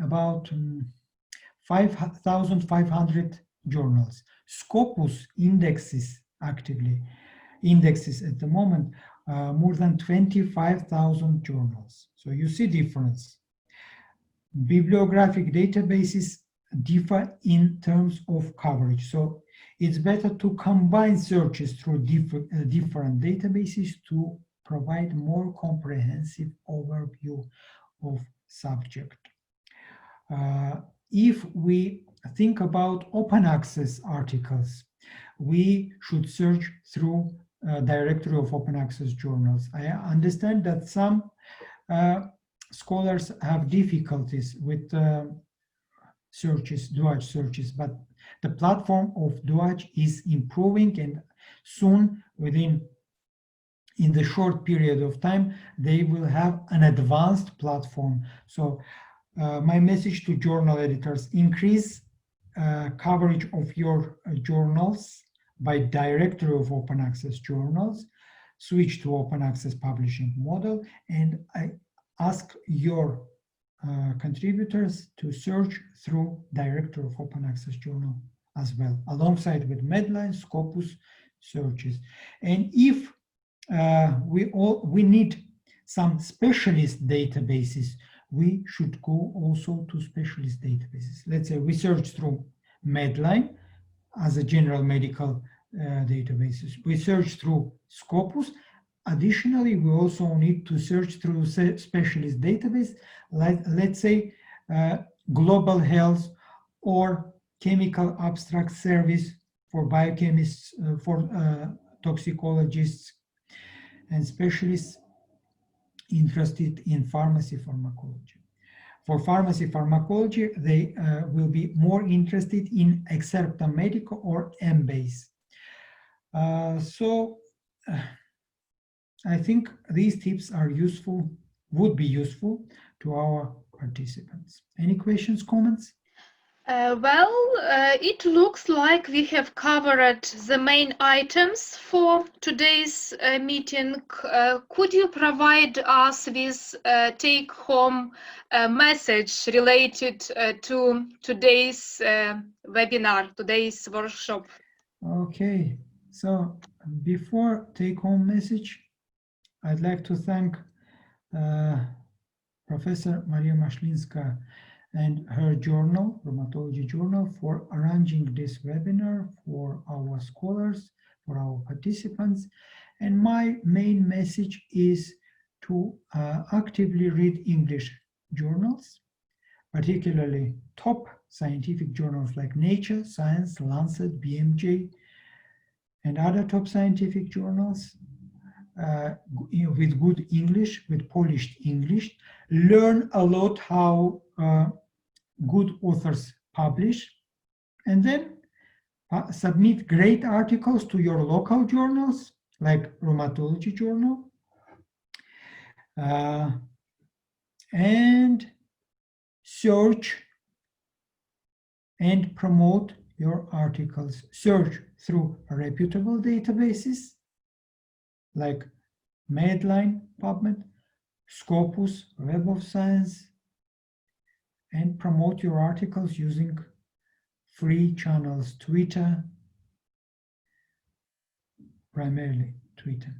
about 5,500 journals. Scopus indexes at the moment more than 25,000 journals. So you see difference. Bibliographic databases differ in terms of coverage. So it's better to combine searches through different databases to provide more comprehensive overview of subject. If we think about open access articles, we should search through a directory of open access journals. I understand that some scholars have difficulties with searches, Duaj searches, but the platform of Duaj is improving, and soon, in the short period of time, they will have an advanced platform. So my message to journal editors: increase coverage of your journals by directory of open access journals, switch to open access publishing model, and I ask your contributors to search through directory of open access journal as well, alongside with Medline, Scopus searches. And if we need some specialist databases, we should go also to specialist databases. Let's say we search through Medline as a general medical databases. We search through Scopus. Additionally, we also need to search through specialist database, like, let's say, Global Health or Chemical Abstract Service for biochemists, for toxicologists and specialists interested in pharmacy pharmacology. For pharmacy pharmacology, they will be more interested in Excerpta Medica or Embase. I think these tips are useful, would be useful to our participants. Any questions, comments? It looks like we have covered the main items for today's meeting. Could you provide us with a take-home message related to today's webinar, today's workshop? Okay, so before take-home message, I'd like to thank Professor Maria Mashlinska and her journal, Rheumatology Journal, for arranging this webinar for our scholars, for our participants. And my main message is to actively read English journals, particularly top scientific journals like Nature, Science, Lancet, BMJ, and other top scientific journals with good English, with polished English. Learn a lot how good authors publish, and then submit great articles to your local journals like Rheumatology Journal, and search and promote your articles. Search through reputable databases like Medline, PubMed, Scopus, Web of Science, and promote your articles using free channels, Twitter, primarily Twitter.